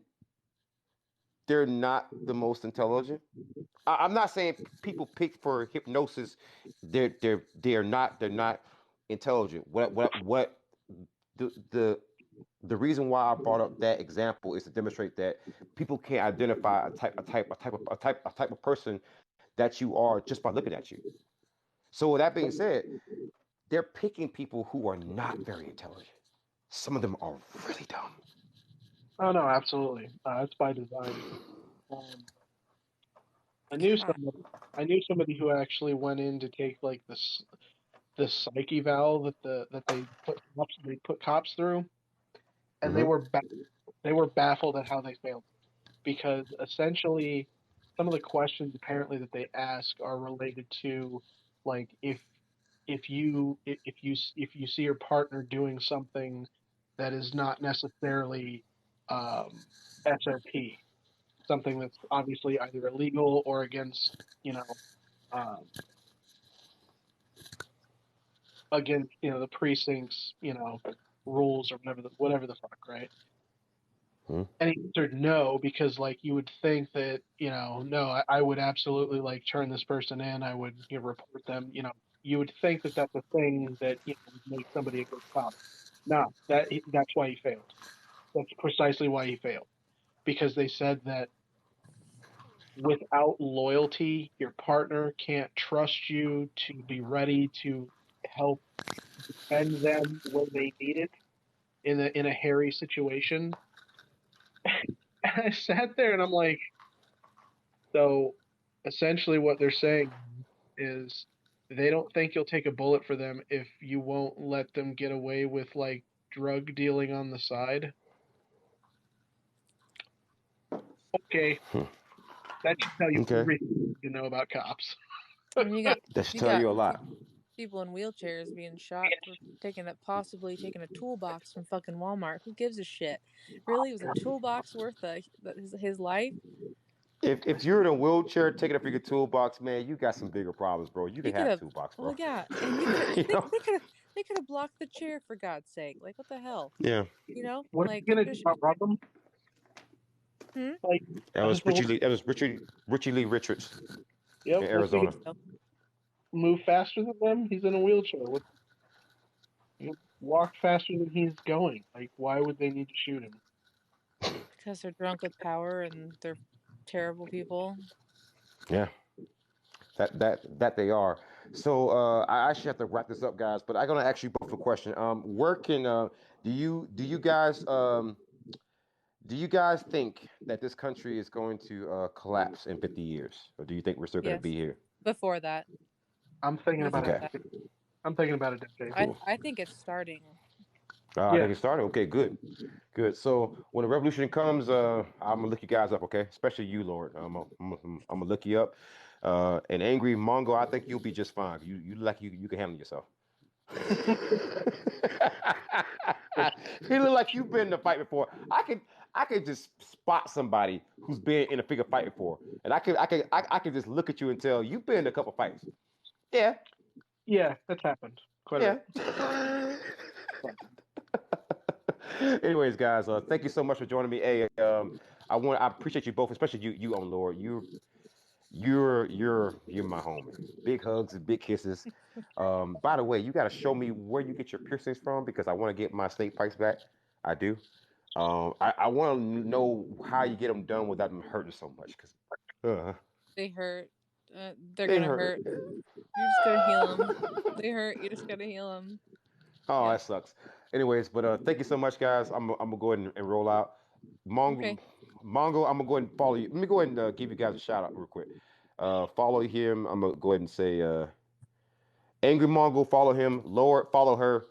they're not the most intelligent? I'm not saying people pick for hypnosis. They're not intelligent. What the reason why I brought up that example is to demonstrate that people can't identify a type of person that you are just by looking at you. So with that being said, they're picking people who are not very intelligent. Some of them are really dumb. Oh no, absolutely. That's by design. Um, I knew God. somebody. I knew somebody who actually went in to take like the psych eval that they put cops through, and Mm-hmm. they were baffled at how they failed because essentially some of the questions apparently that they ask are related to like if you see your partner doing something that is not necessarily SOP, something that's obviously either illegal or against um, the precinct's rules or whatever the fuck, right? Mm-hmm. And he answered no because like you would think that no, I would absolutely like turn this person in. I would report them. You would think that that's a thing that would make somebody a good cop. No, that's why he failed. That's precisely why he failed because they said that without loyalty, your partner can't trust you to be ready to help defend them when they need it in a hairy situation. And I sat there and I'm like, so essentially what they're saying is they don't think you'll take a bullet for them if you won't let them get away with like drug dealing on the side. Okay, that should tell you Okay. everything you know about cops. I mean, That should you tell got you a lot. people in wheelchairs being shot for possibly taking a toolbox from fucking Walmart. Who gives a shit? Really, was a toolbox worth his life? If you're in a wheelchair taking up your toolbox, man, you got some bigger problems, bro. You He can could have a have. toolbox, Well, bro. yeah, and you could have. You know? They could have blocked the chair for God's sake. Like, what the hell? Yeah. What are you Like, gonna do? Rob them? hmm? Like, That I was just don't. Richie Lee. That was Richie Lee Richards Yep. in What's he I gonna Arizona. think so. move faster than them? He's in a wheelchair. Walk faster than he's going. Like, why would they need to shoot him? Because they're drunk with power and they're terrible people. Yeah. That they are. So I actually have to wrap this up, guys. But I'm gonna ask you both a question. Where can do you guys think that this country is going to collapse in 50 years, or do you think we're still going to Yes. be here? Before that. I'm thinking about Before Okay, that. it. I'm thinking about a decade. I cool. I think it's starting. I think Yeah. it started. Okay, good, good. So when the revolution comes, I'm gonna look you guys up. Okay, especially you, Lord. I'm gonna look you up. And angry Mongo, I think you'll be just fine. You can handle yourself. He look like you've been in a fight before. I could just spot somebody who's been in a figure fight before, and I could just look at you and tell you've been in a couple fights. Yeah, Yeah, that's happened quite a yeah. bit. Anyways, guys, thank you so much for joining me. Hey, I appreciate you both, especially you on Lord. You're my homie. Big hugs and big kisses. By the way, you got to show me where you get your piercings from because I want to get my snake pipes back. I do. I want to know how you get them done without them hurting so much because They hurt. They're they gonna hurt. hurt. You're just gonna heal them. They hurt. You just gotta heal them. Oh, Yep. that sucks. Anyways, but thank you so much, guys. I'm gonna go ahead and roll out. Okay. Mongo, I'm gonna go ahead and follow you. Let me go ahead and give you guys a shout out real quick. Follow him. I'm gonna go ahead and say Angry Mongo, follow him. Lord, follow her.